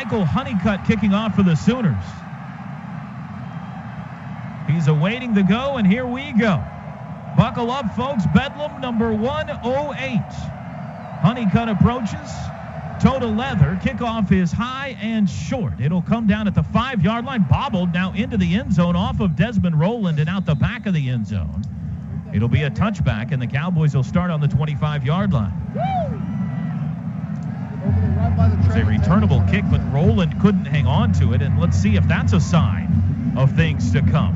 Michael Honeycutt kicking off for the Sooners. He's awaiting the go, and here we go. Buckle up, folks. Bedlam number 108. Honeycutt approaches. Toe to leather. Kickoff is high and short. It'll come down at the 5-yard line. Bobbled now into the end zone off of Desmond Rowland and out the back of the end zone. It'll be a touchback, and the Cowboys will start on the 25-yard line. It's a returnable kick, but Rowland couldn't hang on to it, and let's see if that's a sign of things to come.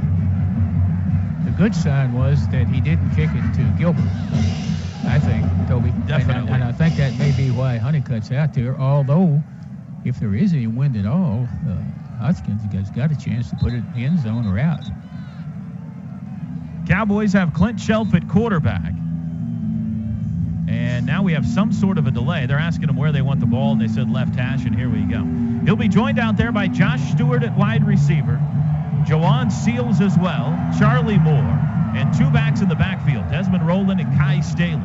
The good sign was that he didn't kick it to Gilbert, I think, Toby. Definitely. And I think that may be why Honeycutt's out there, although if there is any wind at all, Hodgkins has got a chance to put it in the end zone or out. Cowboys have Clint Shelf at quarterback. And now we have some sort of a delay. They're asking him where they want the ball, and they said left hash, and here we go. He'll be joined out there by Josh Stewart at wide receiver, Jawan Seals as well, Charlie Moore, and two backs in the backfield, Desmond Rowland and Kai Staley.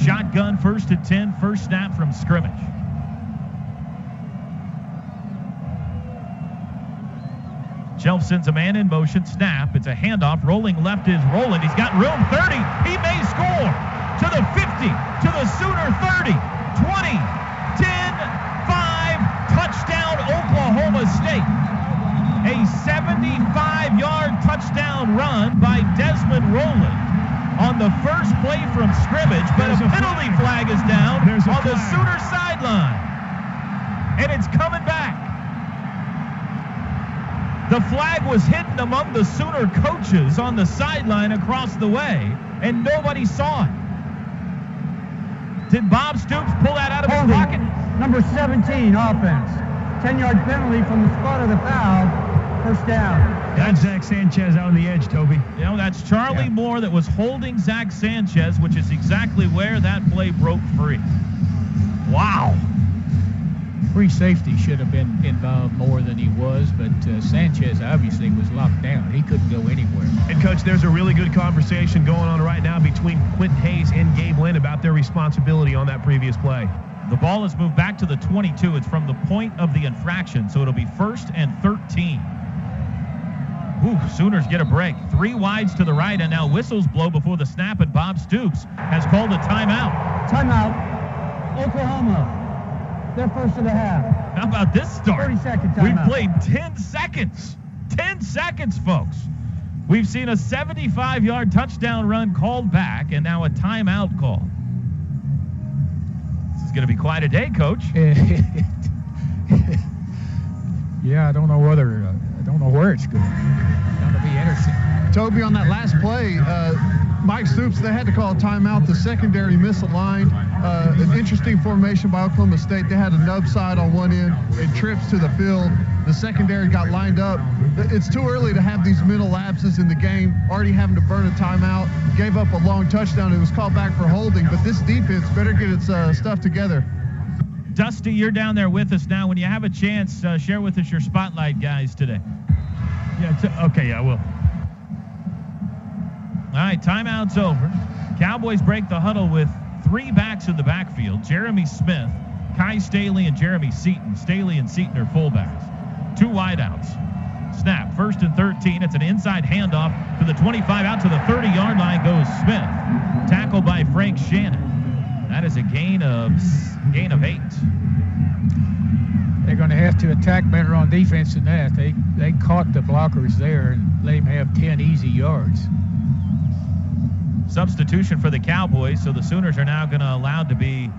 Shotgun, 1st and 10, first snap from scrimmage. Shelf sends a man in motion, snap. It's a handoff. Rolling left is Rowland. He's got room, 30. He may score. To the 50, to the Sooner 30, 20, 10, 5, touchdown Oklahoma State. A 75-yard touchdown run by Desmond Rowland on the first play from scrimmage, but a penalty flag is down on the Sooner sideline. And it's coming back. The flag was hidden among the Sooner coaches on the sideline across the way, and nobody saw it. Did Bob Stoops pull that out of his pocket? Number 17, offense. 10-yard penalty from the spot of the foul. First down. That's Zach Sanchez out on the edge, Toby. You know, that's Charlie Moore that was holding Zach Sanchez, which is exactly where that play broke free. Wow. Free safety should have been involved more than he was, but Sanchez obviously was locked down. He couldn't go anywhere. And, Coach, there's a really good conversation going on right now between Quentin Hayes and Gabe Lynn about their responsibility on that previous play. The ball is moved back to the 22. It's from the point of the infraction, so it'll be 1st and 13. Ooh, Sooners get a break. 3 wides to the right, and now whistles blow before the snap, and Bob Stoops has called a timeout. Timeout. Oklahoma. Their first of the half. How about this start? 30-second timeout. We've played 10 seconds. 10 seconds, folks. We've seen a 75-yard touchdown run called back, and now a timeout call. This is going to be quite a day, Coach. Yeah, I don't know where it's going. It's going to be interesting. Toby, on that last play, Mike Stoops, they had to call a timeout. The secondary misaligned. An interesting formation by Oklahoma State. They had a nub side on one end and trips to the field. The secondary got lined up. It's too early to have these mental lapses in the game. Already having to burn a timeout. Gave up a long touchdown. It was called back for holding. But this defense better get its stuff together. Dusty, you're down there with us now. When you have a chance, share with us your spotlight guys today. Yeah, okay, I will. All right, timeout's over. Cowboys break the huddle with 3 backs in the backfield. Jeremy Smith, Kai Staley, and Jeremy Seaton. Staley and Seaton are fullbacks. 2 wideouts. Snap, 1st and 13. It's an inside handoff to the 25. Out to the 30-yard line goes Smith. Tackled by Frank Shannon. That is a gain of 8. They're going to have to attack better on defense than that. They caught the blockers there and let him have 10 easy yards. Substitution for the Cowboys, so the Sooners are now going to allow to be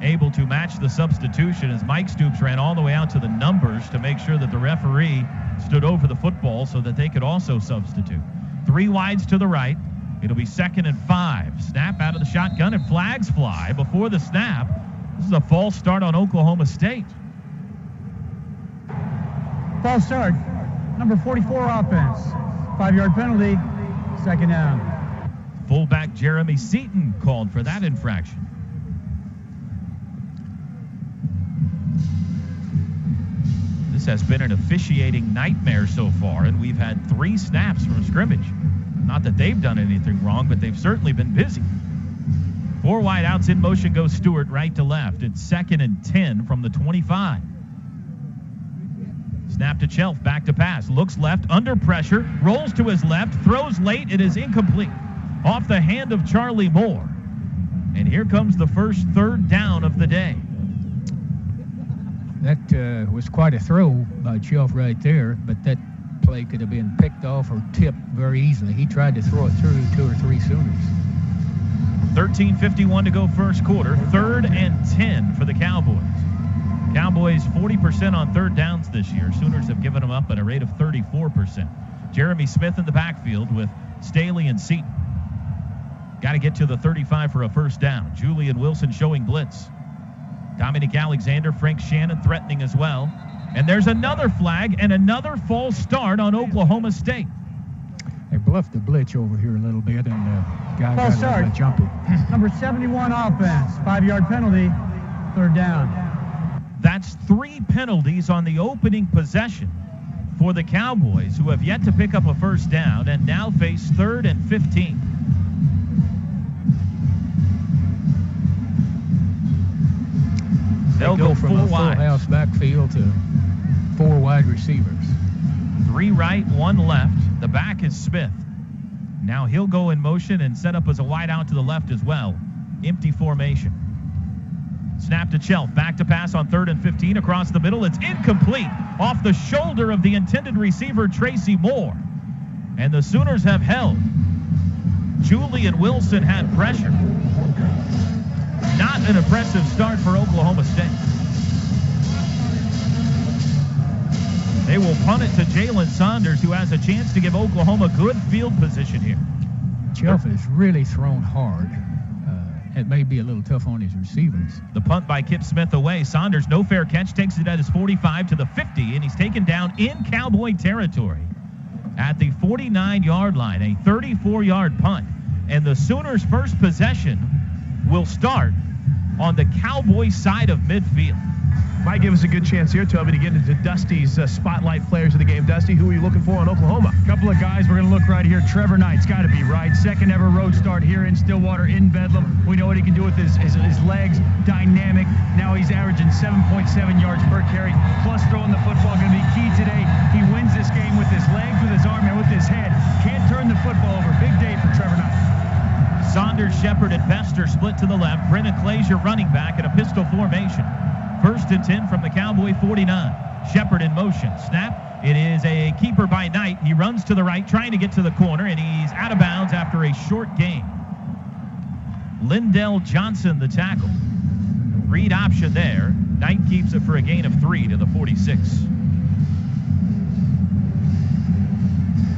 able to match the substitution as Mike Stoops ran all the way out to the numbers to make sure that the referee stood over the football so that they could also substitute. 3 wides to the right. It'll be 2nd and 5. Snap out of the shotgun and flags fly before the snap. This is a false start on Oklahoma State. False start. Number 44 offense. 5-yard penalty. 2nd down. Fullback Jeremy Seaton called for that infraction. This has been an officiating nightmare so far, and we've had 3 snaps from scrimmage. Not that they've done anything wrong, but they've certainly been busy. 4 wide outs in motion goes Stewart right to left. It's 2nd and 10 from the 25. Snap to Chelf, back to pass, looks left, under pressure, rolls to his left, throws late, it is incomplete. Off the hand of Charlie Moore. And here comes the first third down of the day. That was quite a throw by Chelf right there, but that play could have been picked off or tipped very easily. He tried to throw it through 2 or 3 Sooners. 13:51 to go first quarter. 3rd and 10 for the Cowboys. Cowboys 40% on third downs this year. Sooners have given them up at a rate of 34%. Jeremy Smith in the backfield with Staley and Seaton. Got to get to the 35 for a first down. Julian Wilson showing blitz. Dominic Alexander, Frank Shannon threatening as well. And there's another flag and another false start on Oklahoma State. They bluffed the blitz over here a little bit, and the guy False got start. a jumper. Number 71 offense. 5-yard penalty. 3rd down. That's 3 penalties on the opening possession for the Cowboys, who have yet to pick up a first down and now face 3rd and 15. They'll go from a full house backfield to 4 wide receivers. 3 right, 1 left. The back is Smith. Now he'll go in motion and set up as a wide out to the left as well. Empty formation. Snap to Chelf. Back to pass on 3rd and 15 across the middle. It's incomplete. Off the shoulder of the intended receiver, Tracy Moore. And the Sooners have held. Julian Wilson had pressure. Not an impressive start for Oklahoma State. They will punt it to Jalen Saunders, who has a chance to give Oklahoma good field position here. Chelf has really thrown hard. It may be a little tough on his receivers. The punt by Kip Smith away. Saunders, no fair catch, takes it at his 45 to the 50, and he's taken down in Cowboy territory at the 49-yard line, a 34-yard punt. And the Sooners' first possession will start on the Cowboy side of midfield. Might give us a good chance here, Toby, to get into Dusty's spotlight players of the game. Dusty, who are you looking for on Oklahoma? A couple of guys we're going to look right here. Trevor Knight's got to be right. 2nd ever road start here in Stillwater in Bedlam. We know what he can do with his legs. Dynamic. Now he's averaging 7.7 yards per carry. Plus throwing the football going to be key today. He wins this game with his legs, with his arm, and with his head. Can't turn the football over. Big day for Trevor Knight. Saunders, Shepard, and Bester split to the left. Brennan Clay's your running back in a pistol formation. 1st and 10 from the Cowboy 49. Shepard in motion. Snap. It is a keeper by Knight. He runs to the right, trying to get to the corner, and he's out of bounds after a short gain. Lindell Johnson, the tackle. Read option there. Knight keeps it for a gain of 3 to the 46.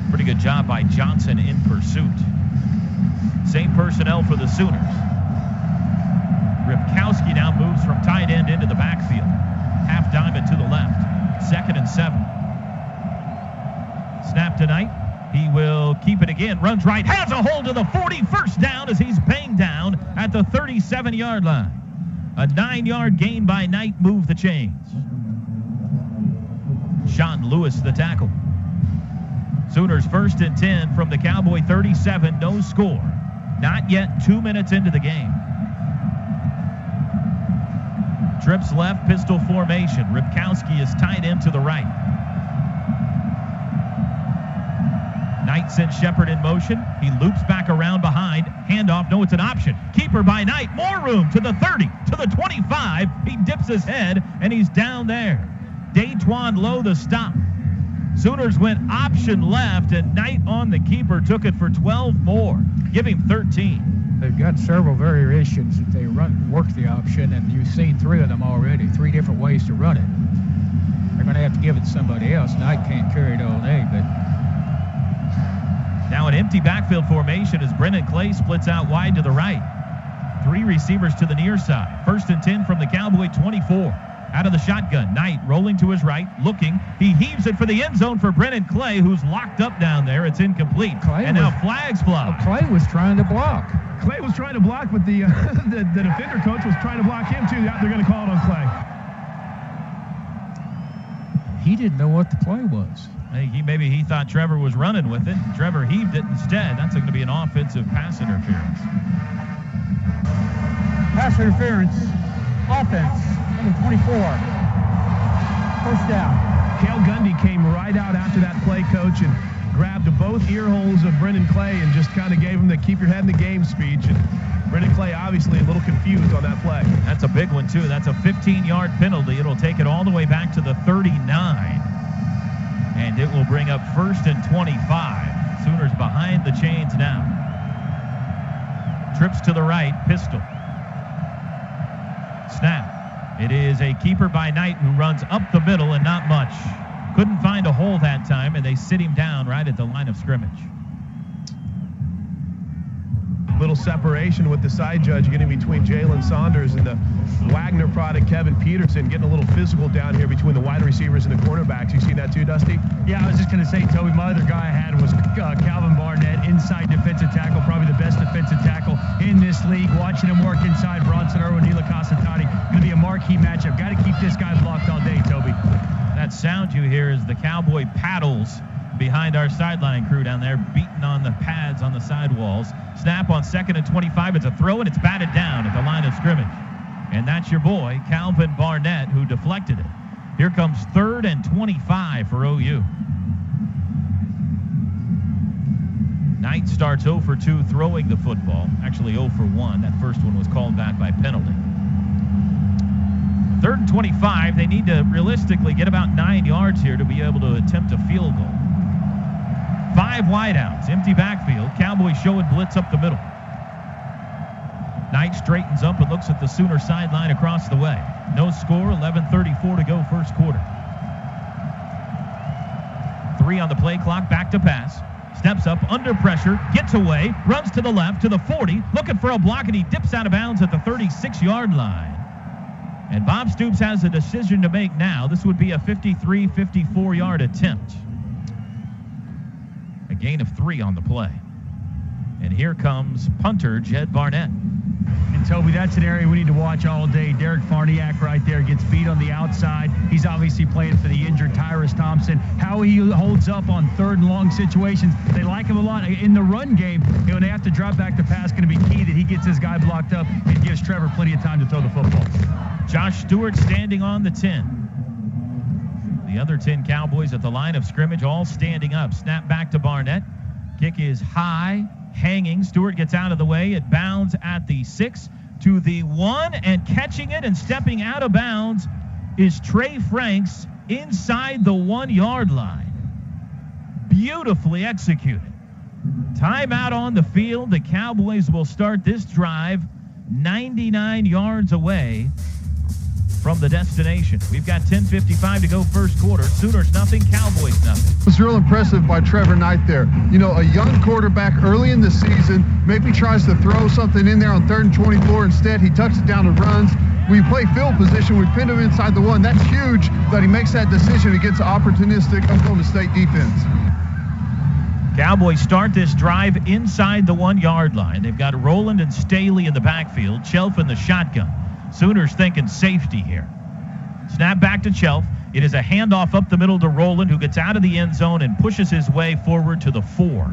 Pretty good job by Johnson in pursuit. Same personnel for the Sooners. Ripkowski now moves from tight end into the backfield. Half diamond to the left. 2nd and 7. Snap to Knight. He will keep it again. Runs right. Has a hold to the 40. First down as he's banged down at the 37-yard line. A 9-yard gain by Knight moved the chains. Sean Lewis, the tackle. Sooners 1st and 10 from the Cowboy 37. No score. Not yet 2 minutes into the game. Trips left, pistol formation. Ripkowski is tight end to the right. Knight sends Shepard in motion. He loops back around behind. Handoff, no, it's an option. Keeper by Knight. More room to the 30, to the 25. He dips his head, and he's down there. Daytwan Lowe the stop. Sooners went option left, and Knight on the keeper took it for 12 more. Give him 13. They've got several variations that they work the option, and you've seen 3 of them already, 3 different ways to run it. They're going to have to give it to somebody else. Knight can't carry it all day, but... Now an empty backfield formation as Brennan Clay splits out wide to the right. 3 receivers to the near side. 1st and 10 from the Cowboy 24. Out of the shotgun, Knight rolling to his right, looking. He heaves it for the end zone for Brennan Clay, who's locked up down there. It's incomplete. Now flags fly. Clay was trying to block. Clay was trying to block, but the defender coach was trying to block him too. They're going to call it on Clay. He didn't know what the play was. Maybe he thought Trevor was running with it. Trevor heaved it instead. That's going to be an offensive pass interference. Pass interference. Offense. Number 24. First down. Cale Gundy came right out after that play, Coach, and grabbed both ear holes of Brendan Clay and just kind of gave him the keep your head in the game speech. And Brendan Clay obviously a little confused on that play. That's a big one, too. That's a 15-yard penalty. It'll take it all the way back to the 39. And it will bring up 1st and 25. Sooners behind the chains now. Trips to the right, pistol. Snap. It is a keeper by Knight who runs up the middle and not much. Couldn't find a hole that time, and they sit him down right at the line of scrimmage. Little separation with the side judge getting between Jalen Saunders and the Wagner product, Kevin Peterson, getting a little physical down here between the wide receivers and the cornerbacks. You seen that too, Dusty? Yeah, I was just going to say, Toby, my other guy I had was Calvin Barnett, inside defensive tackle, probably the best defensive tackle in this league. Watching him work inside Bronson Irwin, Nila Casatati, going to be a marquee matchup. Got to keep this guy blocked all day, Toby. That sound you hear is the Cowboy paddles behind our sideline crew down there, beating on the pads on the sidewalls. Snap on 2nd and 25. It's a throw, and it's batted down at the line of scrimmage. And that's your boy, Calvin Barnett, who deflected it. Here comes 3rd and 25 for OU. Knight starts 0 for 2 throwing the football. Actually 0 for 1. That first one was called back by penalty. 3rd and 25. They need to realistically get about 9 yards here to be able to attempt a field goal. 5 wideouts, empty backfield. Cowboys showing blitz up the middle. Knight straightens up and looks at the Sooner sideline across the way. No score, 11:34 to go first quarter. 3 on the play clock, back to pass. Steps up, under pressure, gets away, runs to the left, to the 40, looking for a block, and he dips out of bounds at the 36-yard line. And Bob Stoops has a decision to make now. This would be a 53, 54-yard attempt. A gain of 3 on the play. And here comes punter Jed Barnett. And Toby, that's an area we need to watch all day. Derek Farniak right there gets beat on the outside. He's obviously playing for the injured Tyrus Thompson. How he holds up on 3rd and long situations. They like him a lot. In the run game, when they have to drop back to pass, going to be key that he gets his guy blocked up and gives Trevor plenty of time to throw the football. Josh Stewart standing on the 10. The other 10 Cowboys at the line of scrimmage all standing up. Snap back to Barnett. Kick is high, hanging. Stewart gets out of the way. It bounds at the 6 to the 1, and catching it and stepping out of bounds is Trey Franks inside the 1-yard line. Beautifully executed. Timeout on the field. The Cowboys will start this drive 99 yards away from the destination. We've got 10:55 to go first quarter. Sooners nothing, Cowboys nothing. It was real impressive by Trevor Knight there. You know, a young quarterback early in the season, maybe tries to throw something in there on 3rd and 24. Instead, he tucks it down and runs. We play field position. We pin him inside the 1. That's huge that he makes that decision against the opportunistic Oklahoma State defense. Cowboys start this drive inside the 1-yard line. They've got Rowland and Staley in the backfield, Chelf in the shotgun. Sooners thinking safety here. Snap back to Chelf. It is a handoff up the middle to Rowland, who gets out of the end zone and pushes his way forward to the 4.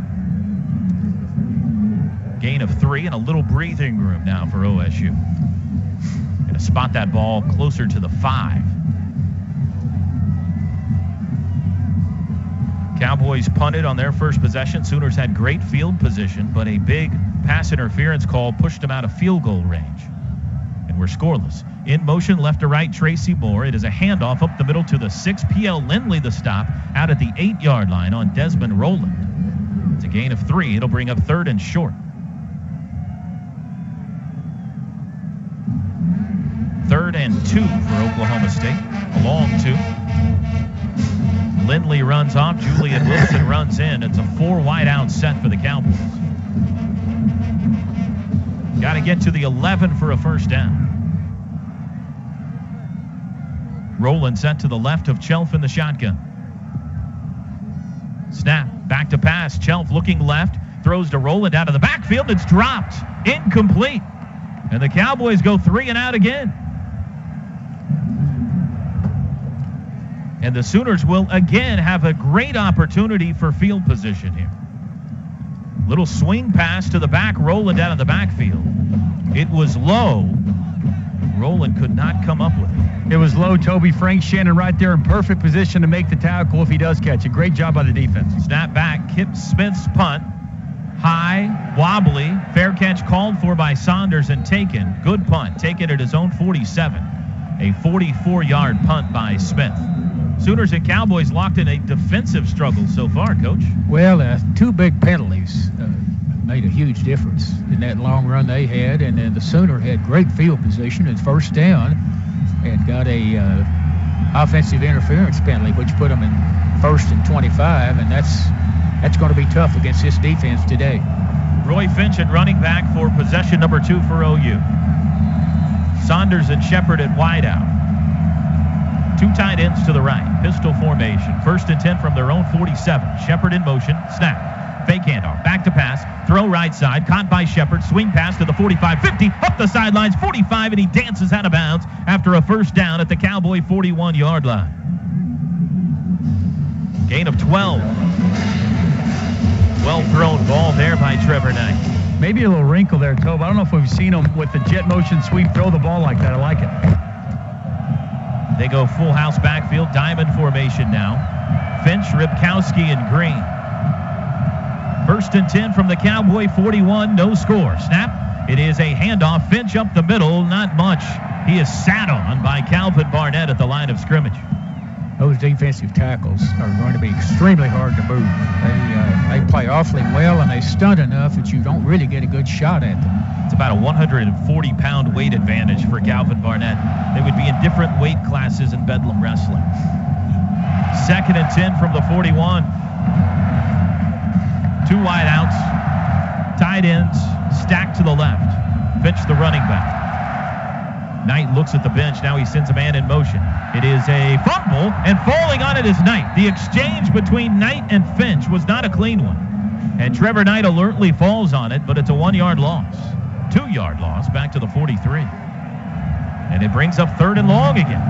Gain of 3 and a little breathing room now for OSU. Going to spot that ball closer to the 5. Cowboys punted on their first possession. Sooners had great field position, but a big pass interference call pushed them out of field goal range. And we're scoreless. In motion, left to right, Tracy Moore. It is a handoff up the middle to the 6. P.L. Lindley the stop out at the 8-yard line on Desmond Rowland. It's a gain of 3. It'll bring up 3rd and short. 3rd and 2 for Oklahoma State. A long 2. Lindley runs off. Julian Wilson runs in. It's a 4 wide out set for the Cowboys. Got to get to the 11 for a first down. Rowland set to the left of Chelf in the shotgun. Snap, back to pass. Chelf looking left, throws to Rowland out of the backfield. It's dropped, incomplete. And the Cowboys go 3 and out again. And the Sooners will again have a great opportunity for field position here. Little swing pass to the back, Rowland out of the backfield. It was low. Rowland could not come up with it. It was low. Toby Frank Shannon right there in perfect position to make the tackle if he does catch it. Great job by the defense. Snap back, Kip Smith's punt. High, wobbly, fair catch called for by Saunders and taken. Good punt, taken at his own 47. A 44-yard punt by Smith. Sooners and Cowboys locked in a defensive struggle so far, Coach. Well, 2 big penalties made a huge difference in that long run they had, and then the Sooner had great field position at first down and got a offensive interference penalty, which put them in 1st and 25, and that's going to be tough against this defense today. Roy Finch at running back for possession number 2 for OU. Saunders and Shepard at wideout. 2 tight ends to the right. Pistol formation. 1st and 10 from their own 47. Shepard in motion. Snap. Fake handoff. Back to pass. Throw right side. Caught by Shepard. Swing pass to the 45. 50. Up the sidelines. 45. And he dances out of bounds after a first down at the Cowboy 41-yard line. Gain of 12. Well-thrown ball there by Trevor Knight. Maybe a little wrinkle there, Tobe. I don't know if we've seen him with the jet motion sweep throw the ball like that. I like it. They go full house backfield, diamond formation now. Finch, Ripkowski, and Green. 1st and 10 from the Cowboy 41, no score. Snap. It is a handoff. Finch up the middle, not much. He is sat on by Calvin Barnett at the line of scrimmage. Those defensive tackles are going to be extremely hard to move. They play awfully well, and they stun enough that you don't really get a good shot at them. It's about a 140-pound weight advantage for Calvin Barnett. They would be in different weight classes in Bedlam wrestling. 2nd and 10 from the 41. 2 wide outs. Tight ends stacked to the left. Finch the running back. Knight looks at the bench. Now he sends a man in motion. It is a fumble, and falling on it is Knight. The exchange between Knight and Finch was not a clean one. And Trevor Knight alertly falls on it, but it's a 1-yard loss. 2-yard loss back to the 43. And it brings up 3rd and long again.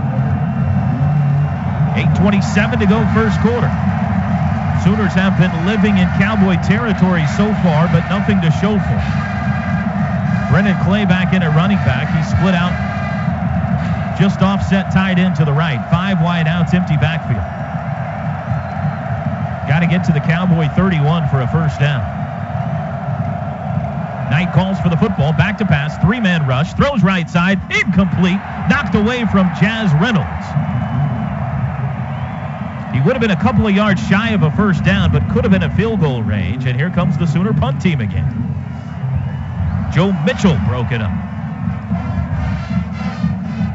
8:27 to go first quarter. Sooners have been living in Cowboy territory so far, but nothing to show for it. Brennan Clay back in at running back. He split out just offset tight end to the right. 5 wide outs, empty backfield. Got to get to the Cowboy 31 for a first down. Knight calls for the football. Back to pass. 3-man rush. Throws right side. Incomplete. Knocked away from Jazz Reynolds. He would have been a couple of yards shy of a first down, but could have been a field goal range. And here comes the Sooner punt team again. Joe Mitchell broke it up.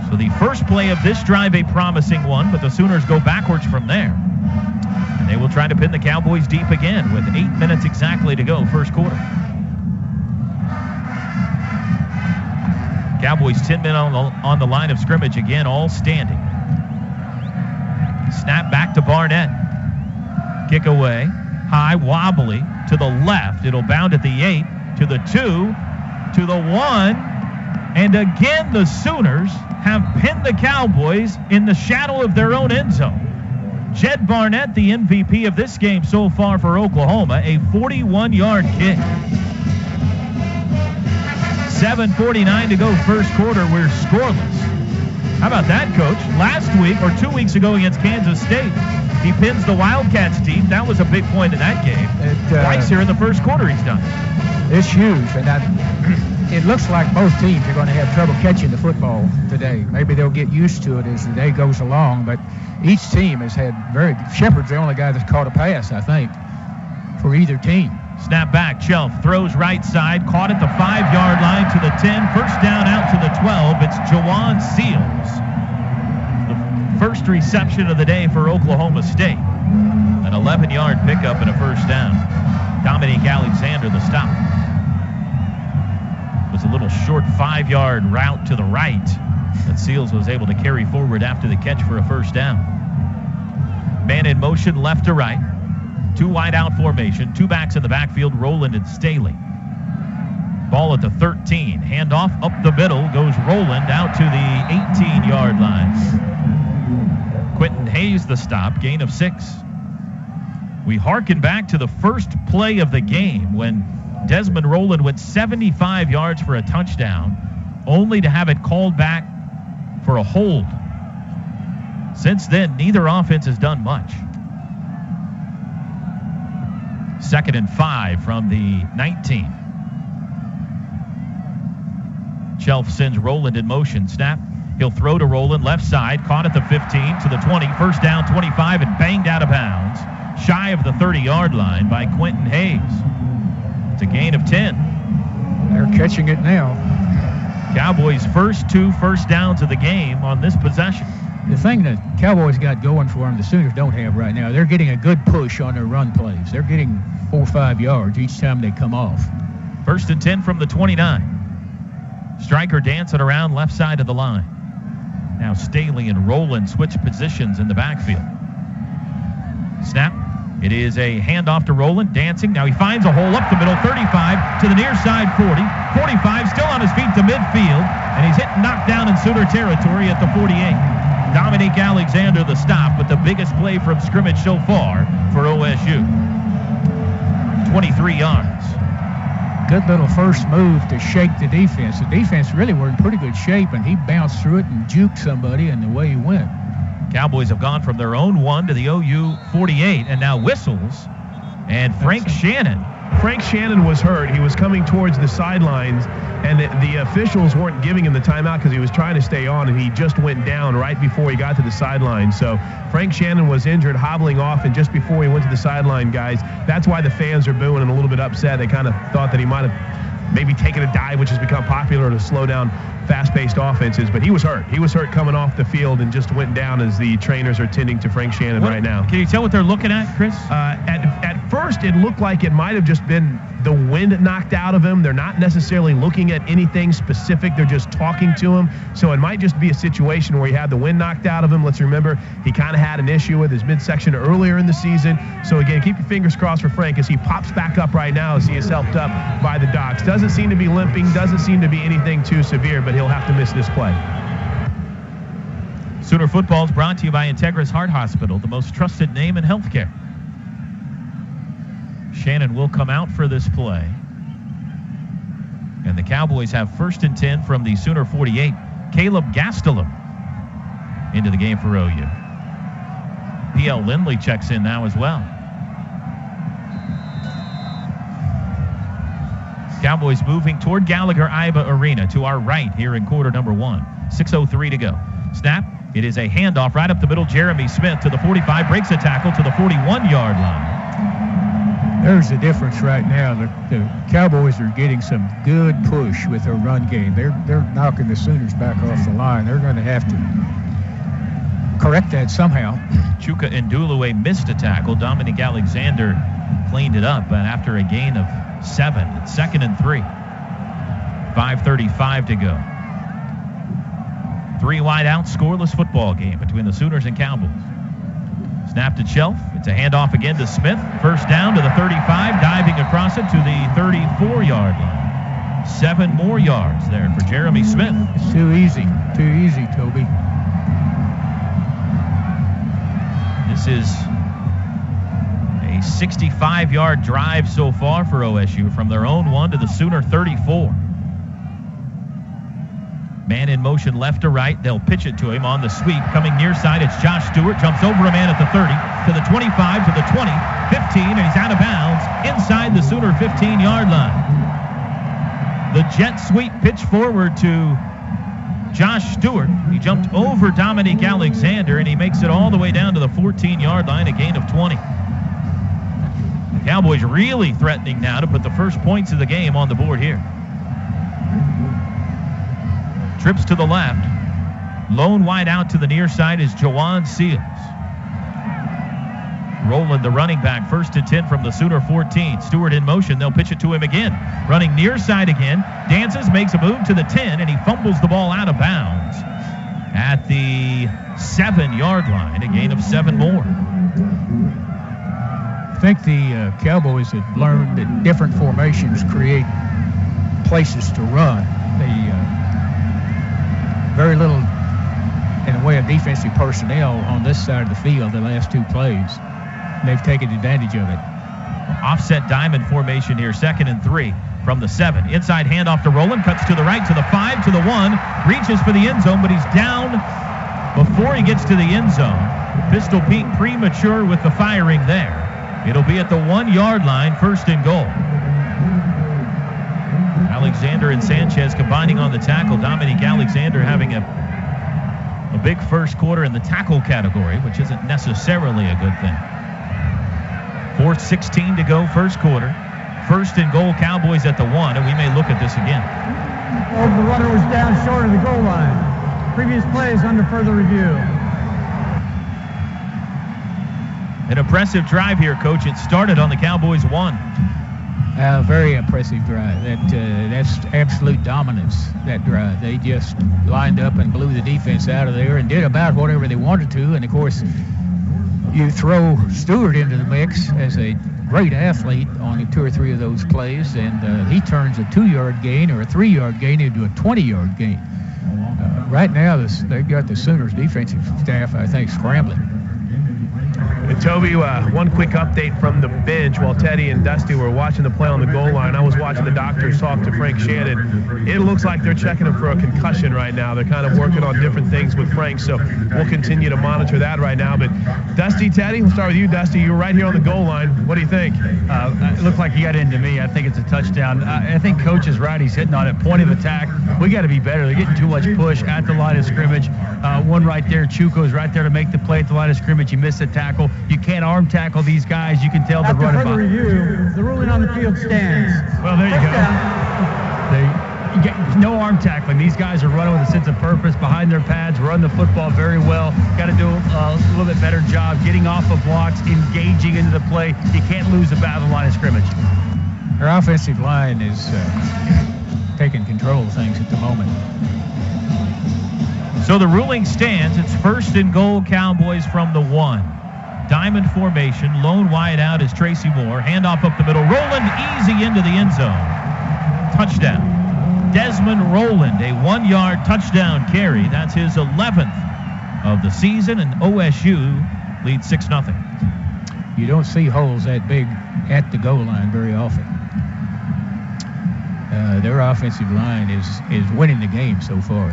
So the first play of this drive, a promising one, but the Sooners go backwards from there. And they will try to pin the Cowboys deep again with 8 minutes exactly to go first quarter. Cowboys 10 men on the line of scrimmage again, all standing. Snap back to Barnett. Kick away. High, wobbly to the left. It'll bound at the 8, to the 2, to the 1. And again, the Sooners have pinned the Cowboys in the shadow of their own end zone. Jed Barnett, the MVP of this game so far for Oklahoma, a 41-yard kick. 7:49 to go first quarter. We're scoreless. How about that, Coach? Last week, or 2 weeks ago against Kansas State, he pins the Wildcats team. That was a big point in that game. Twice here in the first quarter he's done it. It's huge, and it looks like both teams are going to have trouble catching the football today. Maybe they'll get used to it as the day goes along, but each team has had Shepard's the only guy that's caught a pass, I think, for either team. Snap back, Chelf throws right side, caught at the 5-yard line to the 10, first down out to the 12. It's Jawan Seals. The first reception of the day for Oklahoma State. An 11-yard pickup and a first down. Dominique Alexander, the stop. It was a little short 5-yard route to the right that Seals was able to carry forward after the catch for a first down. Man in motion left to right. 2 wide out formation. 2 backs in the backfield, Rowland and Staley. Ball at the 13. Handoff up the middle. Goes Rowland out to the 18-yard line. Quentin Hayes the stop. Gain of 6. We harken back to the first play of the game when Desmond Rowland went 75 yards for a touchdown, only to have it called back for a hold Since then, neither offense has done much. 2nd and 5 from the 19. Shelf sends Rowland in motion. Snap. He'll throw to Rowland, left side, caught at the 15 to the 20, first down 25, and banged out of bounds, shy of the 30-yard line by Quentin Hayes. It's a gain of 10. They're catching it now. Cowboys' first 2 first downs of the game on this possession. The thing that Cowboys got going for them, the Sooners don't have right now, they're getting a good push on their run plays. They're getting 4 or 5 yards each time they come off. 1st and 10 from the 29. Stryker dancing around left side of the line. Now Staley and Rowland switch positions in the backfield. Snap. It is a handoff to Rowland, dancing. Now he finds a hole up the middle, 35 to the near side, 40. 45, still on his feet to midfield, and he's hit and knocked down in Sooner territory at the 48. Dominique Alexander the stop, but the biggest play from scrimmage so far for OSU. 23 yards. Good little first move to shake the defense. The defense really were in pretty good shape, and he bounced through it and juked somebody, and the way he went. Cowboys have gone from their own 1 to the OU 48, and now whistles. And Frank Shannon. Frank Shannon was hurt. He was coming towards the sidelines, and the officials weren't giving him the timeout because he was trying to stay on, and he just went down right before he got to the sideline. So Frank Shannon was injured, hobbling off, and just before he went to the sideline, guys, that's why the fans are booing and a little bit upset. They kind of thought that he might have maybe taken a dive, which has become popular to slow down fast-paced offenses, but he was hurt. He was hurt coming off the field and just went down as the trainers are tending to Frank Shannon right now. Can you tell what they're looking at, Chris? At first, it looked like it might have just been the wind knocked out of him. They're not necessarily looking at anything specific. They're just talking to him. So it might just be a situation where he had the wind knocked out of him. Let's remember, he kind of had an issue with his midsection earlier in the season. So again, keep your fingers crossed for Frank as he pops back up right now as he is helped up by the docs. Doesn't seem to be limping, doesn't seem to be anything too severe, but he'll have to miss this play. Sooner football is brought to you by Integris Heart Hospital, the most trusted name in healthcare. Shannon will come out for this play. And the Cowboys have 1st and 10 from the Sooner 48. Caleb Gastelum into the game for OU. P.L. Lindley checks in now as well. Cowboys moving toward Gallagher-Iba Arena to our right here in quarter number 1. 6:03 to go. Snap. It is a handoff right up the middle. Jeremy Smith to the 45, breaks a tackle to the 41-yard line. There's the difference right now. The Cowboys are getting some good push with their run game. They're knocking the Sooners back off the line. They're going to have to correct that somehow. Chuka Ndulue missed a tackle. Dominic Alexander cleaned it up, but after a gain of 7, it's 2nd and 3. 5:35 to go. 3 wide out, scoreless football game between the Sooners and Cowboys. Snap to Shelf. It's a handoff again to Smith. First down to the 35, diving across it to the 34-yard line. 7 more yards there for Jeremy Smith. It's too easy, Toby. This is a 65-yard drive so far for OSU from their own 1 to the Sooner 34. Man in motion left to right. They'll pitch it to him on the sweep. Coming near side, it's Josh Stewart. Jumps over a man at the 30, to the 25, to the 20, 15, and he's out of bounds inside the Sooner 15-yard line. The jet sweep pitch forward to Josh Stewart. He jumped over Dominique Alexander, and he makes it all the way down to the 14-yard line, a gain of 20. The Cowboys really threatening now to put the first points of the game on the board here. Trips to the left. Lone wide out to the near side is Jawan Seals. Rowland, the running back, 1st and 10 from the Sooner 14. Stewart in motion. They'll pitch it to him again. Running near side again. Dances, makes a move to the 10, and he fumbles the ball out of bounds at the 7-yard line. A gain of 7 more. I think the Cowboys have learned that different formations create places to run. Very little in the way of defensive personnel on this side of the field the last 2 plays. They've taken advantage of it. Offset diamond formation here, 2nd and 3 from the 7. Inside handoff to Rowland, cuts to the right, to the 5, to the 1, reaches for the end zone, but he's down before he gets to the end zone. Pistol Pete premature with the firing there. It'll be at the 1-yard line, first and goal. Alexander and Sanchez combining on the tackle. Dominique Alexander having a big first quarter in the tackle category, which isn't necessarily a good thing. 4:16 to go, first quarter. First and goal, Cowboys at the 1, and we may look at this again. The runner was down short of the goal line. Previous plays under further review. An impressive drive here, Coach. It started on the Cowboys 1. Very impressive drive. That's absolute dominance, that drive. They just lined up and blew the defense out of there and did about whatever they wanted to. And, of course, you throw Stewart into the mix as a great athlete on 2 or 3 of those plays, and he turns a 2-yard gain or a 3-yard gain into a 20-yard gain. Right now, they've got the Sooners defensive staff, I think, scrambling. And Toby, one quick update from the bench. While Teddy and Dusty were watching the play on the goal line, I was watching the doctors talk to Frank Shannon. It looks like they're checking him for a concussion right now. They're kind of working on different things with Frank, so we'll continue to monitor that right now. But Dusty, Teddy, we'll start with you, Dusty. You were right here on the goal line. What do you think? It looked like he got into me. I think it's a touchdown. I think Coach is right. He's hitting on it. Point of attack. We got to be better. They're getting too much push at the line of scrimmage. One right there. Chuko's right there to make the play at the line of scrimmage. He missed the tackle. You can't arm tackle these guys. You can tell they're running by. After further review, the ruling on the field stands. Well, there you go. No arm tackling. These guys are running with a sense of purpose behind their pads, run the football very well. Got to do a little bit better job getting off of blocks, engaging into the play. You can't lose the battle line of scrimmage. Our offensive line is taking control of things at the moment. So the ruling stands. It's first and goal, Cowboys from the 1. Diamond formation. Lone wide out is Tracy Moore. Handoff up the middle. Rowland easy into the end zone. Touchdown. Desmond Rowland, a 1-yard touchdown carry. That's his 11th of the season, and OSU leads 6-0. You don't see holes that big at the goal line very often. Their offensive line is winning the game so far.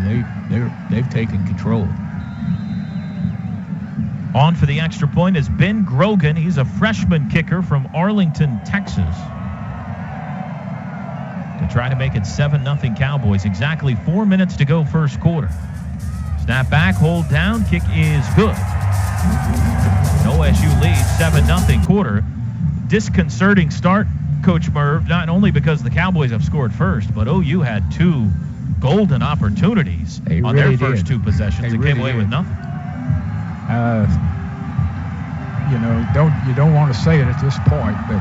They've taken control. On for the extra point is Ben Grogan. He's a freshman kicker from Arlington, Texas, to try to make it 7-0 Cowboys. Exactly 4 minutes to go, first quarter. Snap back, hold down, kick is good. OSU leads 7-0 quarter. Disconcerting start, Coach Merv, not only because the Cowboys have scored first, but OU had 2 golden opportunities on their first 2 possessions and came away with nothing. You don't want to say it at this point, but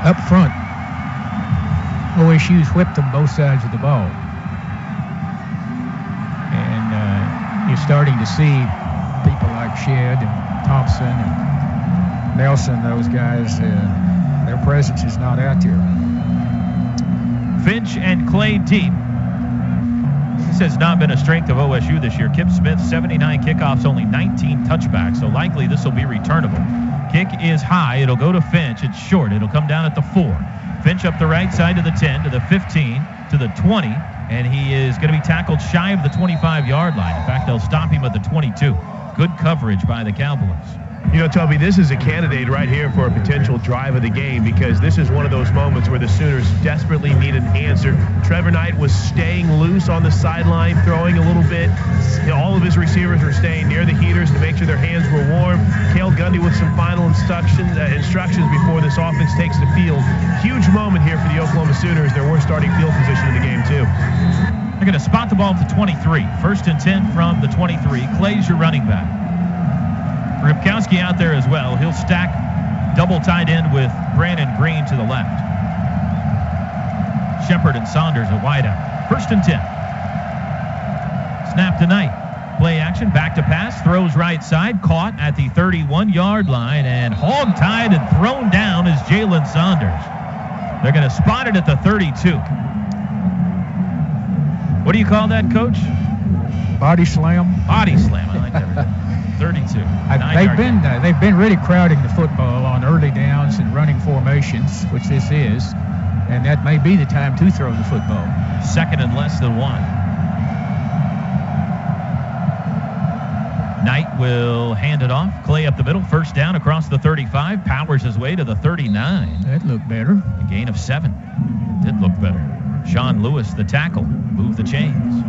up front, OSU's whipped them both sides of the ball. And you're starting to see people like Shedd and Thompson and Nelson, those guys, their presence is not out there. Finch and Clay deep. This has not been a strength of OSU this year. Kip Smith, 79 kickoffs, only 19 touchbacks, so likely this will be returnable. Kick is high. It'll go to Finch. It's short. It'll come down at the 4. Finch up the right side to the 10, to the 15, to the 20, and he is going to be tackled shy of the 25-yard line. In fact, they'll stop him at the 22. Good coverage by the Cowboys. You know, Toby, this is a candidate right here for a potential drive of the game, because this is one of those moments where the Sooners desperately need an answer. Trevor Knight was staying loose on the sideline, throwing a little bit. All of his receivers were staying near the heaters to make sure their hands were warm. Cale Gundy with some final instructions before this offense takes the field. Huge moment here for the Oklahoma Sooners. Their worst starting field position in the game, too. They're going to spot the ball at the 23. First and 10 from the 23. Clay's your running back. Ripkowski out there as well. He'll stack double tight end with Brandon Green to the left. Shepard and Saunders a wide out. First and 10. Snap to Knight. Play action, back to pass, throws right side, caught at the 31-yard line, and hog-tied and thrown down is Jalen Saunders. They're going to spot it at the 32. What do you call that, Coach? Body slam. Body slam. I like that. 32. They've been really crowding the football on early downs and running formations, which this is, and that may be the time to throw the football. Second and less than 1. Knight will hand it off. Clay up the middle. First down across the 35. Powers his way to the 39. That looked better. A gain of 7. Did look better. Sean Lewis, the tackle, moved the chains.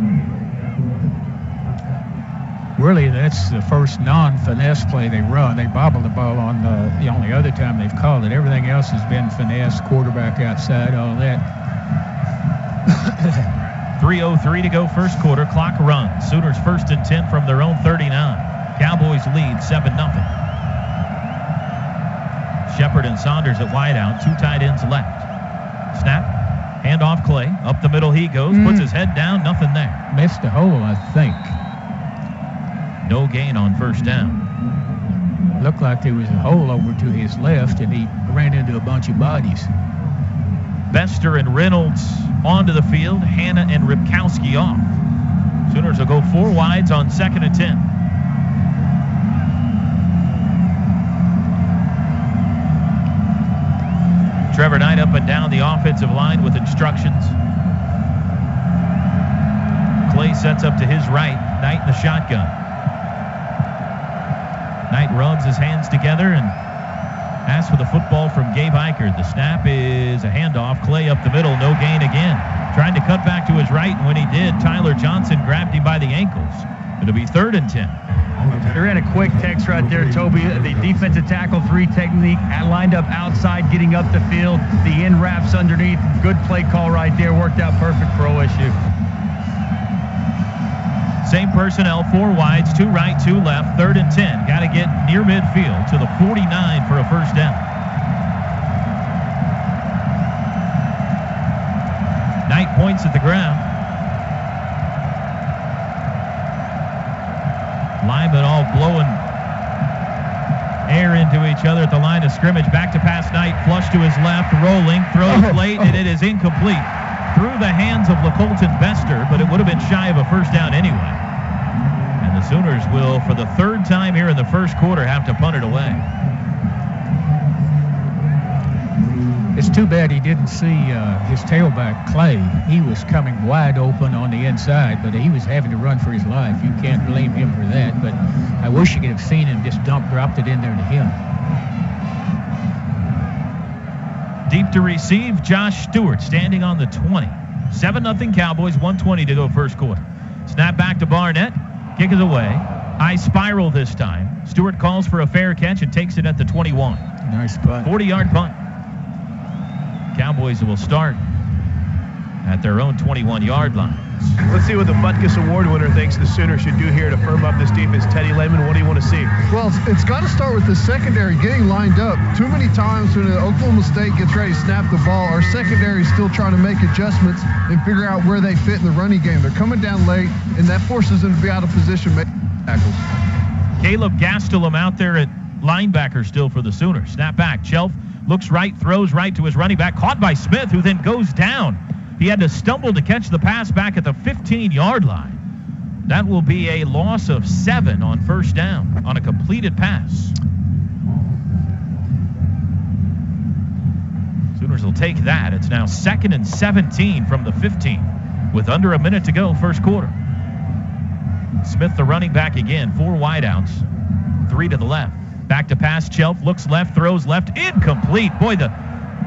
Really, that's the first non-finesse play they run. They bobble the ball on the only other time they've called it. Everything else has been finesse, quarterback outside, all that. 3:03 to go first quarter. Clock runs. Sooners 1st and 10 from their own 39. Cowboys lead 7-0. Shepard and Saunders at wideout. 2 tight ends left. Snap. Hand off Clay. Up the middle he goes. Puts his head down. Nothing there. Missed a hole, I think. No gain on first down. Looked like there was a hole over to his left, and he ran into a bunch of bodies. Bester and Reynolds onto the field. Hanna and Ripkowski off. Sooners will go 4 wides on 2nd and 10. Trevor Knight up and down the offensive line with instructions. Clay sets up to his right. Knight in the shotgun. Knight rubs his hands together and asks for the football from Gabe Eichert. The snap is a handoff. Clay up the middle. No gain again. Trying to cut back to his right, and when he did, Tyler Johnson grabbed him by the ankles. It'll be 3rd and 10. They ran a quick text right there, Toby. The defensive tackle 3 technique, lined up outside, getting up the field. The in wraps underneath. Good play call right there. Worked out perfect for OSU. Same personnel, 4 wides, 2 right, 2 left, 3rd and 10. Got to get near midfield to the 49 for a first down. Knight points at the ground. Linemen all blowing air into each other at the line of scrimmage. Back to pass Knight, flush to his left, rolling, throws late, and it is incomplete. Through the hands of LaColton Bester, but it would have been shy of a first down anyway. And the Sooners will, for the 3rd time here in the first quarter, have to punt it away. It's too bad he didn't see his tailback, Clay. He was coming wide open on the inside, but he was having to run for his life. You can't blame him for that, but I wish you could have seen him just dropped it in there to him. Deep to receive, Josh Stewart standing on the 20. 7-0 Cowboys, 1:20 to go first quarter. Snap back to Barnett. Kick is away. High spiral this time. Stewart calls for a fair catch and takes it at the 21. Nice punt. 40-yard punt. Cowboys will start at their own 21-yard line. Let's see what the Butkus Award winner thinks the Sooners should do here to firm up this defense. Teddy Lehman, what do you want to see? Well, it's got to start with the secondary getting lined up. Too many times when Oklahoma State gets ready to snap the ball, our secondary is still trying to make adjustments and figure out where they fit in the running game. They're coming down late, and that forces them to be out of position making tackles. Caleb Gastelum out there at linebacker still for the Sooners. Snap back. Shelf looks right, throws right to his running back. Caught by Smith, who then goes down. He had to stumble to catch the pass back at the 15-yard line. That will be a loss of 7 on first down on a completed pass. Sooners will take that. It's now 2nd and 17 from the 15 with under a minute to go first quarter. Smith, the running back again. 4 wideouts, 3 to the left. Back to pass. Chelf looks left, throws left. Incomplete. Boy, the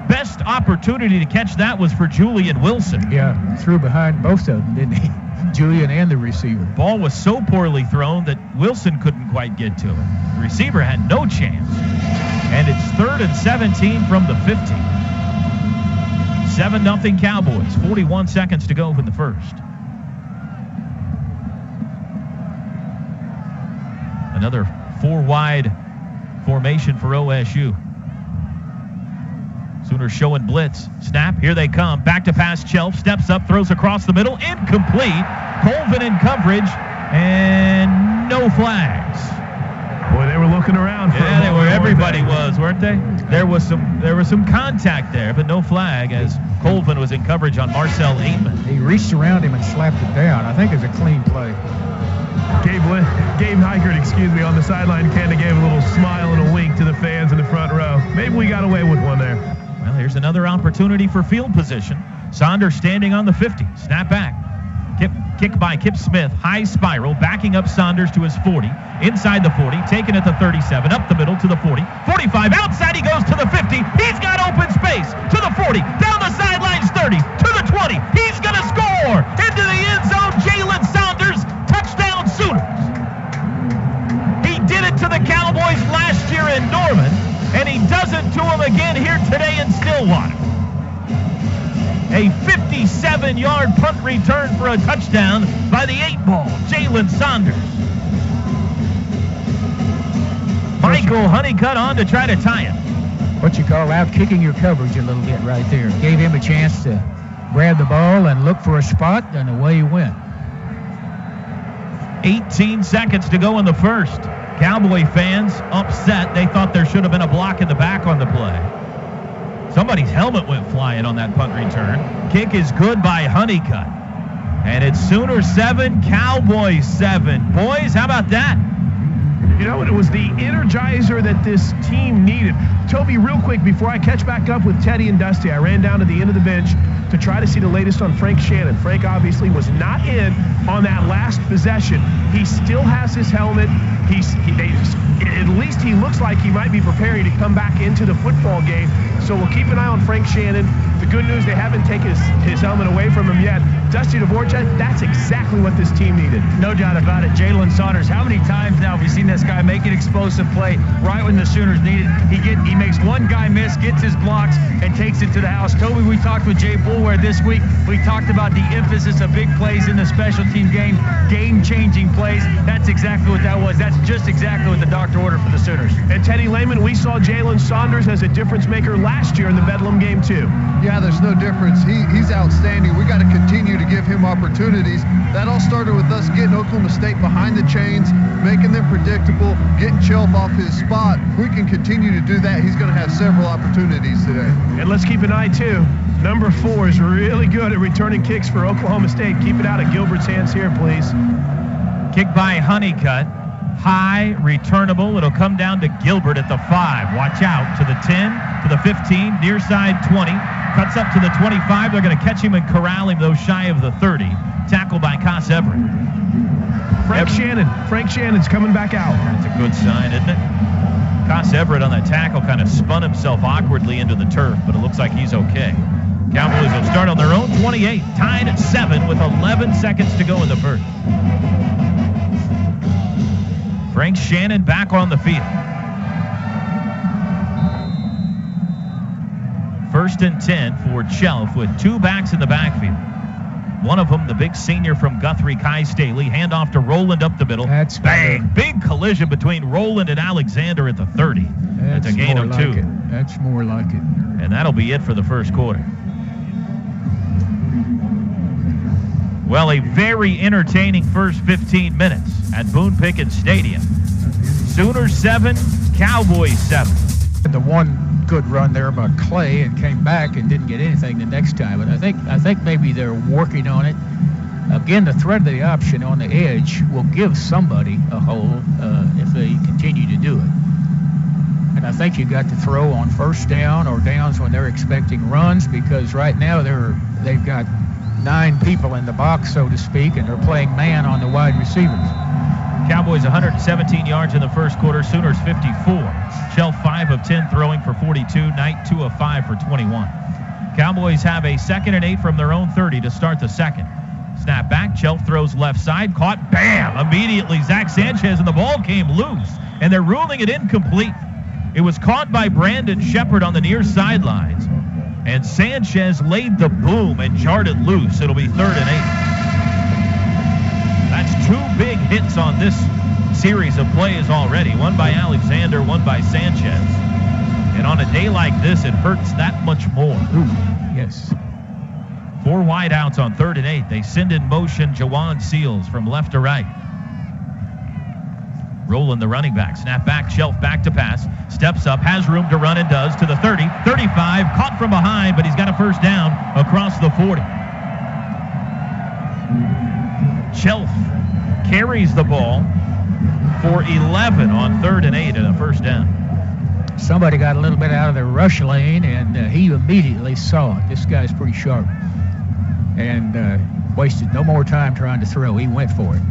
best opportunity to catch that was for Julian Wilson. Yeah, threw behind both of them, didn't he? Julian and the receiver. Ball was so poorly thrown that Wilson couldn't quite get to it. The receiver had no chance. And it's 3rd and 17 from the 15. 7-0 Cowboys. 41 seconds to go in the first. Another 4-wide formation for OSU. Sooners showing blitz. Snap, here they come. Back to pass, Chelf steps up, throws across the middle. Incomplete. Colvin in coverage, and no flags. Boy, they were looking around. Yeah, they were. Everybody was, weren't they? There was some contact there, but no flag as Colvin was in coverage on Marcel Aitman. He reached around him and slapped it down. I think it was a clean play. Gabe Eichert, on the sideline kind of gave a little smile and a wink to the fans in the front row. Maybe we got away with one there. Well, here's another opportunity for field position. Saunders standing on the 50. Snap back. Kick by Kip Smith, high spiral, backing up Saunders to his 40, inside the 40, taken at the 37, up the middle to the 40, 45, outside he goes to the 50, he's got open space, to the 40, down the sidelines 30, to the 20, he's going to score, into the end zone, Jalen Saunders, touchdown Sooners. He did it to the Cowboys last year in Norman, and he does it to them again here today in Stillwater. A 57-yard punt return for a touchdown by the 8-ball, Jalen Saunders. Michael Honeycutt on to try to tie it. What you call out kicking your coverage a little bit right there. Gave him a chance to grab the ball and look for a spot, and away he went. 18 seconds to go in the first. Cowboy fans upset. They thought there should have been a block in the back on the play. Somebody's helmet went flying on that punt return. Kick is good by Honeycutt. And it's Sooners 7, Cowboys 7. Boys, how about that? You know, it was the energizer that this team needed. Toby, real quick, before I catch back up with Teddy and Dusty, I ran down to the end of the bench to try to see the latest on Frank Shannon. Frank obviously was not in on that last possession. He still has his helmet. At least he looks like he might be preparing to come back into the football game. So we'll keep an eye on Frank Shannon. The good news, they haven't taken his helmet away from him yet. Dusty Dvorak, that's exactly what this team needed. No doubt about it. Jalen Saunders, how many times now have we seen this guy make an explosive play right when the Sooners need it? He makes one guy miss, gets his blocks, and takes it to the house. Toby, we talked with Jay Boulware this week. We talked about the emphasis of big plays in the special team game, game-changing plays. That's exactly what that was. That's just exactly what the doctor ordered for the Sooners. And Teddy Lehman, we saw Jalen Saunders as a difference maker last year in the Bedlam game too. Yeah, there's no difference. He's outstanding. We got to continue to give him opportunities. That all started with us getting Oklahoma State behind the chains, making them predictable, getting Chelf off his spot. We can continue to do that. He's going to have several opportunities today. And let's keep an eye too. Number 4 is really good at returning kicks for Oklahoma State. Keep it out of Gilbert's hands here, please. Kick by Honeycutt. High, returnable. It'll come down to Gilbert at the 5. Watch out. To the 10, to the 15, near side 20. Cuts up to the 25. They're going to catch him and corral him, though, shy of the 30. Tackle by Cos Everett. Frank Shannon's coming back out. That's a good sign, isn't it? Cos Everett on that tackle kind of spun himself awkwardly into the turf, but it looks like he's okay. Cowboys will start on their own 28, tied at 7 with 11 seconds to go in the first. Frank Shannon back on the field. 1st and 10 for Chelf with 2 backs in the backfield. One of them, the big senior from Guthrie, Kai Staley. Handoff to Roland up the middle. That's bang! Big collision between Roland and Alexander at the 30. That's a gain of 2. That's more like it. And that'll be it for the first quarter. Well, a very entertaining first 15 minutes at Boone Pickens Stadium. Sooners 7, Cowboys 7. The one good run there by Clay and came back and didn't get anything the next time. But I think maybe they're working on it. Again, the threat of the option on the edge will give somebody a hole if they continue to do it. And I think you've got to throw on first down or downs when they're expecting runs, because right now they've got 9 people in the box, so to speak, and they're playing man on the wide receivers. Cowboys 117 yards in the first quarter. Sooners 54. Shelf 5 of 10 throwing for 42. Knight 2 of 5 for 21. Cowboys have a 2nd and 8 from their own 30 to start the second. Snap back. Shelf throws left side. Caught. Bam! Immediately Zach Sanchez, and the ball came loose. And they're ruling it incomplete. It was caught by Brandon Shepard on the near sidelines. And Sanchez laid the boom and jarred it loose. It'll be 3rd and 8. That's 2 big hits on this series of plays already. One by Alexander, one by Sanchez. And on a day like this, it hurts that much more. Ooh, yes. 4 wideouts on 3rd and 8. They send in motion Jawan Seals from left to right. Rolling the running back. Snap back, Shelf back to pass. Steps up, has room to run and does to the 30, 35. Caught from behind, but he's got a first down across the 40. Shelf carries the ball for 11 on 3rd and 8 and a first down. Somebody got a little bit out of the rush lane, and he immediately saw it. This guy's pretty sharp. And wasted no more time trying to throw. He went for it.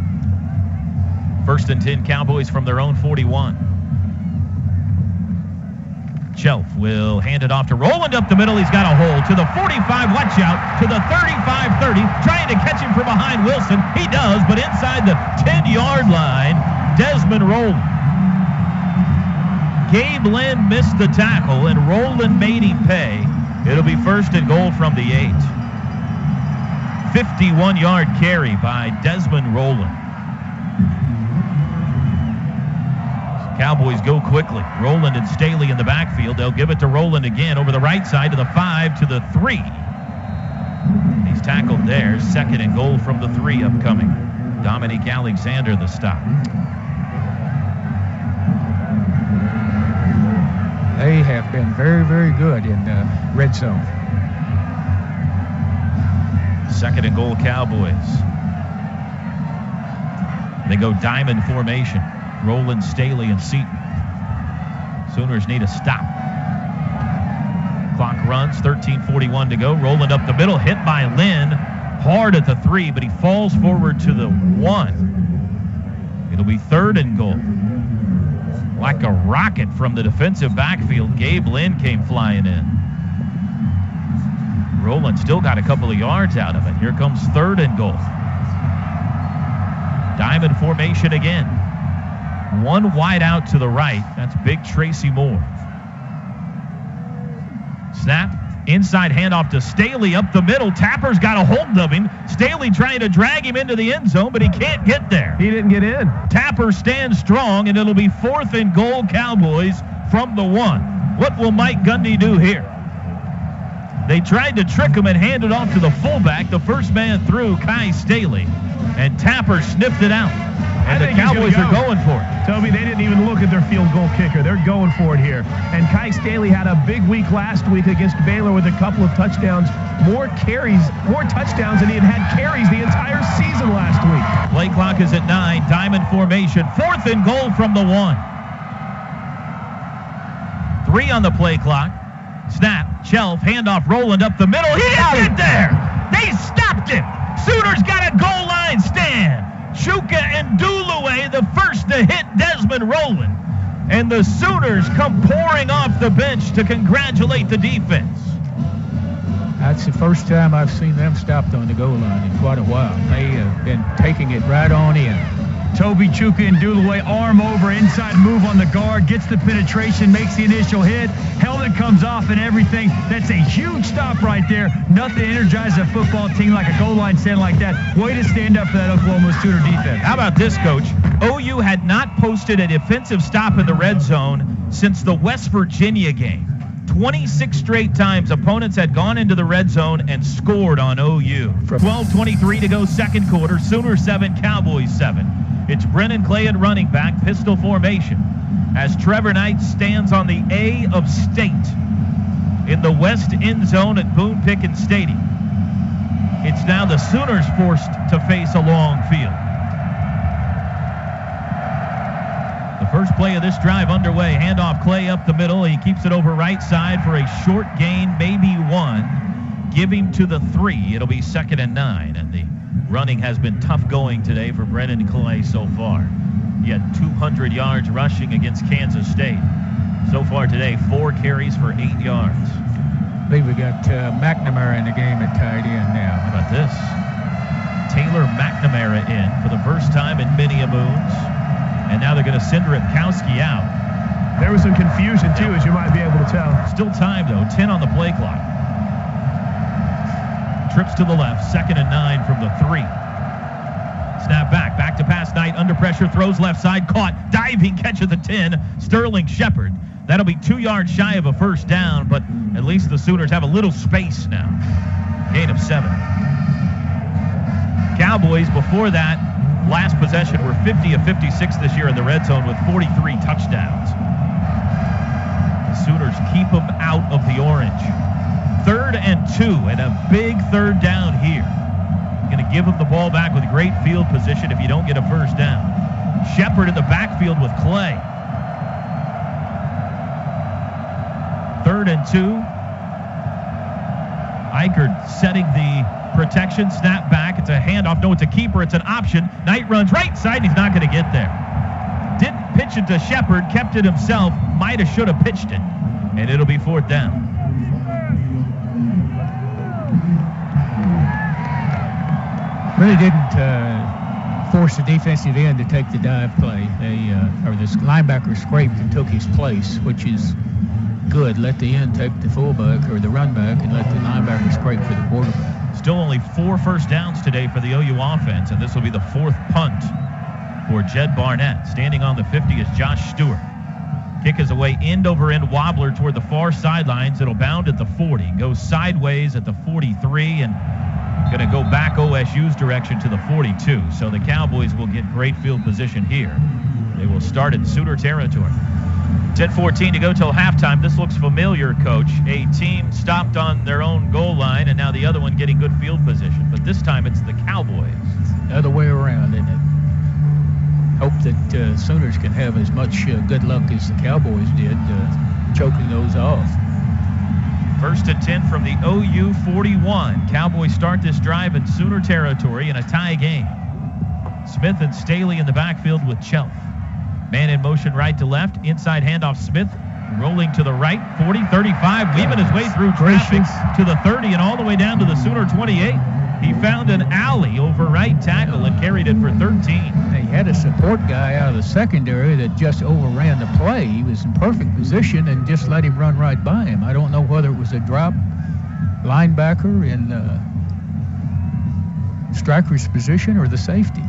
1st and 10 Cowboys from their own 41. Shelf will hand it off to Roland up the middle. He's got a hole to the 45. Watch out. To the 35-30. Trying to catch him from behind Wilson. He does, but inside the 10-yard line, Desmond Roland. Gabe Lynn missed the tackle, and Roland made him pay. It'll be 1st and goal from the 8. 51-yard carry by Desmond Roland. Cowboys go quickly. Roland and Staley in the backfield. They'll give it to Roland again over the right side to the 5 to the 3. He's tackled there. 2nd and goal from the 3 upcoming. Dominique Alexander the stop. They have been very, very good in the red zone. 2nd and goal Cowboys. They go diamond formation. Roland, Staley, and Seaton. Sooners need a stop. Clock runs, 13:41 to go. Roland up the middle, hit by Lynn. Hard at the 3, but he falls forward to the 1. It'll be 3rd and goal. Like a rocket from the defensive backfield, Gabe Lynn came flying in. Roland still got a couple of yards out of it. Here comes 3rd and goal. Diamond formation again. One wide out to the right. That's big Tracy Moore. Snap. Inside handoff to Staley up the middle. Tapper's got a hold of him. Staley trying to drag him into the end zone, but he can't get there. He didn't get in. Tapper stands strong, and it'll be 4th and goal Cowboys from the 1. What will Mike Gundy do here? They tried to trick him and hand it off to the fullback. The first man through, Kai Staley, and Tapper sniffed it out. And the Cowboys are going for it. Toby, they didn't even look at their field goal kicker. They're going for it here. And Kai Staley had a big week last week against Baylor with a couple of touchdowns. More touchdowns than he had carries the entire season last week. Play clock is at 9. Diamond formation. 4th and goal from the 1. 3 on the play clock. Snap. Shelf. Handoff. Roland up the middle. He didn't get there. They stopped it. Sooners got a goal line stand. Chuka and Dulue, the first to hit Desmond Roland. And the Sooners come pouring off the bench to congratulate the defense. That's the first time I've seen them stopped on the goal line in quite a while. They have been taking it right on in. Toby, Chuka, and Dulue arm over, inside move on the guard, gets the penetration, makes the initial hit, helmet comes off and everything. That's a huge stop right there. Nothing energizes a football team like a goal line stand like that. Way to stand up for that Oklahoma Sooner defense. How about this, Coach? OU had not posted a defensive stop in the red zone since the West Virginia game. 26 straight times opponents had gone into the red zone and scored on OU. 12:23 to go, 2nd quarter. Sooners 7, Cowboys 7. It's Brennan Clay at running back, pistol formation, as Trevor Knight stands on the A of State in the west end zone at Boone Pickens Stadium. It's now the Sooners forced to face a long field. The first play of this drive underway. Handoff Clay up the middle. He keeps it over right side for a short gain, maybe 1. Give him to the 3. It'll be 2nd and 9, and the running has been tough going today for Brennan Clay so far. He had 200 yards rushing against Kansas State. So far today, 4 carries for 8 yards. I believe we got McNamara in the game at tight end now. How about this? Taylor McNamara in for the first time in many a moons. And now they're going to send Ripkowski out. There was some confusion, too, as you might be able to tell. Still time, though. 10 on the play clock. Trips to the left. 2nd and 9 from the 3. Snap back. Back to pass. Knight under pressure. Throws left side. Caught. Diving catch at the 10. Sterling Shepard. That'll be 2 yards shy of a first down, but at least the Sooners have a little space now. Gain of 7. Cowboys, before that, last possession were 50 of 56 this year in the red zone with 43 touchdowns. The Sooners keep them out of the orange. 3rd and 2, and a big 3rd down here. Going to give them the ball back with great field position if you don't get a first down. Shepard in the backfield with Clay. 3rd and 2. Eichert setting the protection, snap back. It's a handoff. No, it's a keeper. It's an option. Knight runs right side. He's not going to get there. Didn't pitch it to Shepard. Kept it himself. Might have, should have pitched it. And it'll be 4th down. Really didn't force the defensive end to take the dive play. This linebacker scraped and took his place, which is good. Let the end take the fullback or the run back and let the linebacker scrape for the quarterback. Still only 4 first downs today for the OU offense, and this will be the 4th punt for Jed Barnett. Standing on the 50 is Josh Stewart. Kick is away, end over end wobbler toward the far sidelines. It'll bound at the 40, goes sideways at the 43, and going to go back OSU's direction to the 42. So the Cowboys will get great field position here. They will start in Sooner territory. 10:14 to go till halftime. This looks familiar, Coach. A team stopped on their own goal line, and now the other one getting good field position. But this time it's the Cowboys. The other way around, isn't it? Hope that Sooners can have as much good luck as the Cowboys did, choking those off. 1st and 10 from the OU 41. Cowboys start this drive in Sooner territory in a tie game. Smith and Staley in the backfield with Chelf. Man in motion right to left. Inside handoff Smith. Rolling to the right. 40, 35. Weaving his way through traffic to the 30 and all the way down to the Sooner 28. He found an alley over right tackle and carried it for 13. He had a support guy out of the secondary that just overran the play. He was in perfect position and just let him run right by him. I don't know whether it was a drop linebacker in striker's position or the safety.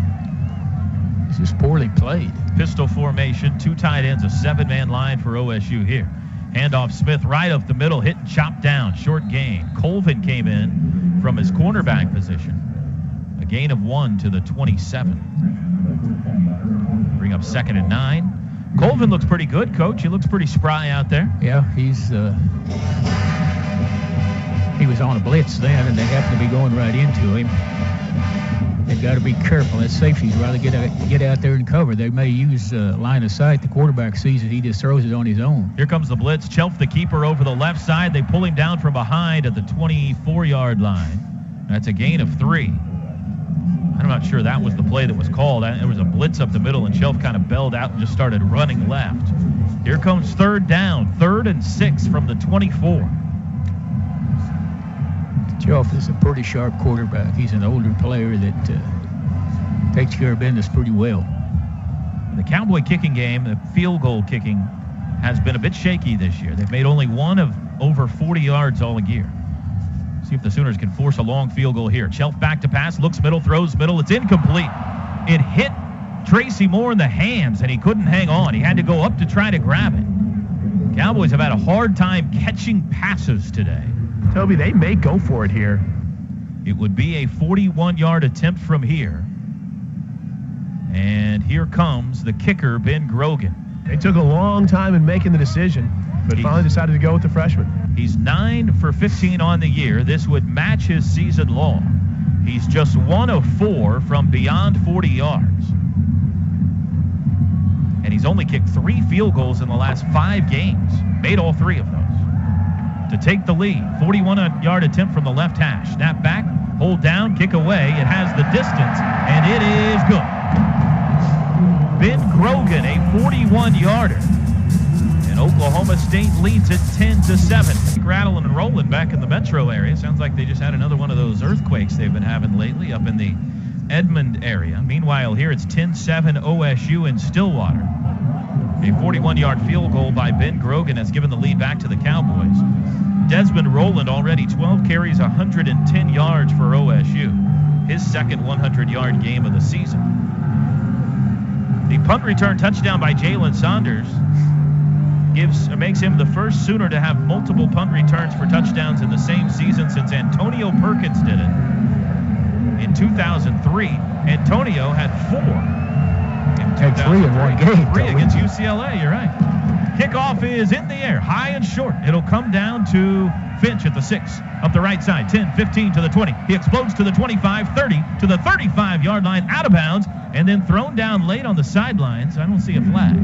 It's just poorly played. Pistol formation, 2 tight ends, a 7-man line for OSU here. Handoff Smith right up the middle, hit and chopped down, short gain. Colvin came in from his cornerback position. A gain of 1 to the 27. Bring up 2nd and 9. Colvin looks pretty good, Coach. He looks pretty spry out there. Yeah, he was on a blitz then, and they happened to be going right into him. They've got to be careful. That safety's rather get out there and cover. They may use line of sight. The quarterback sees it. He just throws it on his own. Here comes the blitz. Chelf, the keeper, over the left side. They pull him down from behind at the 24-yard line. That's a gain of 3. I'm not sure that was the play that was called. There was a blitz up the middle, and Chelf kind of bailed out and just started running left. Here comes 3rd down. 3rd and 6 from the 24. Chelf is a pretty sharp quarterback. He's an older player that takes care of business pretty well. The Cowboy kicking game, the field goal kicking, has been a bit shaky this year. They've made only one of over 40 yards all year. See if the Sooners can force a long field goal here. Chelf back to pass, looks middle, throws middle. It's incomplete. It hit Tracy Moore in the hands, and he couldn't hang on. He had to go up to try to grab it. Cowboys have had a hard time catching passes today. Toby, they may go for it here. It would be a 41-yard attempt from here. And here comes the kicker, Ben Grogan. They took a long time in making the decision, but finally decided to go with the freshman. He's 9 for 15 on the year. This would match his season long. He's just 1 of 4 from beyond 40 yards. And he's only kicked 3 field goals in the last 5 games. Made all 3 of those. To take the lead, 41-yard attempt from the left hash. Snap back, hold down, kick away. It has the distance, and it is good. Ben Grogan, a 41-yarder. And Oklahoma State leads it 10-7. Rattling and rolling back in the metro area. Sounds like they just had another one of those earthquakes they've been having lately up in the Edmond area. Meanwhile, here it's 10-7 OSU in Stillwater. A 41-yard field goal by Ben Grogan has given the lead back to the Cowboys. Desmond Rowland already 12 carries, 110 yards for OSU. His second 100-yard game of the season. The punt return touchdown by Jalen Saunders makes him the first Sooner to have multiple punt returns for touchdowns in the same season since Antonio Perkins did it in 2003. Antonio had 4. Had 3 in one game. 3 against UCLA, you're right. Kickoff is in the air, high and short. It'll come down to Finch at the 6, up the right side, 10, 15 to the 20. He explodes to the 25, 30 to the 35-yard line, out of bounds, and then thrown down late on the sidelines. I don't see a flag.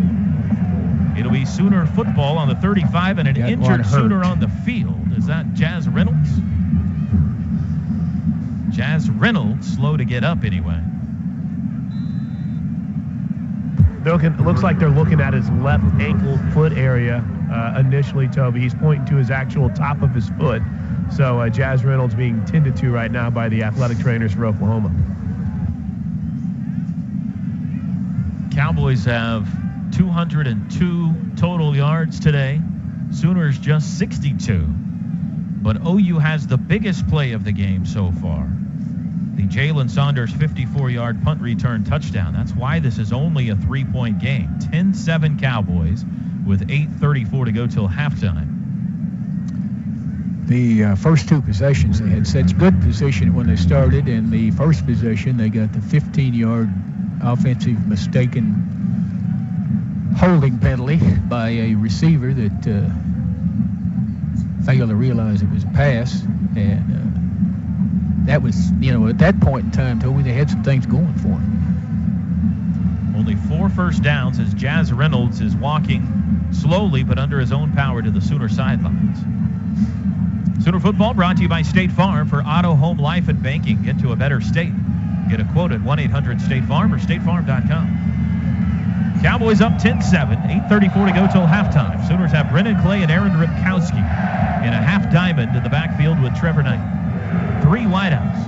It'll be Sooner football on the 35 and an injured Sooner on the field. Is that Jazz Reynolds? Jazz Reynolds slow to get up anyway. Looks like they're looking at his left ankle foot area initially, Toby. He's pointing to his actual top of his foot. So Jazz Reynolds being tended to right now by the athletic trainers for Oklahoma. Cowboys have 202 total yards today. Sooners just 62. But OU has the biggest play of the game so far. The Jalen Saunders 54-yard punt return touchdown. That's why this is only a 3-point game. 10-7 Cowboys with 8:34 to go till halftime. The first two possessions, they had such good position when they started. In the first possession, they got the 15-yard offensive mistaken holding penalty by a receiver that failed to realize it was a pass. And that was, at that point in time, Toby, they had some things going for them. Only 4 first downs as Jazz Reynolds is walking slowly but under his own power to the Sooner sidelines. Sooner football brought to you by State Farm. For auto, home, life, and banking, get to a better state. Get a quote at 1-800-STATE-FARM or statefarm.com. Cowboys up 10-7, 8:34 to go till halftime. Sooners have Brennan Clay and Aaron Ripkowski in a half diamond in the backfield with Trevor Knight. 3 wideouts: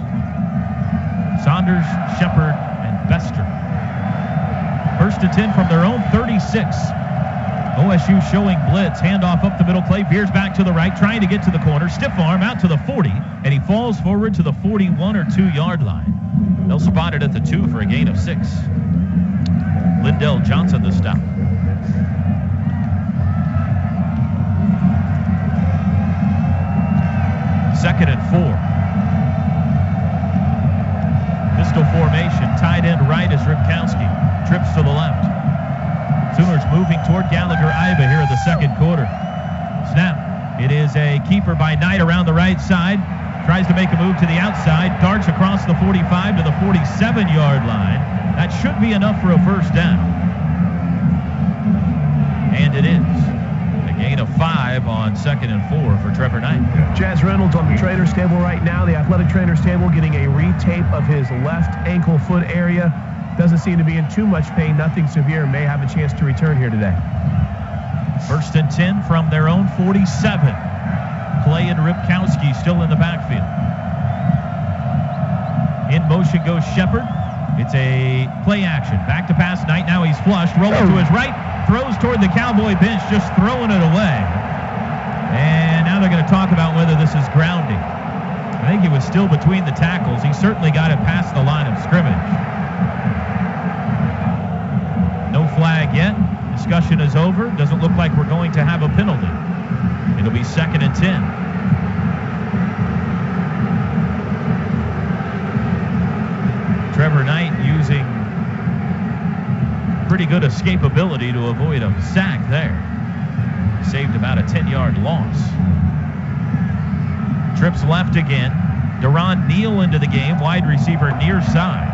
Saunders, Shepard, and Bester. First and 10 from their own 36. OSU showing blitz. Handoff up the middle. Clay veers back to the right, trying to get to the corner. Stiff arm out to the 40, and he falls forward to the 41 or 2-yard line. They'll spot it at the 2 for a gain of 6. Lindell Johnson the stop. Second and 4. Pistol formation. Tight end right as Ripkowski trips to the left. Sooners moving toward Gallagher-Iba here in the second quarter. Snap. It is a keeper by Knight around the right side. Tries to make a move to the outside. Darts across the 45 to the 47-yard line. That should be enough for a first down. And it is. A gain of 5 on second and 4 for Trevor Knight. Jazz Reynolds on the trainer's table right now, the athletic trainer's table, getting a retape of his left ankle foot area. Doesn't seem to be in too much pain, nothing severe. May have a chance to return here today. First and 10 from their own 47. Clay and Ripkowski still in the backfield. In motion goes Shepard. It's a play action. Back to pass. Knight. Now he's flushed. Rolling to his right. Throws toward the Cowboy bench, just throwing it away. And now they're going to talk about whether this is grounding. I think he was still between the tackles. He certainly got it past the line of scrimmage. No flag yet. Discussion is over. Doesn't look like we're going to have a penalty. It'll be second and 10. Trevor Knight using pretty good escapability to avoid a sack there. Saved about a 10-yard loss. Trips left again. Deron Neal into the game. Wide receiver near side.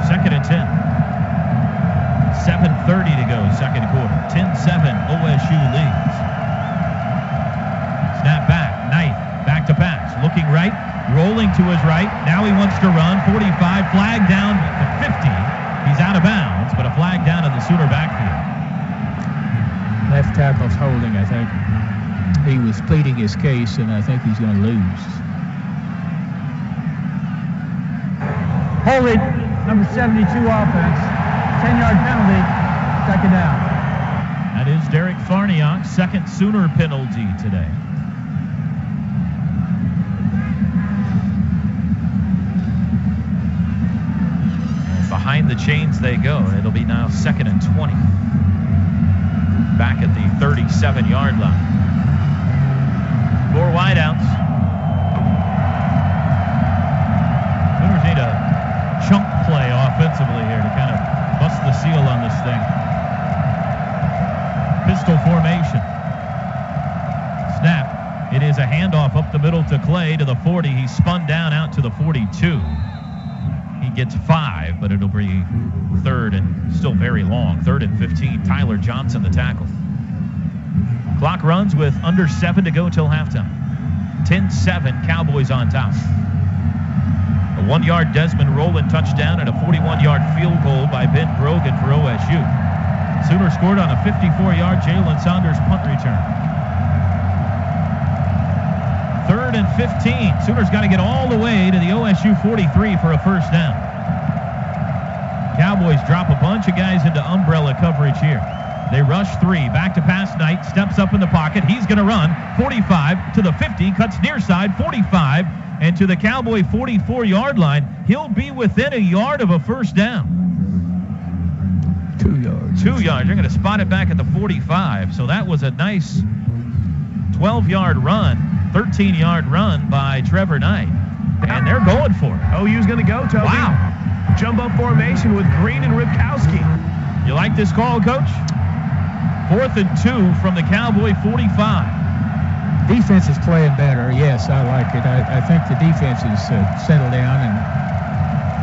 Second and 10. 7:30 to go, second quarter. 10-7, OSU leads. Snap back. Knight, back to pass. Looking right, rolling to his right. Now he wants to run. 45, flag down at 50. He's out of bounds, but a flag down in the Sooner backfield. Left tackle's holding, I think. He was pleading his case, and I think he's going to lose. Holding, number 72 offense. 10-yard penalty, second down. That is Derek Farniok's second Sooner penalty today. Behind the chains they go. It'll be now second and 20. Back at the 37-yard line. 4 wideouts. Sooners need a chunk play offensively here to kind of bust the seal on this thing. Pistol formation. Snap. It is a handoff up the middle to Clay to the 40. He's spun down out to the 42. He gets 5, but it'll be third and still very long. 3rd and 15. Tyler Johnson, the tackle. Clock runs with under 7 to go till halftime. 10-7, Cowboys on top. A 1-yard Desmond Rowland touchdown and a 41-yard field goal by Ben Brogan for OSU. Sooners scored on a 54-yard Jalen Saunders punt return. 3rd and 15. Sooners got to get all the way to the OSU 43 for a first down. Cowboys drop a bunch of guys into umbrella coverage here. They rush 3. Back to pass. Knight steps up in the pocket. He's going to run 45 to the 50. Cuts near side 45 and to the Cowboy 44-yard line. He'll be within a yard of a first down. 2 yards. 2 yards. You're going to spot it back at the 45. So that was a nice 12-yard run, 13-yard run by Trevor Knight. And they're going for it. OU's going to go, Toby. Wow. Jump up formation with Green and Ripkowski. You like this call, Coach? 4th and 2 from the Cowboy 45. Defense is playing better. Yes, I like it. I think the defense is settled down, and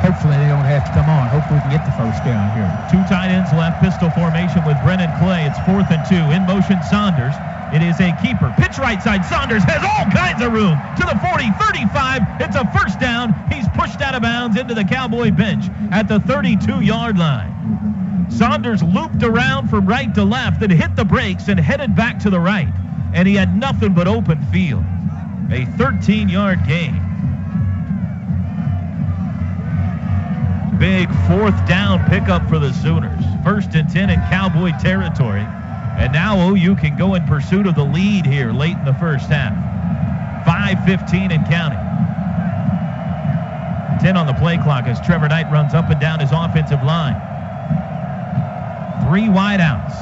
hopefully they don't have to come on. Hopefully we can get the first down here. 2 tight ends left, pistol formation with Brennan Clay. It's 4th and 2. In motion, Saunders. It is a keeper. Pitch right side. Saunders has all kinds of room to the 40, 35. It's a first down. He's pushed out of bounds into the Cowboy bench at the 32-yard line. Saunders looped around from right to left and hit the brakes and headed back to the right. And he had nothing but open field. A 13-yard gain. Big 4th down pickup for the Sooners. 1st and 10 in Cowboy territory. And now OU can go in pursuit of the lead here late in the first half. 5:15 and counting. 10 on the play clock as Trevor Knight runs up and down his offensive line. 3 wideouts.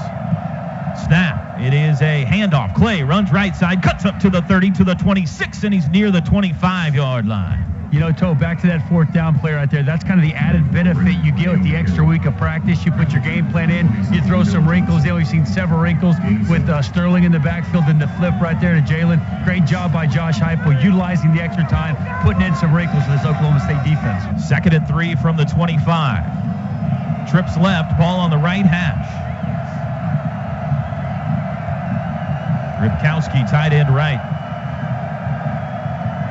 Snap. It is a handoff. Clay runs right side, cuts up to the 30, to the 26, and he's near the 25-yard line. You know, Toe, back to that 4th down play right there. That's kind of the added benefit you get with the extra week of practice. You put your game plan in, you throw some wrinkles in. We've seen several wrinkles with Sterling in the backfield and the flip right there to Jalen. Great job by Josh Heupel utilizing the extra time, putting in some wrinkles for this Oklahoma State defense. 2nd and 3 from the 25. Trips left, ball on the right hash. Ripkowski tight end right.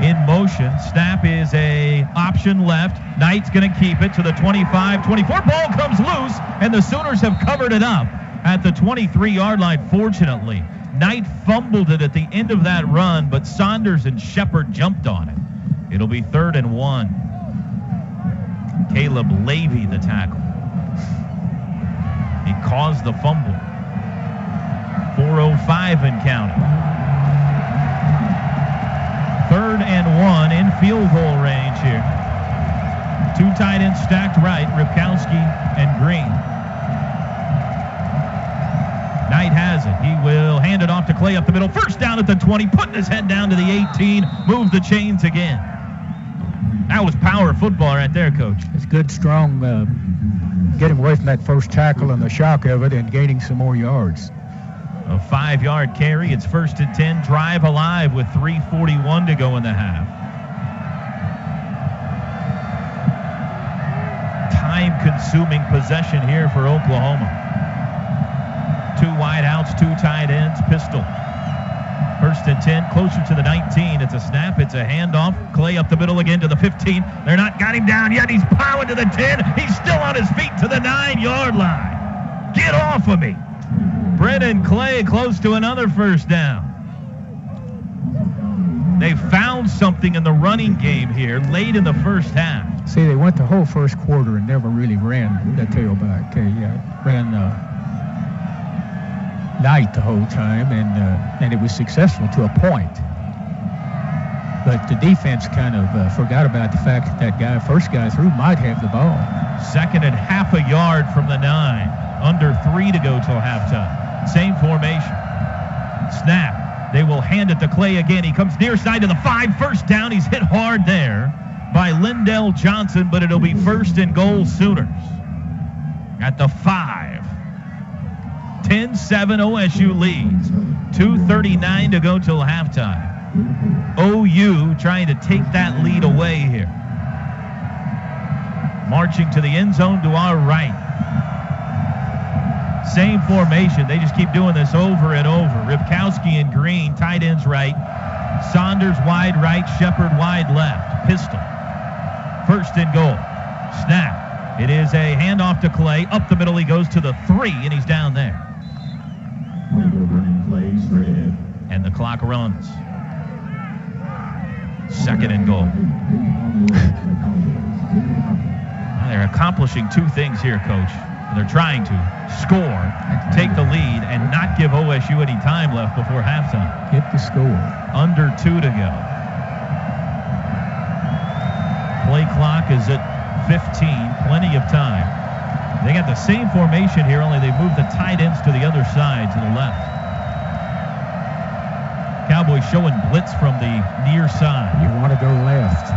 In motion, snap is a option left. Knight's going to keep it to the 25, 24. Ball comes loose, and the Sooners have covered it up at the 23-yard line, fortunately. Knight fumbled it at the end of that run, but Saunders and Shepard jumped on it. It'll be 3rd and 1. Caleb Levy, the tackle. He caused the fumble. 4:05 and counting. 3rd and 1 in field goal range here. 2 tight ends stacked right, Ripkowski and Green. Knight has it. He will hand it off to Clay up the middle. First down at the 20, putting his head down to the 18, move the chains again. That was power football right there, Coach. It's good, strong, getting away from that first tackle and the shock of it and gaining some more yards. A 5-yard carry. It's 1st and 10. Drive alive with 3:41 to go in the half. Time-consuming possession here for Oklahoma. 2 wideouts, 2 tight ends, pistol. 1st and 10, closer to the 19. It's a snap. It's a handoff. Clay up the middle again to the 15. They're not got him down yet. He's plowing to the 10. He's still on his feet to the 9-yard line. Get off of me. Brennan Clay close to another first down. They found something in the running game here late in the first half. See, they went the whole first quarter and never really ran the tailback. They ran Knight the whole time, and it was successful to a point. But the defense kind of forgot about the fact that first guy through might have the ball. 2nd and half a yard from the 9. Under 3 to go till halftime. Same formation. Snap. They will hand it to Clay again. He comes near side to the 5. First down. He's hit hard there by Lindell Johnson, but it'll be 1st and goal Sooners at the 5. 10-7 OSU leads. 2:39 to go till halftime. OU trying to take that lead away here. Marching to the end zone to our right. Same formation. They just keep doing this over and over. Ripkowski and Green, tight ends right. Saunders wide right, Shepard wide left. Pistol. First and goal. Snap. It is a handoff to Clay. Up the middle he goes to the 3, and he's down there. And the clock runs. Second and goal. They're accomplishing two things here, Coach. They're trying to score, take the lead, and not give OSU any time left before halftime. Get the score. Under 2 to go. Play clock is at 15. Plenty of time. They got the same formation here, only they moved the tight ends to the other side, to the left. Cowboys showing blitz from the near side. You want to go left.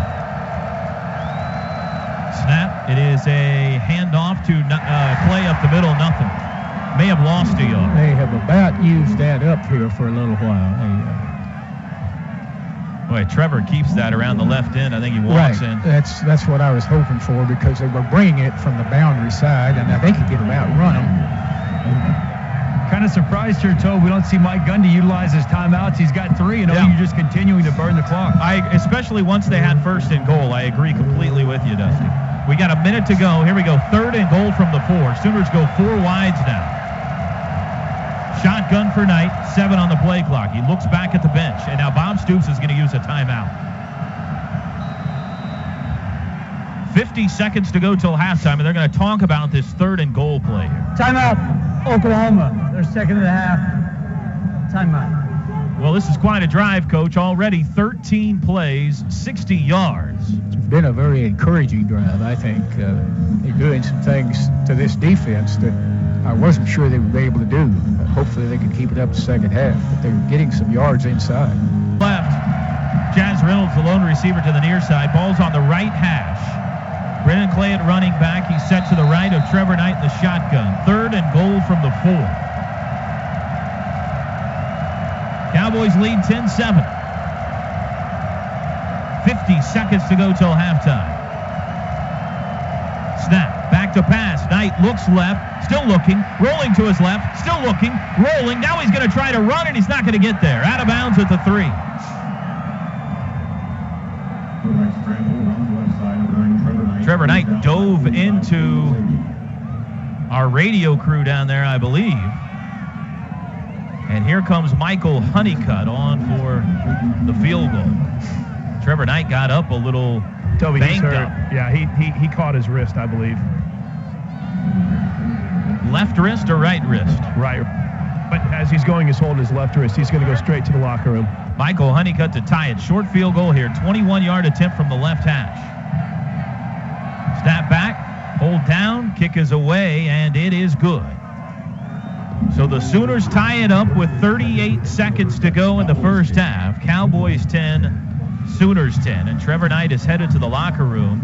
Snap. It is a handoff to Clay up the middle. Nothing. May have lost a yard. They have about used that up here for a little while. Boy, Trevor keeps that around the left end. I think he walks in. That's what I was hoping for, because they were bringing it from the boundary side, and I think he could about run them. Kind of surprised here, Tobe. We don't see Mike Gundy utilize his timeouts. He's got 3, and you're just continuing to burn the clock. Especially once they had first and goal. I agree completely with you, Dusty. We got a minute to go. Here we go. Third and goal from the 4. Sooners go 4 wides now. Shotgun for Knight. 7 on the play clock. He looks back at the bench, and now Bob Stoops is going to use a timeout. 50 seconds to go till halftime, and they're going to talk about this third and goal play here. Timeout, Oklahoma. They're second and a half. Timeout. Well, this is quite a drive, Coach. Already 13 plays, 60 yards. It's been a very encouraging drive, I think. They're doing some things to this defense that I wasn't sure they would be able to do. Hopefully they can keep it up the second half, but they're getting some yards inside. Left. Jazz Reynolds, the lone receiver, to the near side. Ball's on the right hash. Brennan Clay at running back. He's set to the right of Trevor Knight in the shotgun. Third and goal from the 4. Cowboys lead 10-7. 50 seconds to go till halftime. Snap. Back to pass. Knight looks left. Still looking. Rolling to his left. Still looking. Rolling. Now he's going to try to run, and he's not going to get there. Out of bounds at the 3. Trevor Knight dove into our radio crew down there, I believe. And here comes Michael Honeycutt on for the field goal. Trevor Knight got up a little Toby, he's hurt. up. Yeah, he caught his wrist, I believe. Left wrist or right wrist? Right. But as he's going, he's holding his left wrist. He's going to go straight to the locker room. Michael Honeycutt to tie it. Short field goal here. 21-yard attempt from the left hash. Snap back. Hold down. Kick is away, and it is good. So the Sooners tie it up with 38 seconds to go in the first half. Cowboys 10, Sooners 10. And Trevor Knight is headed to the locker room.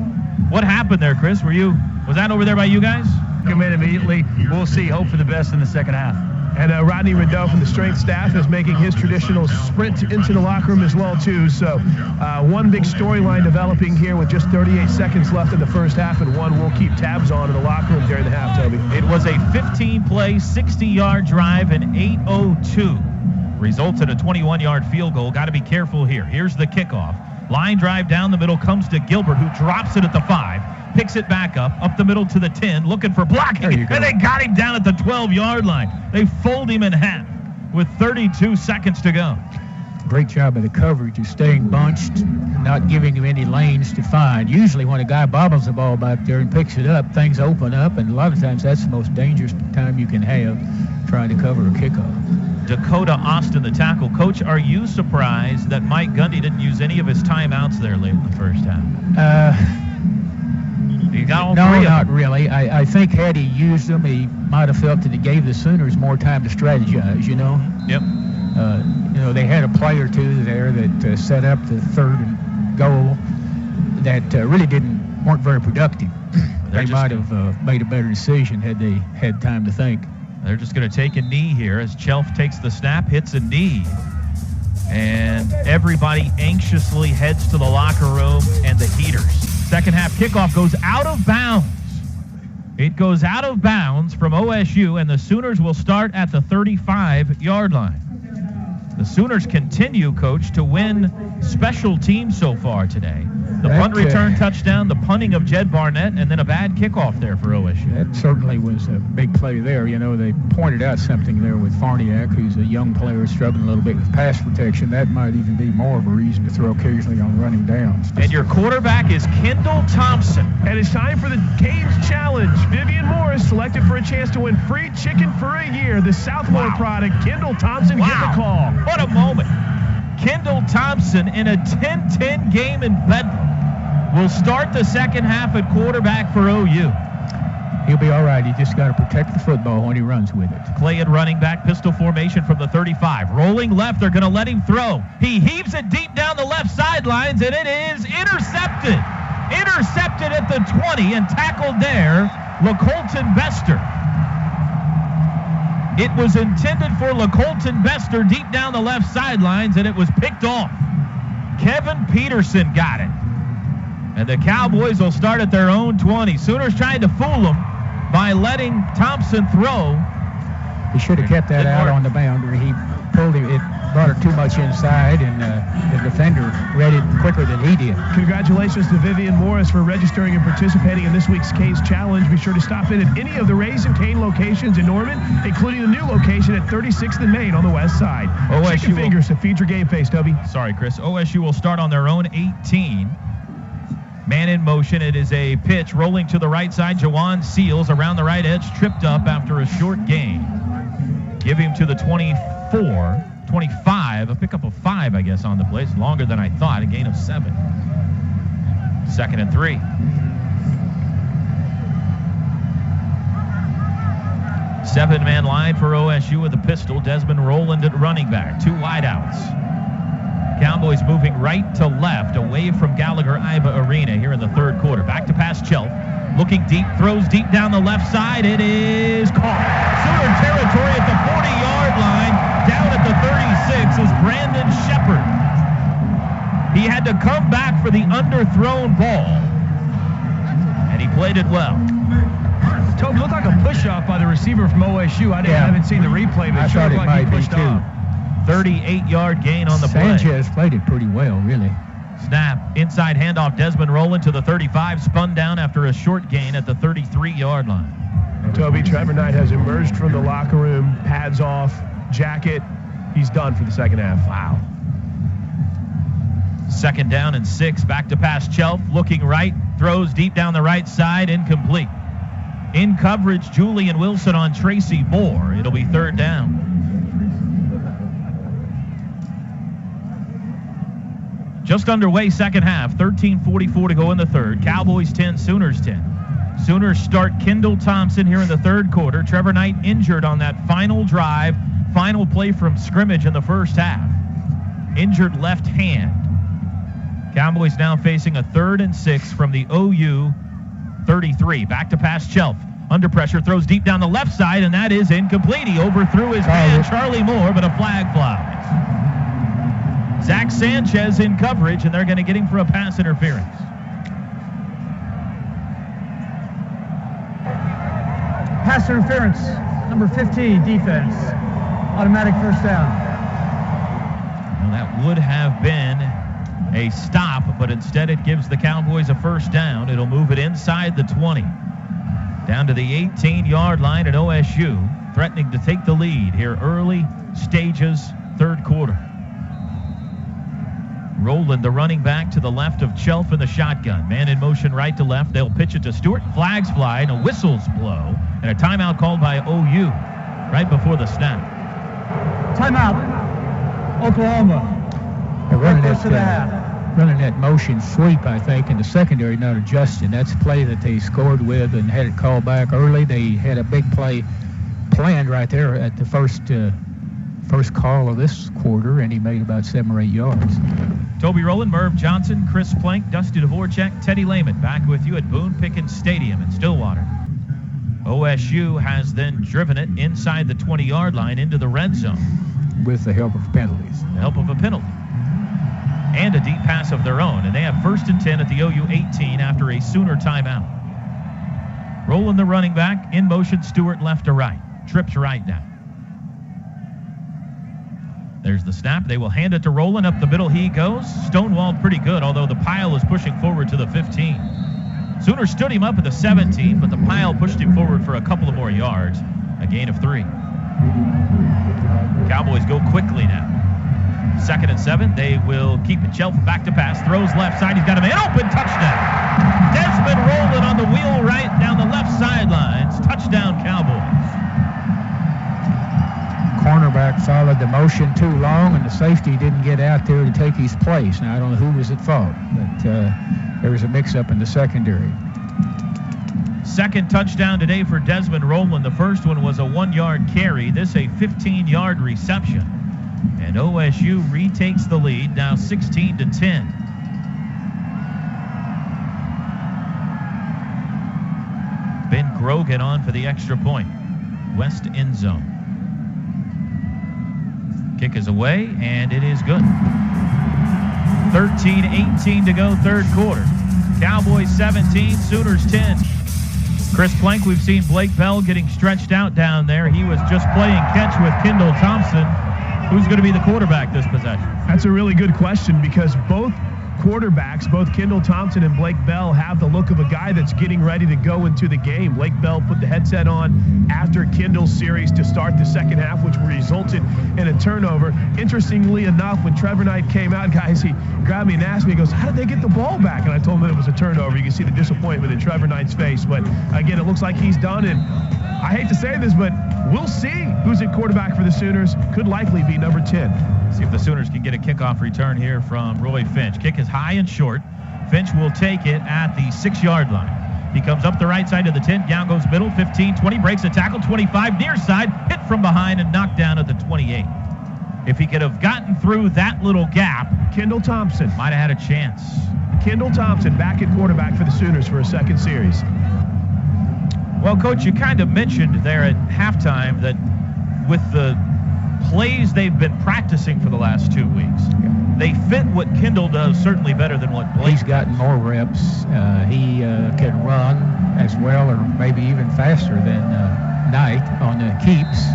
What happened there, Chris? Was that over there by you guys? Come in immediately. We'll see. Hope for the best in the second half. And Rodney Rideau from the strength staff is making his traditional sprint into the locker room as well, too. So one big storyline developing here with just 38 seconds left in the first half, and one we'll keep tabs on in the locker room during the half, Toby. It was a 15-play, 60-yard drive, and 8:02. Results in a 21-yard field goal. Got to be careful here. Here's the kickoff. Line drive down the middle comes to Gilbert, who drops it at the 5. Picks it back up the middle to the 10, looking for blocking, and they got him down at the 12-yard line. They fold him in half with 32 seconds to go. Great job of the coverage of staying bunched, not giving him any lanes to find. Usually when a guy bobbles the ball back there and picks it up, things open up, and a lot of times that's the most dangerous time you can have trying to cover a kickoff. Dakota Austin, the tackle. Coach, are you surprised that Mike Gundy didn't use any of his timeouts there late in the first half? You got all three of them. Not really. I think had he used them, he might have felt that it gave the Sooners more time to strategize, you know? Yep. They had a play or two there that set up the third and goal that really weren't very productive. They might have made a better decision had they had time to think. They're just going to take a knee here as Chelf takes the snap, hits a knee. And everybody anxiously heads to the locker room and the heaters. Second half kickoff goes out of bounds. It goes out of bounds from OSU, and the Sooners will start at the 35-yard line. The Sooners continue, Coach, to win special teams so far today. The punt return touchdown, the punting of Jed Barnett, and then a bad kickoff there for OSU. That certainly was a big play there. You know, they pointed out something there with Farniak, who's a young player struggling a little bit with pass protection. That might even be more of a reason to throw occasionally on running downs. And your quarterback is Kendall Thompson. And it's time for the Canes Challenge. Vivian Morris selected for a chance to win free chicken for a year. The Southmore product, Kendall Thompson, get the call. What a moment. Kendall Thompson in a 10-10 game in Bedlam will start the second half at quarterback for OU. He'll be all right. He just got to protect the football when he runs with it. Clay at running back, pistol formation from the 35. Rolling left, they're going to let him throw. He heaves it deep down the left sidelines, and it is intercepted. Intercepted at the 20 and tackled there, LaColton Bester. It was intended for LaColton Bester deep down the left sidelines, and it was picked off. Kevin Peterson got it. And the Cowboys will start at their own 20. Sooners tried to fool them by letting Thompson throw. He should have kept that out on the boundary. He pulled it, brought it too much inside, and the defender read it quicker than he did. Congratulations to Vivian Morris for registering and participating in this week's Canes Challenge. Be sure to stop in at any of the Raise and Cane locations in Norman, including the new location at 36th and Main on the west side. Chicken fingers to feed your game face, Toby. Sorry, Chris. OSU will start on their own 18. Man in motion. It is a pitch rolling to the right side. Jawan Seals around the right edge, tripped up after a short gain. Give him to the 24, 25, a pickup of 5, I guess, on the play. It's longer than I thought, a gain of 7. 2nd and 3. Seven-man line for OSU with a pistol. Desmond Rowland at running back. 2 wideouts. Cowboys moving right to left away from Gallagher-Iba Arena here in the third quarter. Back to pass Chelf. Looking deep, throws deep down the left side. It is caught. Sooner territory at the 40-yard line. Down at the 36 is Brandon Shepard. He had to come back for the underthrown ball. And he played it well. Toby, looked like a push-off by the receiver from OSU. I haven't seen the replay, but I it sure thought it looked like might he pushed be too. off. 38-yard gain on the play. Sanchez played it pretty well, really. Snap. Inside handoff. Desmond Rowland to the 35. Spun down after a short gain at the 33-yard line. Toby, Trevor Knight has emerged from the locker room. Pads off. Jacket. He's done for the second half. Wow. 2nd down and 6. Back to pass Chelf. Looking right. Throws deep down the right side. Incomplete. In coverage, Julian Wilson on Tracy Moore. It'll be 3rd down. Just underway, second half. 13:44 to go in the third. Cowboys 10, Sooners 10. Sooners start Kendall Thompson here in the third quarter. Trevor Knight injured on that final drive. Final play from scrimmage in the first half. Injured left hand. Cowboys now facing a 3rd and 6 from the OU 33. Back to pass Chelf. Under pressure, throws deep down the left side, and that is incomplete. He overthrew his man, Charlie Moore, but a flag flies. Zach Sanchez in coverage, and they're going to get him for a pass interference. Pass interference, number 15, defense. Automatic first down. Well, that would have been a stop, but instead it gives the Cowboys a first down. It'll move it inside the 20. Down to the 18-yard line at OSU, threatening to take the lead here early stages, third quarter. Rowland, the running back, to the left of Chelf in the shotgun. Man in motion right to left. They'll pitch it to Stewart. Flags fly and a whistles blow. And a timeout called by OU right before the snap. Timeout, Oklahoma. They're Half. running that motion sweep, I think, in the secondary, not adjusting. That's a play that they scored with and had it called back early. They had a big play planned right there at the first call of this quarter, and he made about 7 or 8 yards. Toby Rowland, Merv Johnson, Chris Plank, Dusty Dvorak, Teddy Lehman back with you at Boone Pickens Stadium in Stillwater. OSU has then driven it inside the 20-yard line into the red zone. With the help of penalties. The help of a penalty. And a deep pass of their own. And they have 1st and 10 at the OU 18 after a Sooner timeout. Rowland, the running back, in motion, Stewart left to right. Trips right now. There's the snap. They will hand it to Rowland. Up the middle he goes. Stonewalled pretty good, although the pile is pushing forward to the 15. Sooners stood him up at the 17, but the pile pushed him forward for a couple of more yards. A gain of 3. Cowboys go quickly now. 2nd and 7. They will keep it. Shelf back to pass. Throws left side. He's got a man open. Touchdown. Desmond Rowland on the wheel right down the left sidelines. Touchdown, Cowboys. Cornerback followed the motion too long, and the safety didn't get out there to take his place. Now, I don't know who was at fault, but there was a mix-up in the secondary. 2nd touchdown today for Desmond Rowland. The first one was a 1-yard carry. This a 15-yard reception. And OSU retakes the lead, now 16-10. Ben Grogan on for the extra point. West end zone. Kick is away, and it is good. 13-18 to go, third quarter. Cowboys 17, Sooners 10. Chris Plank, we've seen Blake Bell getting stretched out down there. He was just playing catch with Kendall Thompson. Who's going to be the quarterback this possession? That's a really good question because both quarterbacks, both Kendall Thompson and Blake Bell, have the look of a guy that's getting ready to go into the game. Blake Bell put the headset on after Kendall's series to start the second half, which resulted in a turnover. Interestingly enough, when Trevor Knight came out, guys, he grabbed me and asked me, he goes, how did they get the ball back? And I told him that it was a turnover. You can see the disappointment in Trevor Knight's face. But again, it looks like he's done. And I hate to say this, but we'll see who's at quarterback for the Sooners. Could likely be number 10. See if the Sooners can get a kickoff return here from Roy Finch. Kick is high and short. Finch will take it at the 6-yard line. He comes up the right side of the 10. Down goes middle. 15, 20. Breaks a tackle. 25 near side. Hit from behind and knocked down at the 28. If he could have gotten through that little gap, Kendall Thompson might have had a chance. Kendall Thompson back at quarterback for the Sooners for a second series. Well, Coach, you kind of mentioned there at halftime that with the plays they've been practicing for the last 2 weeks, they fit what Kendall does certainly better than what Blake He's gotten more reps. He can run as well or maybe even faster than Knight on the keeps.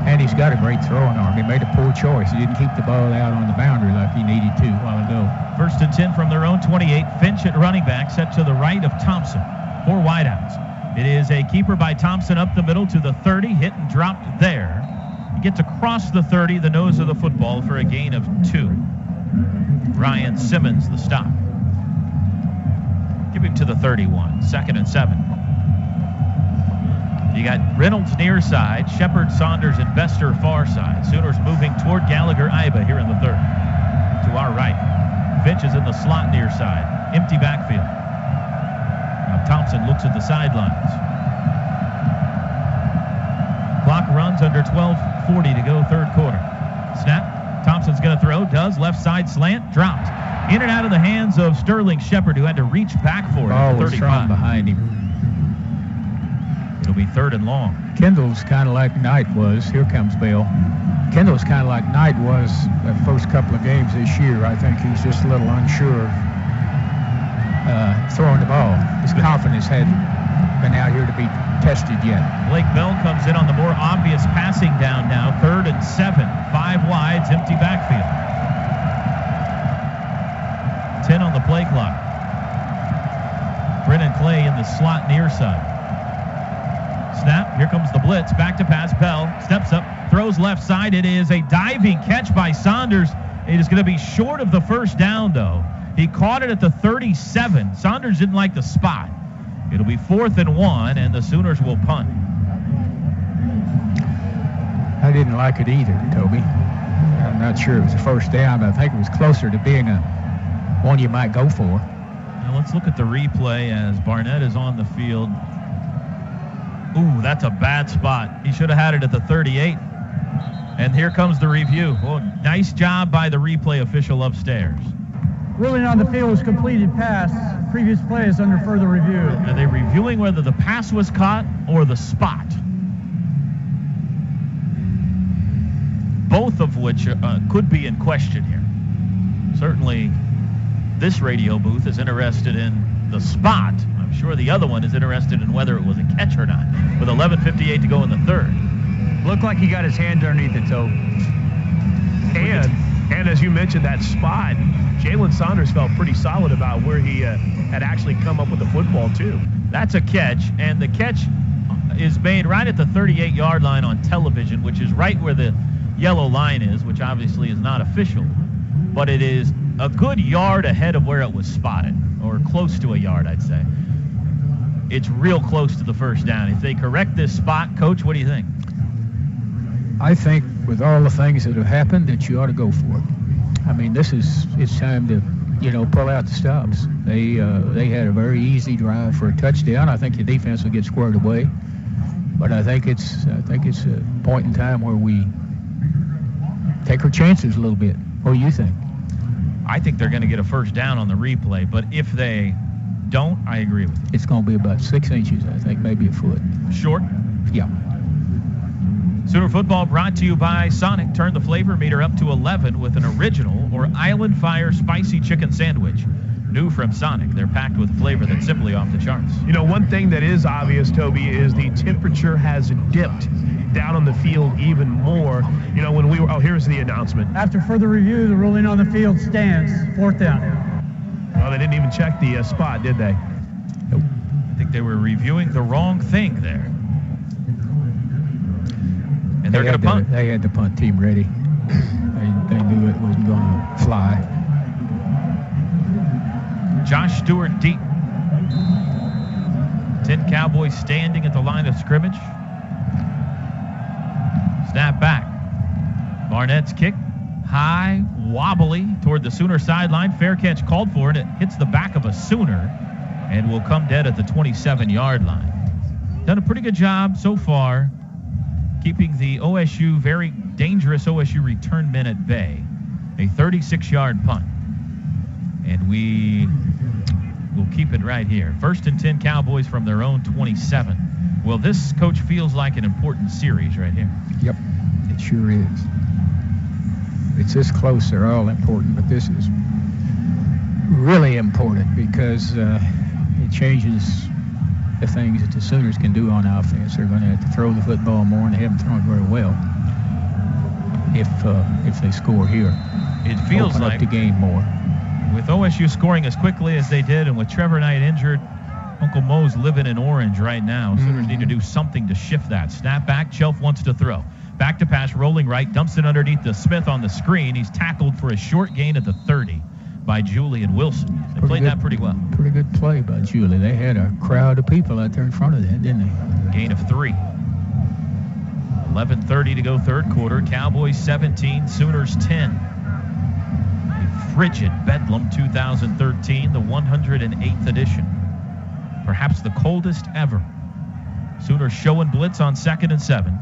And he's got a great throwing arm. He made a poor choice. He didn't keep the ball out on the boundary like he needed to a while ago. 1st and 10 from their own 28. Finch at running back, set to the right of Thompson. 4 wideouts. It is a keeper by Thompson up the middle to the 30. Hit and dropped there. He gets across the 30, the nose of the football, for a gain of 2. Ryan Simmons, the stop. Give him to the 31. 2nd and 7. You got Reynolds near side, Shepard, Saunders, and Bester far side. Sooners moving toward Gallagher-Iba here in the 3rd. To our right. Finch is in the slot near side. Empty backfield. Now Thompson looks at the sidelines. Clock runs under 12:40 to go, 3rd quarter. Snap. Thompson's going to throw. Does. Left side slant. Dropped. In and out of the hands of Sterling Shepard, who had to reach back for it at the 35. Ball was thrown behind him. It'll be 3rd and long. Kendall's kind of like Knight was. Here comes Bell. Kendall's kind of like Knight was the first couple of games this year. I think he's just a little unsure of throwing the ball. His confidence hadn't been out here to be tested yet. Blake Bell comes in on the more obvious passing down now. 3rd and 7. 5 wides, empty backfield. 10 on the play clock. Brennan Clay in the slot near side. Snap. Here comes the blitz. Back to pass. Bell steps up, throws left side. It is a diving catch by Saunders. It is going to be short of the first down, though. He caught it at the 37. Saunders didn't like the spot. It'll be 4th and 1, and the Sooners will punt. I didn't like it either, Toby. I'm not sure it was a first down, but I think it was closer to being a one you might go for. Now let's look at the replay as Barnett is on the field. Ooh, that's a bad spot. He should have had it at the 38. And here comes the review. Oh, nice job by the replay official upstairs. Ruling on the field was completed pass. Previous play is under further review. Are they reviewing whether the pass was caught or the spot? Both of which could be in question here. Certainly, this radio booth is interested in the spot. I'm sure the other one is interested in whether it was a catch or not. With 11:58 to go in the 3rd. Looked like he got his hand underneath the toe. And as you mentioned, that spot, Jalen Saunders felt pretty solid about where he had actually come up with the football, too. That's a catch, and the catch is made right at the 38-yard line on television, which is right where the yellow line is, which obviously is not official. But it is a good yard ahead of where it was spotted, or close to a yard, I'd say. It's real close to the first down. If they correct this spot, Coach, what do you think? I think with all the things that have happened that you ought to go for it. I mean, it's time to, pull out the stops. They had a very easy drive for a touchdown. I think the defense will get squared away. But I think it's a point in time where we take our chances a little bit. What do you think? I think they're going to get a first down on the replay, but if they don't, I agree with you. It's going to be about 6 inches, I think, maybe a foot. Short? Yeah. Sooner football brought to you by Sonic. Turn the flavor meter up to 11 with an original or Island Fire spicy chicken sandwich. New from Sonic. They're packed with flavor that's simply off the charts. One thing that is obvious, Toby, is the temperature has dipped down on the field even more. When we were, here's the announcement. After further review, the ruling on the field stands. 4th down. Well, they didn't even check the spot, did they? Nope. I think they were reviewing the wrong thing there. And they're going to punt. They had the punt team ready. They knew it wasn't going to fly. Josh Stewart deep. 10 Cowboys standing at the line of scrimmage. Snap back. Barnett's kick. High, wobbly toward the Sooner sideline. Fair catch called for, and it hits the back of a Sooner and will come dead at the 27-yard line. Done a pretty good job so far keeping the very dangerous OSU return men at bay. A 36-yard punt. And we will keep it right here. 1st and 10 Cowboys from their own 27. Well, this, Coach, feels like an important series right here. Yep, it sure is. It's this close, they're all important, but this is really important because it changes the things that the Sooners can do on offense. They're going to have to throw the football more, and they haven't thrown it very well if they score here. It feels Open like up the game more. With OSU scoring as quickly as they did, and with Trevor Knight injured, Uncle Mo's living in orange right now. Sooners need to do something to shift that. Snap back, Shelf wants to throw. Back to pass, rolling right, dumps it underneath the Smith on the screen. He's tackled for a short gain at the 30 by Julian Wilson. They played that pretty well. Pretty good play by Julie. They had a crowd of people out there in front of that, didn't they? Gain of 3. 11:30 to go third quarter. Cowboys 17, Sooners 10. A frigid Bedlam 2013, the 108th edition. Perhaps the coldest ever. Sooners showing blitz on 2nd and 7.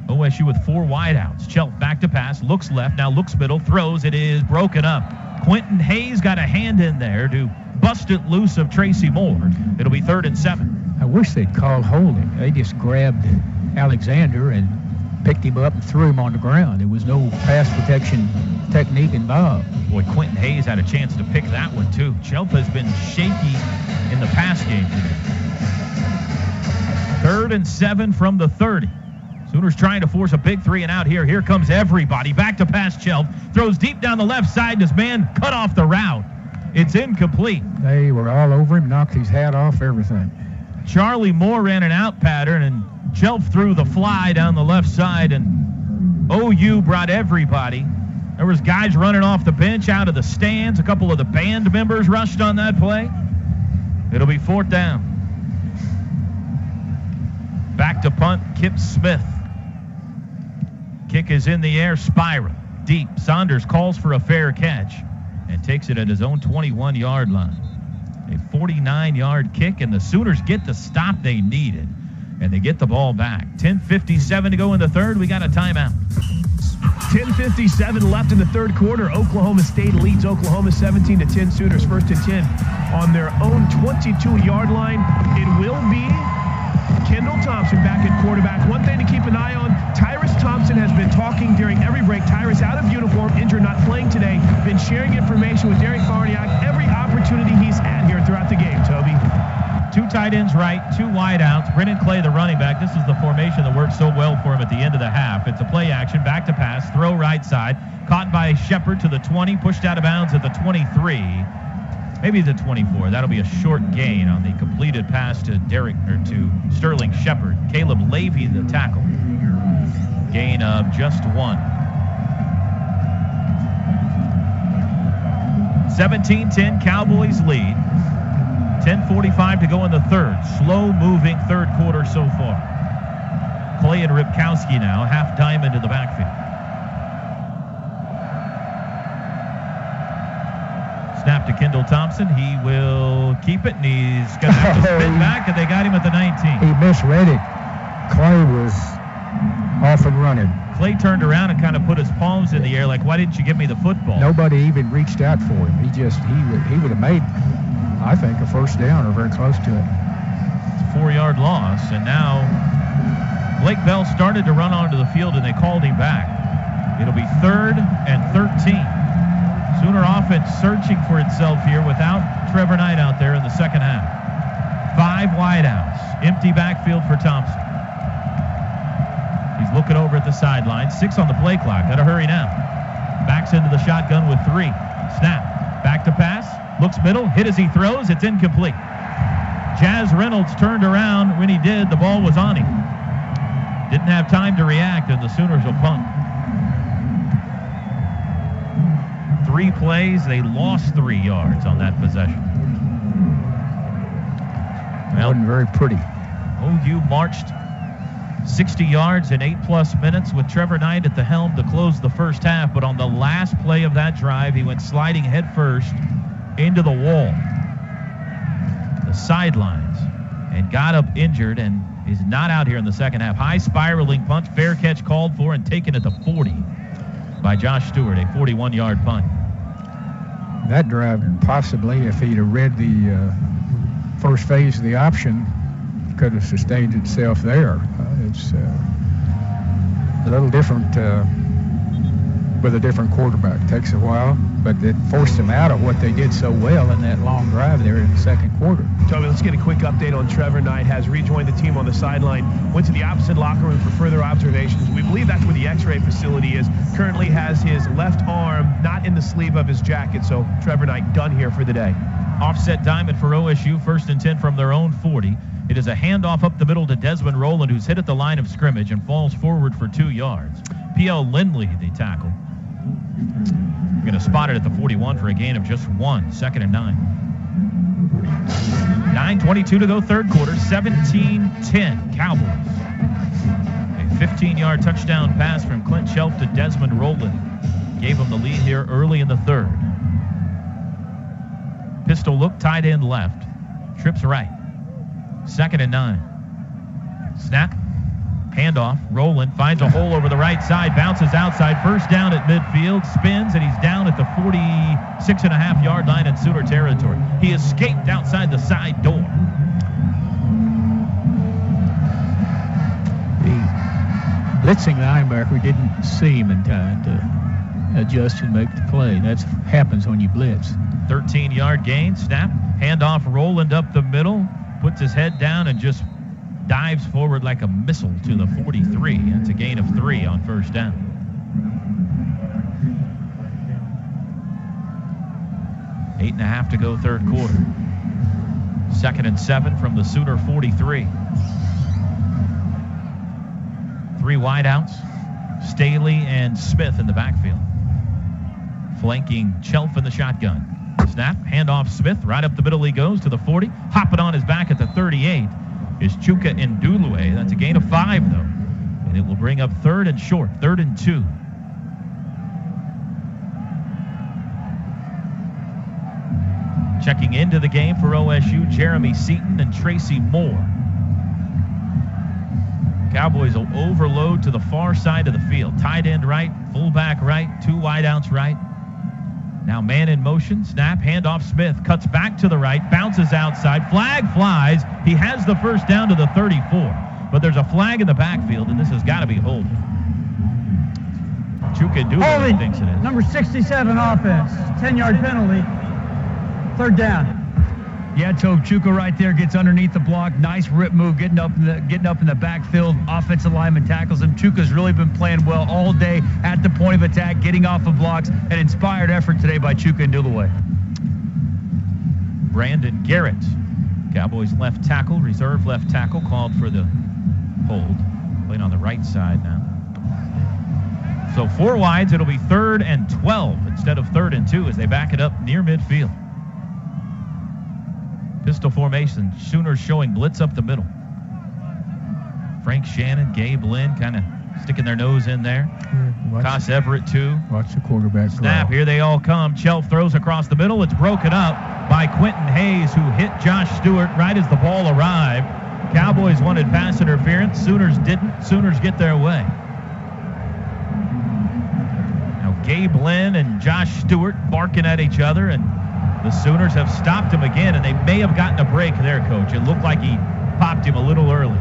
OSU with 4 wideouts. Chelp back to pass, looks left, now looks middle, throws. It is broken up. Quentin Hayes got a hand in there to bust it loose of Tracy Moore. It'll be 3rd and 7. I wish they'd called holding. They just grabbed Alexander and picked him up and threw him on the ground. There was no pass protection technique involved. Boy, Quentin Hayes had a chance to pick that one, too. Chelp has been shaky in the pass game today. 3rd and 7 from the 30. Sooners trying to force a big 3 and out here. Here comes everybody. Back to pass, Chelp. Throws deep down the left side. His man cut off the route. It's incomplete. They were all over him, knocked his hat off, everything. Charlie Moore ran an out pattern, and Chelp threw the fly down the left side, and OU brought everybody. There was guys running off the bench out of the stands. A couple of the band members rushed on that play. It'll be 4th down. Back to punt, Kip Smith. Kick is in the air, spiral, deep. Saunders calls for a fair catch and takes it at his own 21-yard line. A 49-yard kick, and the Sooners get the stop they needed, and they get the ball back. 10:57 to go in the third. We got a timeout. 10:57 left in the third quarter. Oklahoma State leads Oklahoma 17-10. Sooners 1st and 10 on their own 22-yard line. It will be Kendall Thompson back at quarterback. One thing to keep an eye on, Tyrus Thompson has been talking during every break. Tyrus out of uniform, injured, not playing today. Been sharing information with Derek Farniak every opportunity he's had here throughout the game, Toby. 2 tight ends right, 2 wide outs. Brennan Clay, the running back. This is the formation that worked so well for him at the end of the half. It's a play action, back to pass, throw right side. Caught by Shepard to the 20, pushed out of bounds at the 23. Maybe the 24. That'll be a short gain on the completed pass to Sterling Shepard. Caleb Levy, the tackle. Gain of just 1. 17-10, Cowboys lead. 10:45 to go in the third. Slow-moving third quarter so far. Clay and Ripkowski now, half diamond in the backfield. Snap to Kendall Thompson. He will keep it, and he's going to have to spin back, and they got him at the 19. He misread it. Clay was off and running. Clay turned around and kind of put his palms in the air like, why didn't you give me the football? Nobody even reached out for him. He would have made, I think, a first down or very close to it. It's a 4-yard loss, and now Blake Bell started to run onto the field, and they called him back. It'll be 3rd and 13. Sooner offense searching for itself here without Trevor Knight out there in the second half. 5 wideouts. Empty backfield for Thompson. He's looking over at the sideline. 6 on the play clock. Got to hurry now. Backs into the shotgun with 3. Snap. Back to pass. Looks middle. Hit as he throws. It's incomplete. Jazz Reynolds turned around. When he did, the ball was on him. Didn't have time to react, and the Sooners will punt. 3 plays. They lost 3 yards on that possession. Well, wasn't very pretty. OU marched 60 yards in 8+ minutes with Trevor Knight at the helm to close the first half, but on the last play of that drive, he went sliding headfirst into the wall, the sidelines, and got up injured and is not out here in the second half. High spiraling punt, fair catch called for and taken at the 40 by Josh Stewart, a 41-yard punt. That drive, possibly, if he'd have read the first phase of the option, could have sustained itself there. It's a little different with a different quarterback. It takes a while, but it forced them out of what they did so well in that long drive there in the second quarter. Toby, let's get a quick update on Trevor Knight. Has rejoined the team on the sideline, went to the opposite locker room for further observations. We believe that's where the x-ray facility is. Currently has his left arm not in the sleeve of his jacket, so Trevor Knight done here for the day. Offset diamond for OSU, 1st and 10 from their own 40. It is a handoff up the middle to Desmond Rowland, who's hit at the line of scrimmage and falls forward for 2 yards. P.L. Lindley, the tackle. We're going to spot it at the 41 for a gain of just 1, 2nd and 9. 9:22 to go, third quarter, 17-10 Cowboys. A 15-yard touchdown pass from Clint Shelf to Desmond Rowland gave him the lead here early in the third. Pistol look, tight end left. Trips right. 2nd and 9. Snap. Handoff. Rowland finds a hole over the right side. Bounces outside. First down at midfield. Spins, and he's down at the 46.5-yard line in Sooner territory. He escaped outside the side door. The blitzing linebacker didn't see him in time to adjust and make the play. That happens when you blitz. 13-yard gain. Snap. Handoff. Rowland up the middle. Puts his head down and just dives forward like a missile to the 43. That's a gain of 3 on first down. Eight and a half to go, third quarter. 2nd and 7 from the Sooner 43. 3 wideouts. Staley and Smith in the backfield. Flanking Chelf in the shotgun. Snap, handoff Smith, right up the middle he goes to the 40. Hopping on his back at the 38 is Chuka Ndulue. That's a gain of 5, though. And it will bring up 3rd and short, 3rd and 2. Checking into the game for OSU, Jeremy Seaton and Tracy Moore. Cowboys will overload to the far side of the field. Tight end right, fullback right, 2 wideouts right. Now man in motion, snap, handoff Smith, cuts back to the right, bounces outside, flag flies. He has the first down to the 34, but there's a flag in the backfield, and this has got to be holding. Chuka Ndulue thinks it is. Number 67 offense, 10-yard penalty, 3rd down. Yeah, Tobe, Chuka right there gets underneath the block. Nice rip move, getting up in the backfield. Offensive lineman tackles him. Chuka's really been playing well all day at the point of attack, getting off of blocks. An inspired effort today by Chuka and Dulaway. Brandon Garrett, Cowboys left tackle, reserve left tackle, called for the hold. Playing on the right side now. So 4 wides, it'll be 3rd and 12 instead of 3rd and 2 as they back it up near midfield. Pistol formation, Sooners showing blitz up the middle. Frank Shannon, Gabe Lynn kind of sticking their nose in there. Cos Everett too. Watch the quarterback snap. Here they all come. Chelf throws across the middle. It's broken up by Quentin Hayes, who hit Josh Stewart right as the ball arrived. Cowboys wanted pass interference. Sooners didn't. Sooners get their way. Now Gabe Lynn and Josh Stewart barking at each other, and the Sooners have stopped him again, and they may have gotten a break there, Coach. It looked like he popped him a little early.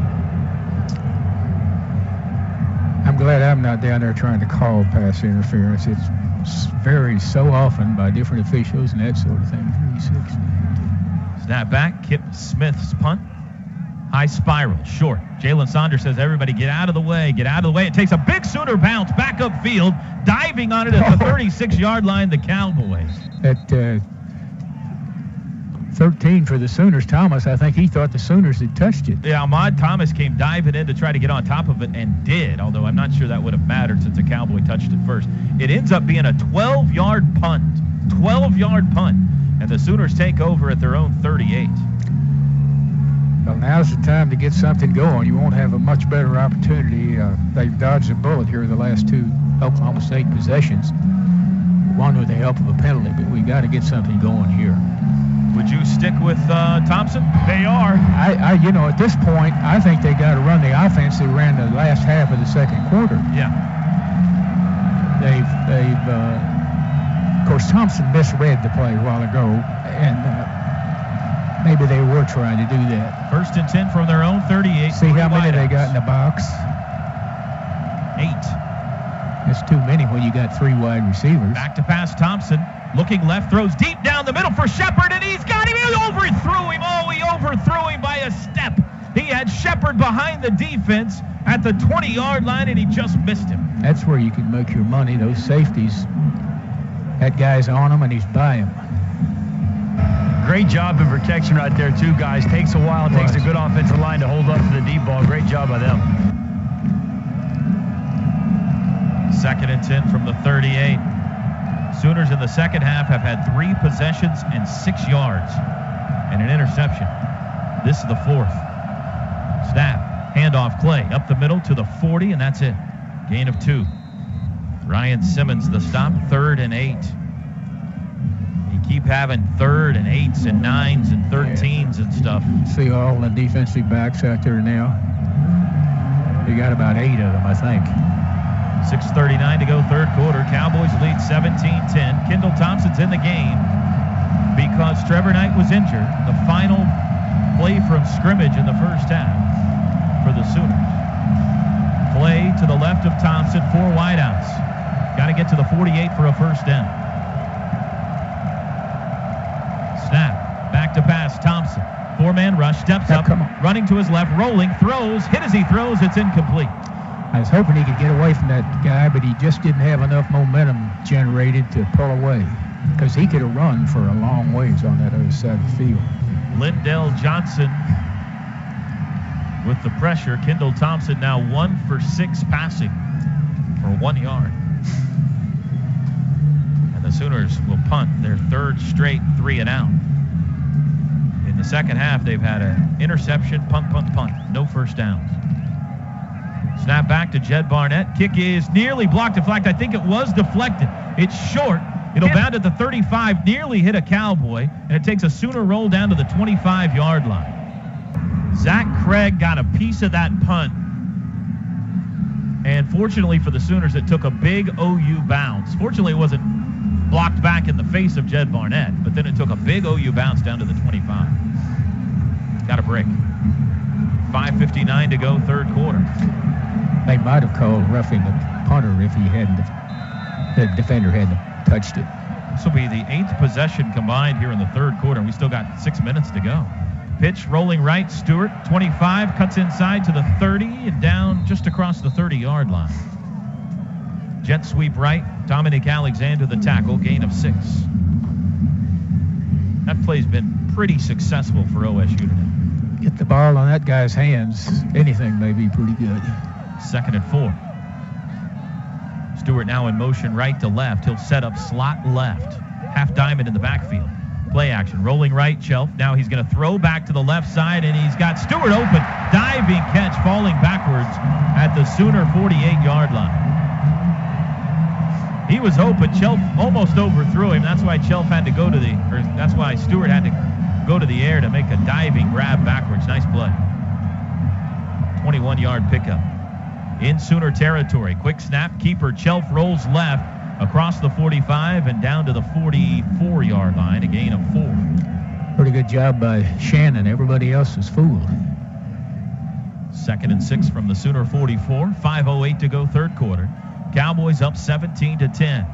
I'm glad I'm not down there trying to call pass interference. It's varies so often by different officials and that sort of thing. 360. Snap back, Kip Smith's punt. High spiral, short. Jalen Saunders says, everybody get out of the way, get out of the way. It takes a big Sooner bounce back upfield, diving on it at the 36-yard line, the Cowboys. At 13 for the Sooners, Thomas, I think he thought the Sooners had touched it. Yeah, Ahmad Thomas came diving in to try to get on top of it and did, although I'm not sure that would have mattered since the Cowboy touched it first. It ends up being a 12-yard punt. 12-yard punt. And the Sooners take over at their own 38. Well, now's the time to get something going. You won't have a much better opportunity. They've dodged a bullet here the last 2 Oklahoma State possessions. One with the help of a penalty, but we got to get something going here. Would you stick with Thompson? They are. At this point, I think they got to run the offense they ran the last half of the second quarter. Yeah. Of course, Thompson misread the play a while ago, and maybe they were trying to do that. 1st and 10 from their own 38. See how many they got in the box? 8. That's too many when you got 3 wide receivers. Back to pass Thompson. Looking left, throws deep down the middle for Shepard, and he's got him. He overthrew him. Oh, he overthrew him by a step. He had Shepard behind the defense at the 20-yard line, and he just missed him. That's where you can make your money. Those safeties, that guy's on them, and he's by him. Great job in protection right there, too, guys. Takes a while. Takes a good offensive line to hold up to the deep ball. Great job by them. 2nd and 10 from the 38. Sooners in the second half have had 3 possessions and 6 yards and an interception. This is the 4th. Snap, handoff, Clay up the middle to the 40, and that's it. Gain of 2. Ryan Simmons the stop, 3rd and 8. You keep having 3rd and 8s and 9s and 13s and stuff. See all the defensive backs out there now. You got about 8 of them, I think. 6:39 to go, 3rd quarter. Cowboys lead 17-10. Kendall Thompson's in the game because Trevor Knight was injured. The final play from scrimmage in the first half for the Sooners. Play to the left of Thompson, 4 wideouts. Got to get to the 48 for a first down. Snap, back to pass, Thompson. 4-man rush, steps up, running to his left, rolling, throws, hit as he throws, it's incomplete. I was hoping he could get away from that guy, but he just didn't have enough momentum generated to pull away because he could have run for a long ways on that other side of the field. Lindell Johnson with the pressure. Kendall Thompson now 1 for 6 passing for 1 yard. And the Sooners will punt their 3rd straight 3 and out. In the second half, they've had an interception, punt, no first downs. Snap back to Jed Barnett. Kick is nearly blocked. In fact, I think it was deflected. It's short. It'll bound at the 35, nearly hit a Cowboy, and it takes a Sooner roll down to the 25-yard line. Zach Craig got a piece of that punt. And fortunately for the Sooners, it took a big OU bounce. Fortunately, it wasn't blocked back in the face of Jed Barnett, but then it took a big OU bounce down to the 25. Got a break. 5:59 to go, 3rd quarter. They might have called roughing the punter if he hadn't, the defender hadn't touched it. This will be the 8th possession combined here in the third quarter. We still got 6 minutes to go. Pitch rolling right, Stewart, 25, cuts inside to the 30 and down just across the 30-yard line. Jet sweep right, Dominic Alexander the tackle, gain of 6. That play's been pretty successful for OSU today. Get the ball on that guy's hands, anything may be pretty good. 2nd and 4. Stewart now in motion right to left. He'll set up slot left. Half diamond in the backfield. Play action. Rolling right, Chelf. Now he's going to throw back to the left side, and he's got Stewart open. Diving catch, falling backwards at the Sooner 48-yard line. He was open. Chelf almost overthrew him. That's why Chelf had to go to the, or that's why Stewart had to go to the air to make a diving grab backwards. Nice play. 21-yard pickup. In Sooner territory. Quick snap. Keeper Chelf rolls left across the 45 and down to the 44-yard line. A gain of 4. Pretty good job by Shannon. Everybody else was fooled. 2nd and 6 from the Sooner 44. 5:08 to go third quarter. Cowboys up 17-10.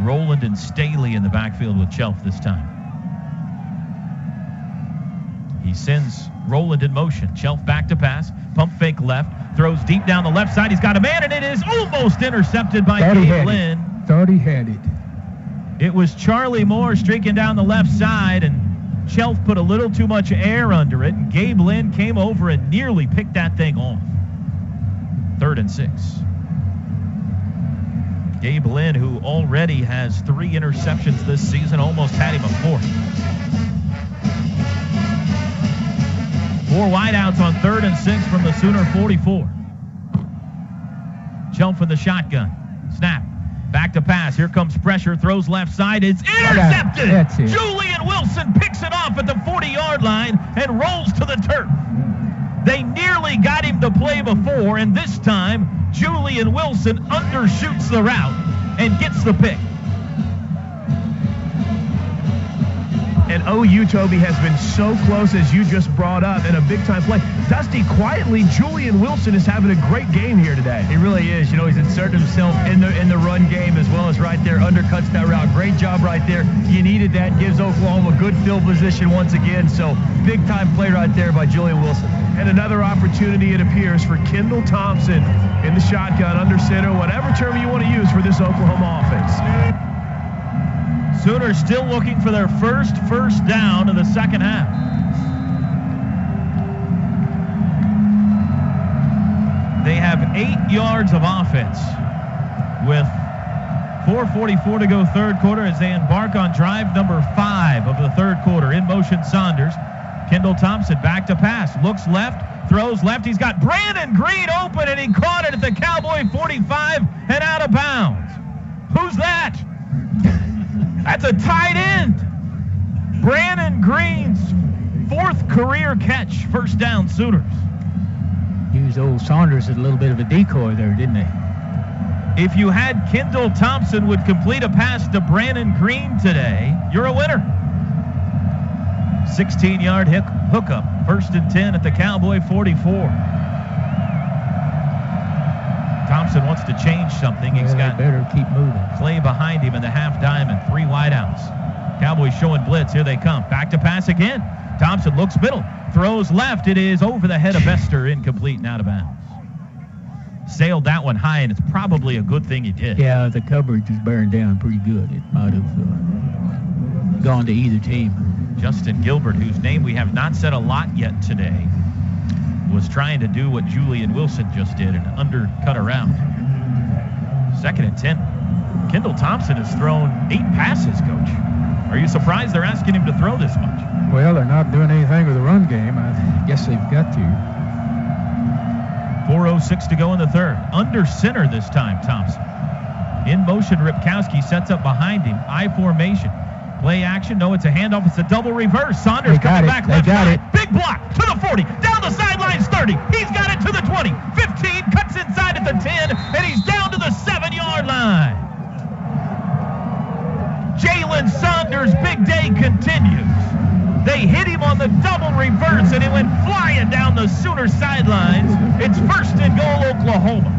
Rowland and Staley in the backfield with Chelf this time. He sends Rowland in motion. Chelf back to pass. Pump fake left. Throws deep down the left side. He's got a man, and it is almost intercepted by Gabe Lynn. Thought he had it. It was Charlie Moore streaking down the left side, and Chelf put a little too much air under it, and Gabe Lynn came over and nearly picked that thing off. 3rd and 6. Gabe Lynn, who already has 3 interceptions this season, almost had him a 4th. 4 wideouts on 3rd and 6 from the Sooner 44. Chelf with the shotgun. Snap. Back to pass. Here comes pressure. Throws left side. It's intercepted. That's it. Julian Wilson picks it off at the 40-yard line and rolls to the turf. They nearly got him to play before, and this time Julian Wilson undershoots the route and gets the pick. And OU, Toby, has been so close, as you just brought up, in a big-time play. Dusty, quietly, Julian Wilson is having a great game here today. He really is. You know, he's inserted himself in the run game as well as right there, undercuts that route. Great job right there. You needed that. Gives Oklahoma good field position once again. So, big-time play right there by Julian Wilson. And another opportunity, it appears, for Kendall Thompson in the shotgun, under center, whatever term you want to use for this Oklahoma offense. Sooners still looking for their first down in the second half. They have 8 yards of offense with 4:44 to go third quarter as they embark on drive number 5 of the third quarter. In motion Saunders. Kendall Thompson back to pass. Looks left. Throws left. He's got Brandon Green open, and he caught it at the Cowboy 45 and out of bounds. Who's that? That's a tight end. Brandon Green's 4th career catch. First down, Sooners. Used old Saunders as a little bit of a decoy there, didn't they? If you had Kendall Thompson would complete a pass to Brandon Green today, you're a winner. 16-yard hookup. 1st and 10 at the Cowboy 44. Thompson wants to change something. He's got better keep moving. Clay behind him in the half diamond. 3 wideouts. Cowboys showing blitz. Here they come. Back to pass again. Thompson looks middle. Throws left. It is over the head of Bester. Incomplete and out of bounds. Sailed that one high, and it's probably a good thing he did. Yeah, the coverage is bearing down pretty good. It might have gone to either team. Justin Gilbert, whose name we have not said a lot yet today, was trying to do what Julian Wilson just did and undercut a route. 2nd and 10. Kendall Thompson has thrown 8 passes, Coach. Are you surprised they're asking him to throw this much? Well, they're not doing anything with the run game. I guess they've got to. 4:06 to go in the third. Under center this time, Thompson. In motion, Ripkowski sets up behind him. I formation. Play action. No, it's a handoff. It's a double reverse. Saunders coming back left side. Big block to the 40. Down the sidelines, 30. He's got it to the 20. 15. Cuts inside at the 10. And he's down to the 7-yard line. Jalen Saunders' big day continues. They hit him on the double reverse, and he went flying down the Sooner sidelines. It's 1st and goal, Oklahoma.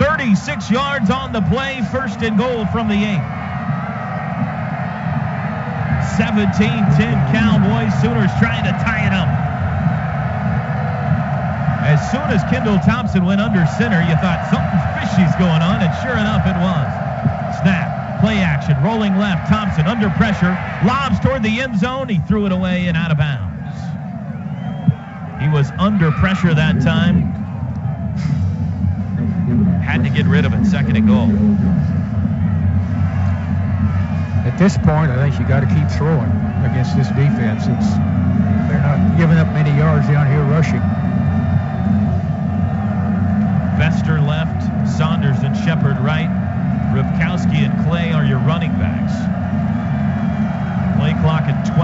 36 yards on the play, first and goal from the 8. 17-10 Cowboys. Sooners trying to tie it up. As soon as Kendall Thompson went under center, you thought something fishy's going on, and sure enough it was. Snap, play action, rolling left, Thompson under pressure, lobs toward the end zone, he threw it away and out of bounds. He was under pressure that time. Had to get rid of it, second and goal. At this point, I think you got to keep throwing against this defense. They're not giving up many yards down here rushing. Vester left, Saunders and Shepard right. Rivkowski and Clay are your running backs. Play clock at 12.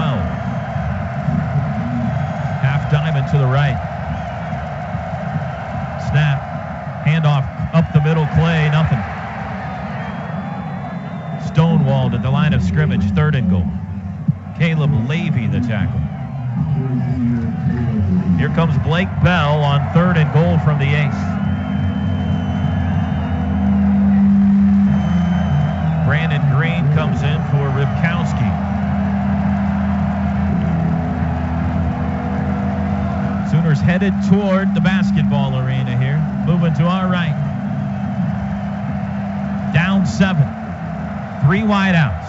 Half diamond to the right. Snap. Handoff up the middle. Clay, nothing. Stonewalled at the line of scrimmage, third and goal. Caleb Levy, the tackle. Here comes Blake Bell on third and goal from the 8th. Brandon Green comes in for Rivkowski. Sooners headed toward the basketball arena here. Moving to our right. Down 7. 3 wide outs.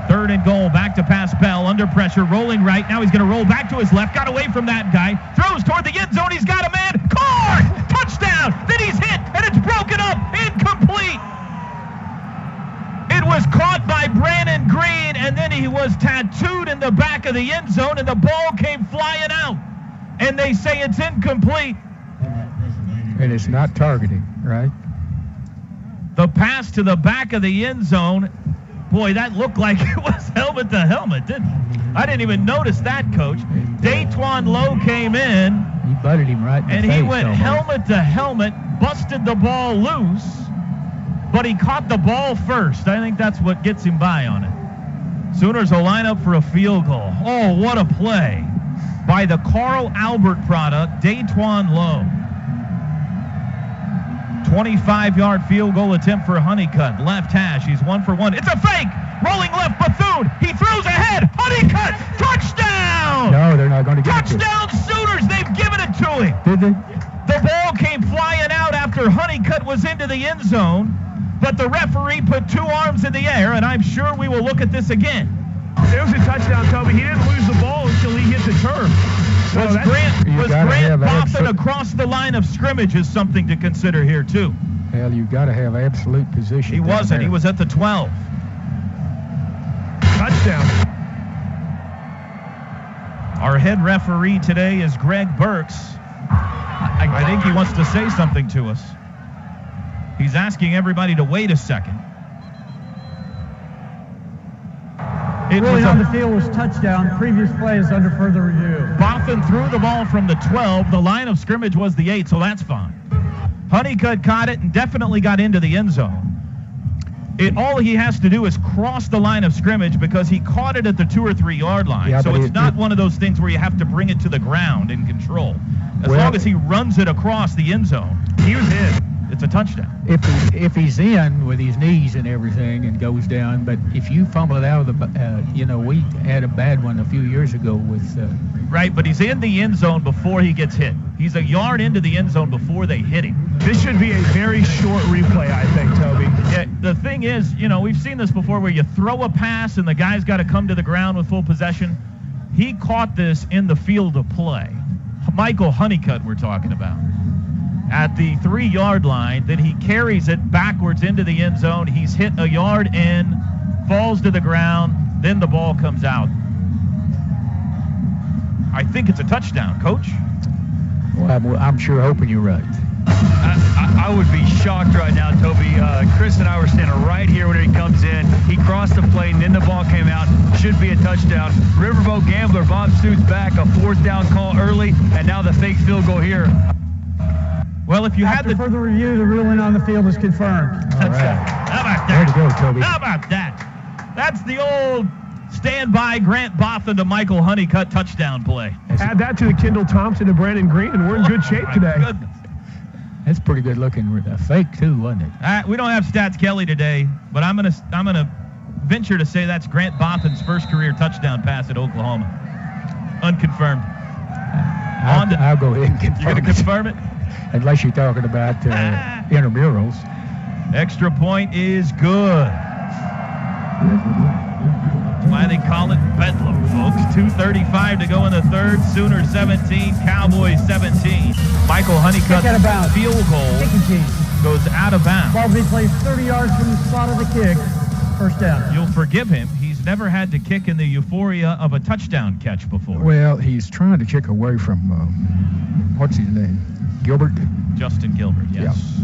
Third and goal. Back to pass Bell. Under pressure. Rolling right. Now he's going to roll back to his left. Got away from that guy. Throws toward the end zone. He's got a man. Caught! Touchdown! Then he's hit, and it's broken up. Incomplete. It was caught by Brandon Green, and then he was tattooed in the back of the end zone, and the ball came flying out. And they say it's incomplete. And it's not targeting, right? The pass to the back of the end zone, boy, that looked like it was helmet to helmet, didn't it? I didn't even notice that, Coach. Daytwan Lowe came in. He butted him right in the face. And he went almost. helmet to helmet, busted the ball loose, but he caught the ball first. I think that's what gets him by on it. Sooners will line up for a field goal. Oh, what a play by the Carl Albert product, Daytwan Lowe. 25-yard field goal attempt for Honeycutt. Left hash. He's 1 for 1. It's a fake. Rolling left, Bethune. He throws ahead. Honeycutt. Touchdown. No, they're not going to get it. Touchdown, Sooners. They've given it to him. Did they? The ball came flying out after Honeycutt was into the end zone, but the referee put 2 arms in the air, and I'm sure we will look at this again. It was a touchdown, Toby. He didn't lose the ball until he hit the turf. So Was Grant Boffin across the line of scrimmage is something to consider here, too. Hell, you've got to have absolute position. He wasn't. He was at the 12. Touchdown. Our head referee today is Greg Burks. I think he wants to say something to us. He's asking everybody to wait a second. Ruling on the field was touchdown. Previous play is under further review. Boffin threw the ball from the 12. The line of scrimmage was the 8, so that's fine. Honeycutt caught it and definitely got into the end zone. All he has to do is cross the line of scrimmage because he caught it at the 2 or 3 yard line. Yeah, so it's not one of those things where you have to bring it to the ground in control. As long as he runs it across the end zone, He was hit. it's a touchdown. If he's in with his knees and everything and goes down, but if you fumble it out of the, we had a bad one a few years ago with. Right, but he's in the end zone before he gets hit. He's a yard into the end zone before they hit him. This should be a very short replay, I think, Toby. Yeah, the thing is, we've seen this before where you throw a pass and the guy's got to come to the ground with full possession. He caught this in the field of play. Michael Honeycutt we're talking about. At the 3 yard line, then he carries it backwards into the end zone. He's hit a yard in, falls to the ground, then the ball comes out. I think it's a touchdown, Coach. Well, I'm sure hoping you're right. I would be shocked right now, Toby. Chris and I were standing right here when he comes in. He crossed the plane, then the ball came out. Should be a touchdown. Riverboat Gambler, Bob Stoops back, a 4th down call early, and now the fake field goal here. Well, if you had After further review, the ruling on the field is confirmed. All right. How about that? Way to go, Toby. How about that? That's the old standby Grant Boffin to Michael Honeycutt touchdown play. Add that to the Kendall Thompson and Brandon Green, and we're in good shape today. Goodness. That's pretty good looking. Fake too, wasn't it? We don't have Stats Kelly today, but I'm gonna venture to say that's Grant Botham's first career touchdown pass at Oklahoma. Unconfirmed. I'll go ahead and confirm. You're gonna confirm it? Unless you're talking about intramurals. Extra point is good. That's why they call it Bedlam, folks. 2:35 to go in the third. Sooners 17, Cowboys 17. Michael Honeycutt's field goal goes out of bounds. Ball be placed 30 yards from the spot of the kick. First down. You'll forgive him. He's never had to kick in the euphoria of a touchdown catch before. Well, he's trying to kick away from, what's his name? Gilbert? Justin Gilbert, yes.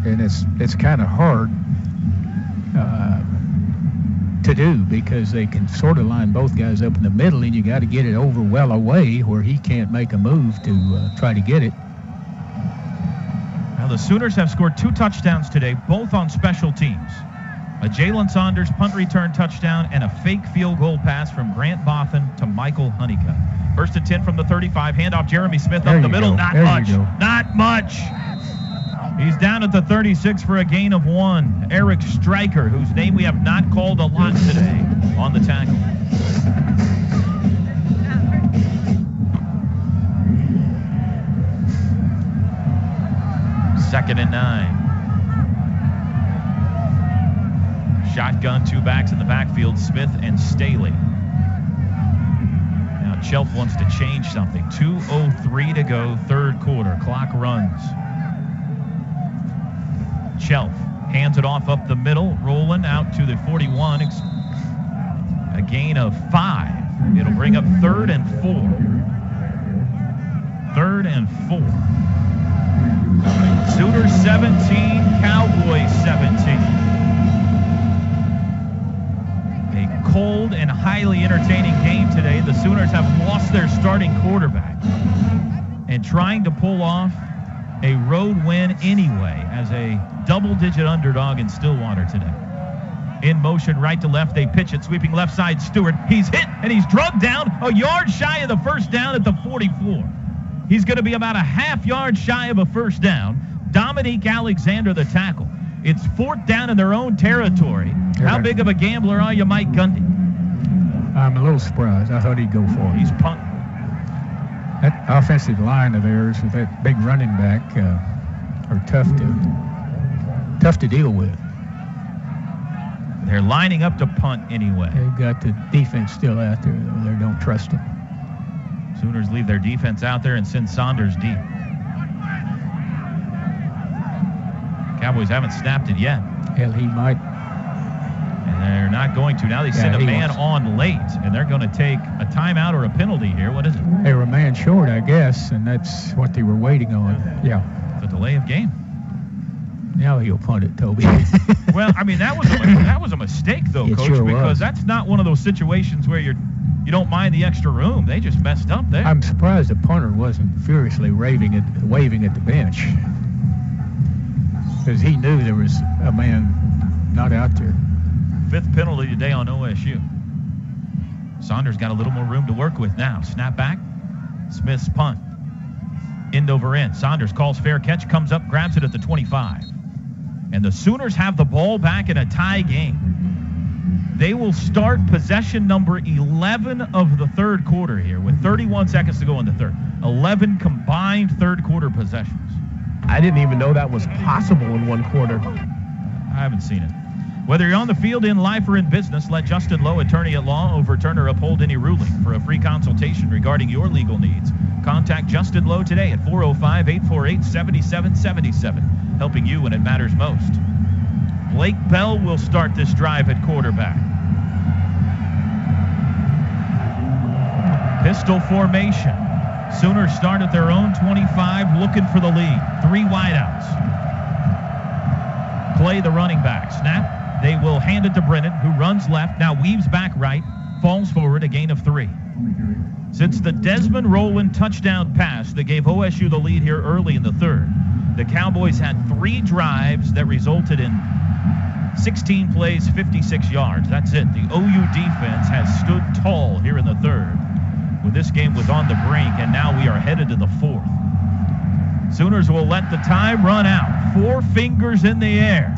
Yeah. And it's kind of hard to do because they can sort of line both guys up in the middle, and you got to get it over well away where he can't make a move to try to get it. Now the Sooners have scored 2 touchdowns today, both on special teams. A Jalen Saunders punt return touchdown and a fake field goal pass from Grant Botham to Michael Honeycutt. First and 10 from the 35. Handoff Jeremy Smith up the middle. Not much. He's down at the 36 for a gain of 1. Eric Stryker, whose name we have not called a lot today, on the tackle. Second and 9. Shotgun, 2 backs in the backfield, Smith and Staley. Now Chelf wants to change something. 2:03 to go, third quarter. Clock runs. Chelf hands it off up the middle, rolling out to the 41. A gain of 5. It'll bring up 3rd and 4. 3rd and 4. Sooners 17, Cowboys 17. A cold and highly entertaining game today. The Sooners have lost their starting quarterback and trying to pull off a road win anyway as a double-digit underdog in Stillwater today. In motion, right to left, they pitch it, sweeping left side, Stewart. He's hit, and he's drugged down a yard shy of the first down at the 44. He's going to be about a half yard shy of a first down. Dominique Alexander, the tackle. It's 4th down in their own territory. How big of a gambler are you, Mike Gundy? I'm a little surprised. I thought he'd go for it. He's punting. That offensive line of theirs with that big running back are tough to deal with. They're lining up to punt anyway. They've got the defense still out there, though. They don't trust them. Sooners leave their defense out there and send Saunders deep. Cowboys haven't snapped it yet. Hell, he might. And they're not going to. Now they send a man on late, and they're going to take a timeout or a penalty here. What is it? They were a man short, I guess, and that's what they were waiting on. Yeah. The delay of game. Now he'll punt it, Toby. Well, I mean, that was a mistake, though, it Coach, sure because was. That's not one of those situations where you don't mind the extra room. They just messed up there. I'm surprised the punter wasn't furiously waving at the bench, because he knew there was a man not out there. 5th penalty today on OSU. Saunders got a little more room to work with now. Snap back. Smith's punt. End over end. Saunders calls fair catch, comes up, grabs it at the 25. And the Sooners have the ball back in a tie game. They will start possession number 11 of the third quarter here with 31 seconds to go in the third. 11 combined third quarter possessions. I didn't even know that was possible in one quarter. I haven't seen it. Whether you're on the field, in life, or in business, let Justin Lowe, attorney at law, overturn or uphold any ruling. For a free consultation regarding your legal needs, contact Justin Lowe today at 405-848-7777, helping you when it matters most. Blake Bell will start this drive at quarterback. Pistol formation. Sooners start at their own 25, looking for the lead. 3 wideouts. Play the running back. Snap. They will hand it to Brennan, who runs left, now weaves back right, falls forward, a gain of 3. Since the Desmond Rowland touchdown pass that gave OSU the lead here early in the third, the Cowboys had 3 drives that resulted in 16 plays, 56 yards. That's it. The OU defense has stood tall here in the third. When this game was on the brink, and now we are headed to the 4th. Sooners will let the time run out. 4 fingers in the air.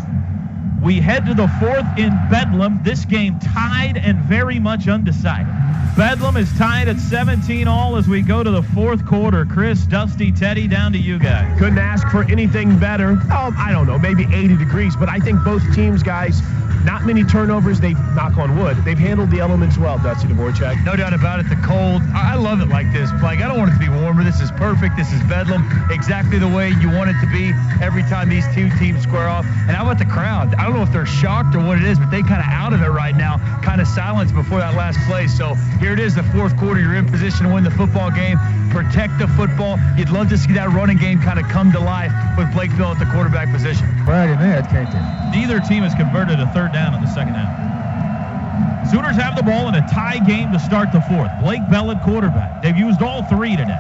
We head to the 4th in Bedlam. This game tied and very much undecided. Bedlam is tied at 17 all as we go to the 4th quarter. Chris, Dusty, Teddy, down to you guys. Couldn't ask for anything better. I don't know, maybe 80 degrees, but I think both teams, guys, not many turnovers. They've, knock on wood, they've handled the elements well, Dusty Dvorak. No doubt about it. The cold, I love it like this. Like, I don't want it to be warmer. This is perfect. This is Bedlam, exactly the way you want it to be every time these two teams square off. And how about the crowd? I don't know if they're shocked or what it is, but they kind of out of it right now, kind of silence before that last play. So here it is, the 4th quarter. You're in position to win the football game. Protect the football. You'd love to see that running game kind of come to life with Blake Bell at the quarterback position. Right in that, can't they? Neither team has converted a 3rd down in the second half. Sooners have the ball in a tie game to start the 4th. Blake Bell at quarterback. They've used all 3 today.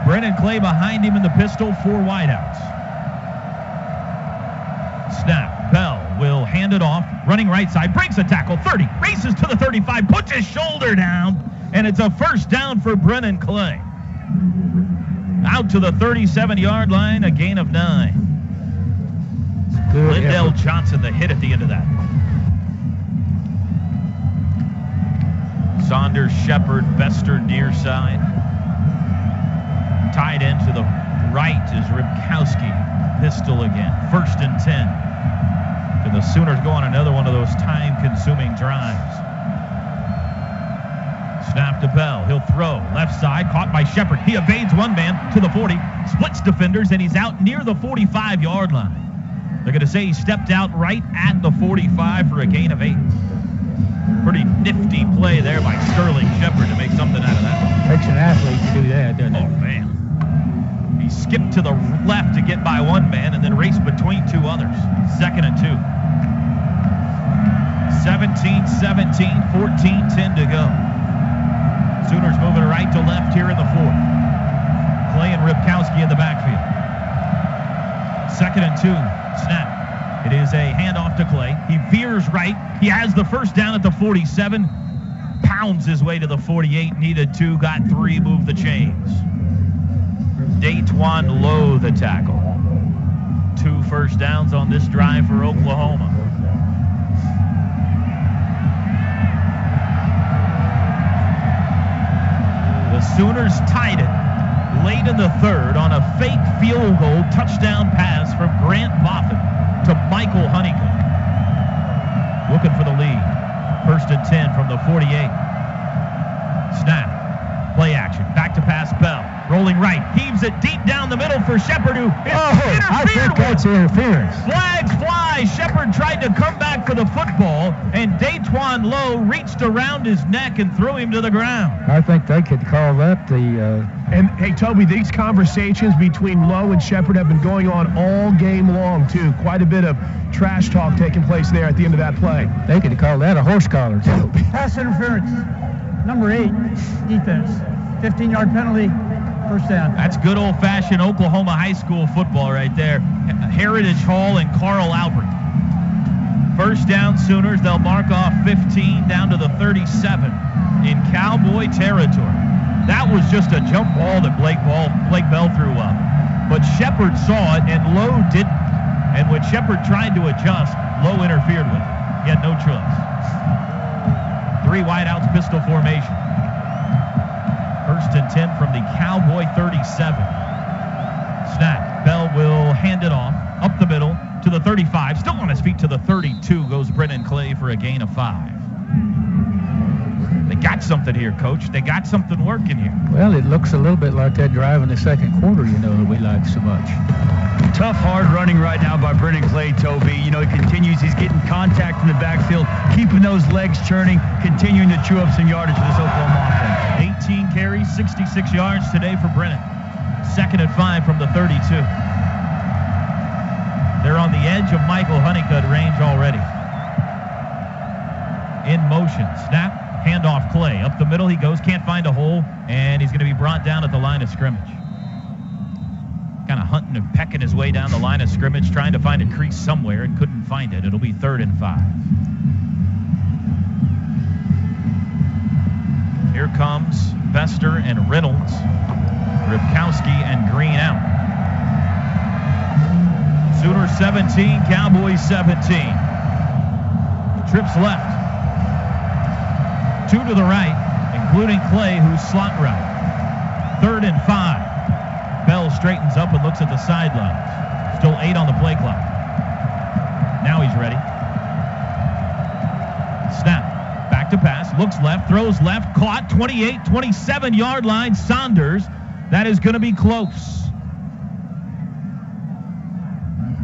Brennan Clay behind him in the pistol, 4 wideouts. Snap. Bell will hand it off. Running right side. Breaks a tackle. 30. Races to the 35. Puts his shoulder down. And it's a 1st down for Brennan Clay. Out to the 37-yard line. A gain of 9. Lindell Johnson, the hit at the end of that. Saunders, Shepard, Bester near side. Tied end to the right is Ripkowski. Pistol again. 1st and 10. And the Sooners go on another one of those time-consuming drives. Snap to Bell. He'll throw. Left side. Caught by Shepard. He evades one man to the 40. Splits defenders, and he's out near the 45-yard line. They're going to say he stepped out right at the 45 for a gain of 8. Pretty nifty play there by Sterling Shepard to make something out of that. Takes an athlete to do that, doesn't it? Oh, man. He skipped to the left to get by one man and then raced between 2 others. 2nd and 2. 17-17, 14-10 to go. Sooners moving right to left here in the 4th. Clay and Ripkowski in the backfield. 2nd and 2. Snap. It is a handoff to Clay. He veers right. He has the 1st down at the 47. Pounds his way to the 48. Needed 2. Got 3. Moved the chains. Datwan Lowe the tackle. 2 first downs on this drive for Oklahoma. The Sooners tied it late in the 3rd on a fake field goal touchdown pass from Grant Moffitt to Michael Honeycutt. Looking for the lead. 1st and 10 from the 48. Snap. Play action. Back to pass Bell. Rolling right. Heaves it deep down the middle for Shepard, who is I think that's interference. Flags fly. Shepard tried to come back for the football, and Datwan Lowe reached around his neck and threw him to the ground. I think they could call that the... And, hey, Toby, these conversations between Lowe and Shepard have been going on all game long, too. Quite a bit of trash talk taking place there at the end of that play. They could call that a horse collar, too. Pass interference. Number 8, defense. 15-yard penalty, 1st down. That's good old-fashioned Oklahoma high school football right there. Heritage Hall and Carl Albert. 1st down Sooners. They'll mark off 15 down to the 37 in Cowboy territory. That was just a jump ball that Blake Bell threw up. But Shepard saw it, and Lowe didn't. And when Shepard tried to adjust, Lowe interfered with it. He had no choice. 3 wideouts, pistol formation. 1st and 10 from the Cowboy 37. Snap. Bell will hand it off up the middle to the 35. Still on his feet to the 32 goes Brennan Clay for a gain of 5. They got something here, Coach. They got something working here. Well, it looks a little bit like that drive in the 2nd quarter, that we like so much. Tough, hard running right now by Brennan Clay, Toby. He continues. He's getting contact in the backfield, keeping those legs churning, continuing to chew up some yardage for this Oklahoma offense. 18 carries, 66 yards today for Brennan. 2nd and 5 from the 32. They're on the edge of Michael Honeycutt range already. In motion. Snap. Handoff Clay. Up the middle he goes. Can't find a hole. And he's going to be brought down at the line of scrimmage. Kind of hunting and pecking his way down the line of scrimmage, trying to find a crease somewhere and couldn't find it. It'll be 3rd and 5. Here comes Bester and Reynolds. Ripkowski and Green out. Sooners 17, Cowboys 17. Trips left. 2 to the right, including Clay, who's slot right. 3rd and 5. Bell straightens up and looks at the sidelines. Still 8 on the play clock. Now he's ready. Snap. Back to pass. Looks left. Throws left. Caught. 28, 27-yard line. Saunders. That is going to be close.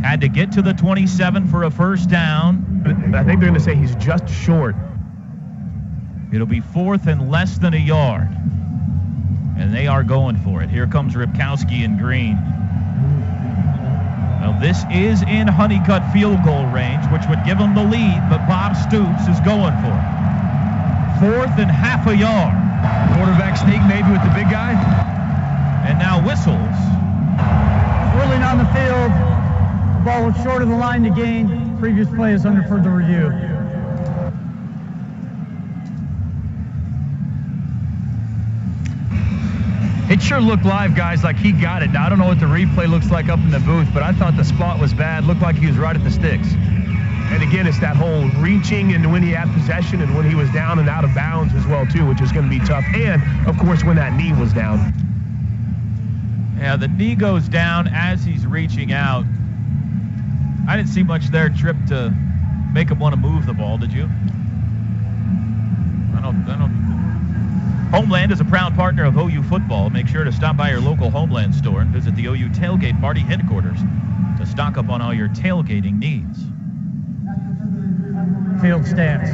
Had to get to the 27 for a first down. I think they're going to say he's just short. It'll be 4th and less than a yard. And they are going for it. Here comes Ripkowski and Green. Now this is in Honeycutt field goal range, which would give them the lead, but Bob Stoops is going for it. 4th and half a yard. Quarterback sneak maybe with the big guy. And now whistles. Whirling on the field. Ball was short of the line to gain. Previous play is under further review. It sure looked live, guys, like he got it. Now, I don't know what the replay looks like up in the booth, but I thought the spot was bad. Looked like he was right at the sticks. And again, it's that whole reaching and when he had possession and when he was down and out of bounds as well, too, which is going to be tough. And, of course, when that knee was down. Yeah, the knee goes down as he's reaching out. I didn't see much there, Trip, to make him want to move the ball, did you? I don't. Homeland is a proud partner of OU football. Make sure to stop by your local Homeland store and visit the OU Tailgate Party headquarters to stock up on all your tailgating needs. Field stance.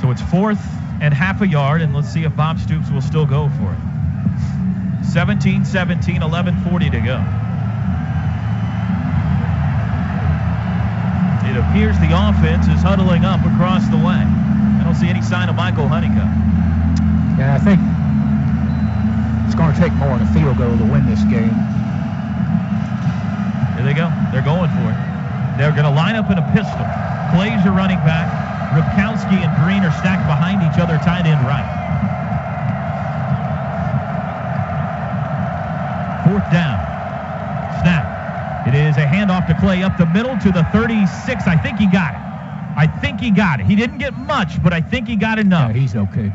So it's 4th and half a yard, and let's see if Bob Stoops will still go for it. 17-17, 11:40 to go. It appears the offense is huddling up across the way. I don't see any sign of Michael Honeycutt. Yeah, I think it's going to take more than a field goal to win this game. Here they go. They're going for it. They're going to line up in a pistol. Clay's your running back. Ripkowski and Green are stacked behind each other, tight end right. 4th down. Snap. It is a handoff to Clay up the middle to the 36. I think he got it. He didn't get much, but I think he got enough. Yeah, he's okay.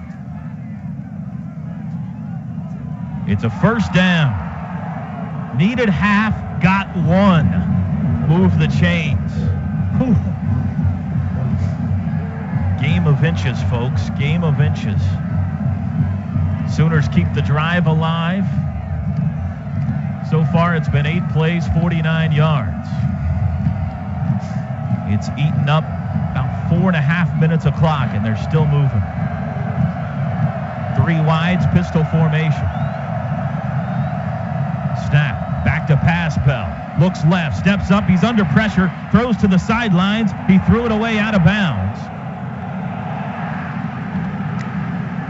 It's a first down. Needed half, got 1. Move the chains. Whew. Game of inches, folks. Game of inches. Sooners keep the drive alive. So far, it's been 8 plays, 49 yards. It's eaten up about 4.5 minutes of clock, and they're still moving. 3 wides, pistol formation. Snap, back to pass, Pell. Looks left, steps up, he's under pressure, throws to the sidelines. He threw it away out of bounds.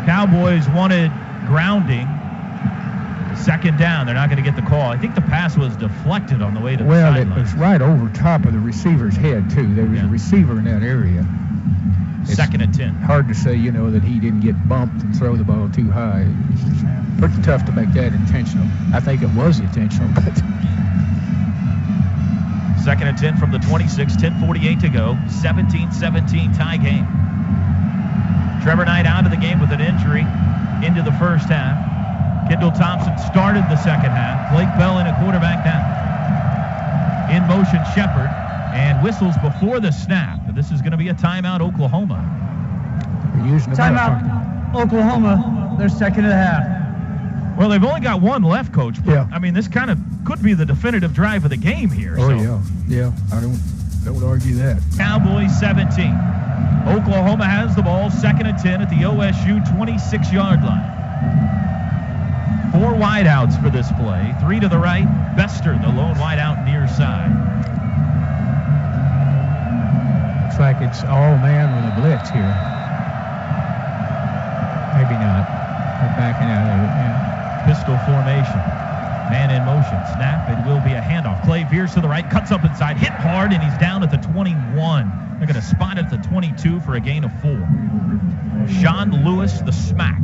Cowboys wanted grounding. 2nd down, they're not going to get the call. I think the pass was deflected on the way to the sideline. Well, it was right over top of the receiver's head, too. There was a receiver in that area. 2nd and 10. Hard to say, that he didn't get bumped and throw the ball too high. It's pretty tough to make that intentional. I think it was intentional, but... 2nd and 10 from the 26, 10:48 to go. 17-17 tie game. Trevor Knight out of the game with an injury into the first half. Kendall Thompson started the second half. Blake Bell in a quarterback down. In motion, Shepard, and whistles before the snap. This is going to be a timeout, Oklahoma. Timeout, Oklahoma. They're 2nd and a half. Well, they've only got 1 left, Coach. But, yeah. I mean, this kind of could be the definitive drive of the game here. Oh, so. yeah. I don't argue that. Cowboys 17. Oklahoma has the ball, 2nd and 10 at the OSU 26-yard line. 4 wideouts for this play. 3 to the right. Bester, the lone wideout near side. Looks like it's all man with a blitz here. Maybe not. They're backing out of it, yeah. Pistol formation. Man in motion. Snap. It will be a handoff. Clay veers to the right, cuts up inside, hit hard, and he's down at the 21. They're going to spot it at the 22 for a gain of 4. Sean Lewis, the smack.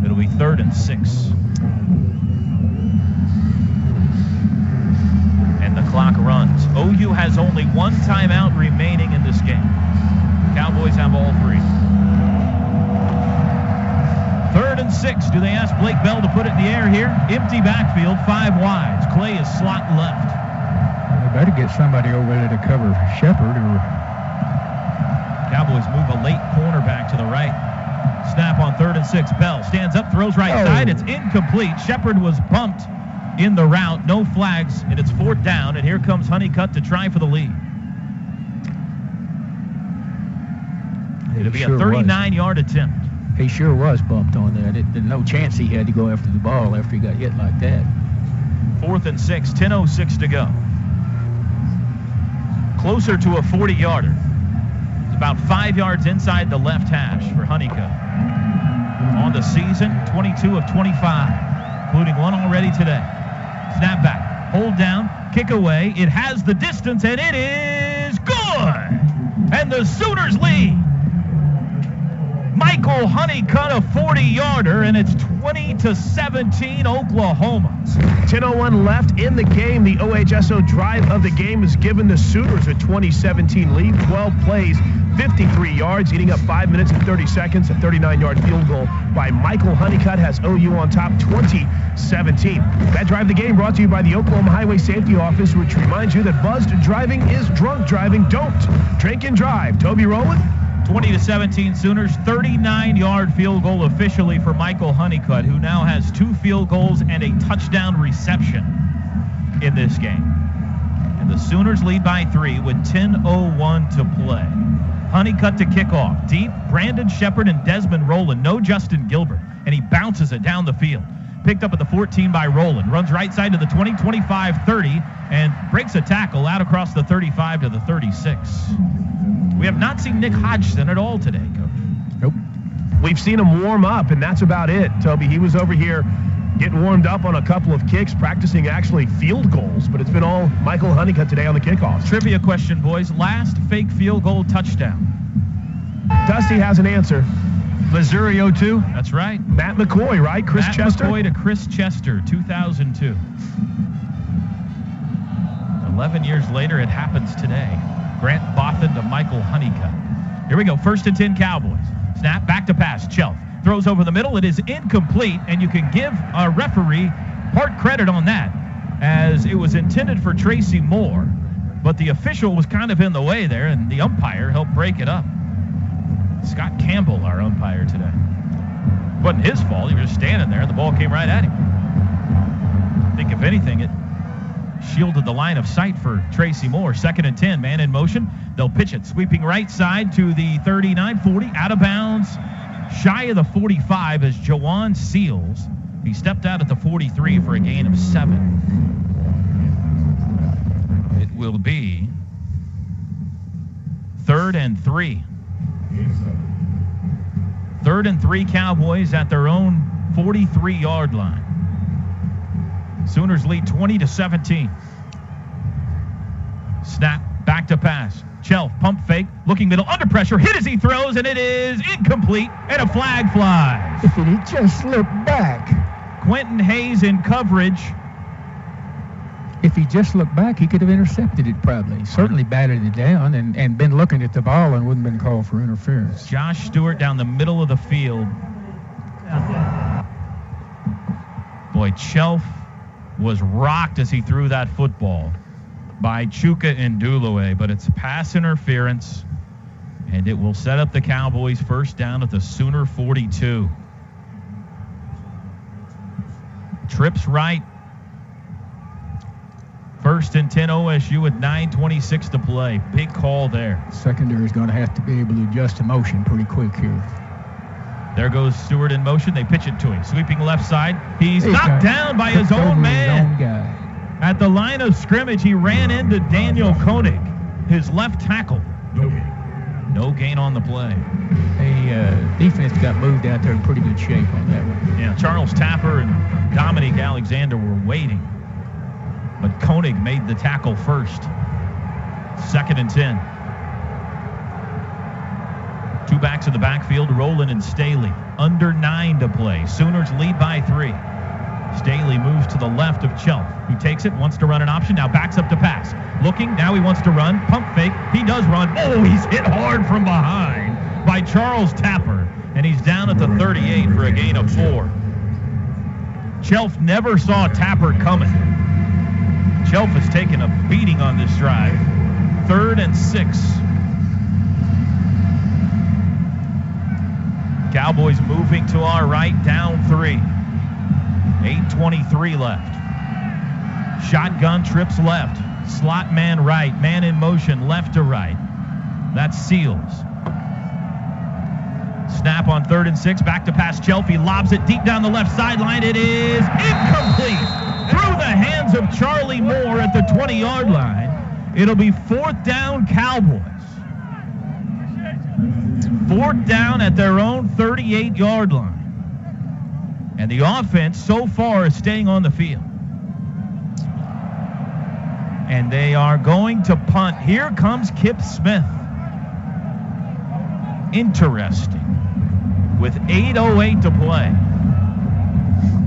It'll be 3rd and 6. And the clock runs. OU has only 1 timeout remaining in this game. Cowboys have all 3. 3rd and 6. Do they ask Blake Bell to put it in the air here? Empty backfield, 5 wides. Clay is slot left. They better get somebody over there to cover Shepard. Cowboys move a late cornerback to the right. Snap on 3rd and 6. Bell stands up, throws right side. It's incomplete. Shepard was bumped in the route. No flags, and it's 4th down. And here comes Honeycutt to try for the lead. It'll be a 39-yard attempt. He sure was bumped on that. There's no chance he had to go after the ball after he got hit like that. 4th and 6, 10:06 to go. Closer to a 40-yarder. It's about 5 yards inside the left hash for Honeycutt. On the season, 22 of 25, including 1 already today. Snap back, hold down, kick away. It has the distance, and it is good! And the Sooners lead. Michael Honeycutt, a 40-yarder, and it's 20-17 Oklahoma. 10:01 left in the game. The OHSO drive of the game has given the Sooners a 20-17 lead. 12 plays, 53 yards, eating up 5 minutes and 30 seconds. A 39-yard field goal by Michael Honeycutt has OU on top, 20-17. That drive of the game brought to you by the Oklahoma Highway Safety Office, which reminds you that buzzed driving is drunk driving. Don't drink and drive. Toby Rowland. 20-17 Sooners, 39-yard field goal officially for Michael Honeycutt, who now has 2 field goals and a touchdown reception in this game. And the Sooners lead by 3 with 10:01 to play. Honeycutt to kick off. Deep, Brandon Shepard and Desmond Rowland. No Justin Gilbert. And he bounces it down the field. Picked up at the 14 by Rowland. Runs right side to the 20, 25, 30, and breaks a tackle out across the 35 to the 36. We have not seen Nick Hodgson at all today, Coach. Nope. We've seen him warm up, and that's about it, Toby. He was over here getting warmed up on a couple of kicks, practicing actually field goals, but it's been all Michael Honeycutt today on the kickoffs. Trivia question, boys. Last fake field goal touchdown. Dusty has an answer. Missouri 02. That's right. Matt McCoy, right? Chris Chester? Matt McCoy to Chris Chester, 2002. 11 years later, it happens today. Grant Bothan to Michael Honeycutt. Here we go. 1st and 10 Cowboys. Snap, back to pass. Chelf throws over the middle. It is incomplete, and you can give our referee part credit on that, as it was intended for Tracy Moore, but the official was kind of in the way there, and the umpire helped break it up. Scott Campbell, our umpire today. It wasn't his fault. He was just standing there, and the ball came right at him. I think, if anything, it shielded the line of sight for Tracy Moore. 2nd and 10, man in motion. They'll pitch it, sweeping right side to the 39, 40, out of bounds, shy of the 45 as Jawan Seals. He stepped out at the 43 for a gain of 7. It will be 3rd and 3. 3rd and 3 Cowboys at their own 43-yard line. Sooners lead 20-17. Snap, back to pass. Chelf, pump fake, looking middle, under pressure, hit as he throws, and it is incomplete, and a flag flies. If he just slipped back. Quentin Hayes in coverage. If he just looked back, he could have intercepted it probably. He certainly batted it down and been looking at the ball and wouldn't have been called for interference. Josh Stewart down the middle of the field. Boy, Chelf was rocked as he threw that football by Chuka Ndulue, but it's pass interference, and it will set up the Cowboys 1st down at the Sooner 42. Trips right. 1st and 10 OSU with 9:26 to play. Big call there. Secondary is going to have to be able to adjust to motion pretty quick here. There goes Stewart in motion. They pitch it to him. Sweeping left side. He's knocked down by his own man. At the line of scrimmage, he ran into Daniel Koenig, his left tackle. No gain on the play. The defense got moved out there in pretty good shape on that one. Yeah, Charles Tapper and Dominic Alexander were waiting, but Koenig made the tackle first. 2nd and 10. Two backs in the backfield, Rowland and Staley. Under 9 to play. Sooners lead by 3. Staley moves to the left of Chelf. He takes it, wants to run an option, now backs up to pass. Looking, now he wants to run. Pump fake. He does run. Oh, he's hit hard from behind by Charles Tapper. And he's down at the 38 for a gain of 4. Chelf never saw Tapper coming. Chelf has taken a beating on this drive. 3rd and 6. Cowboys moving to our right, down 3. 8:23 left. Shotgun trips left. Slot man right. Man in motion left to right. That's Seals. Snap on 3rd and 6. Back to pass Chelf. He lobs it deep down the left sideline. It is incomplete. Through the hands of Charlie Moore at the 20-yard line. It'll be 4th down Cowboys. 4th down at their own 38-yard line. And the offense so far is staying on the field. And they are going to punt. Here comes Kip Smith. Interesting. With 8:08 to play.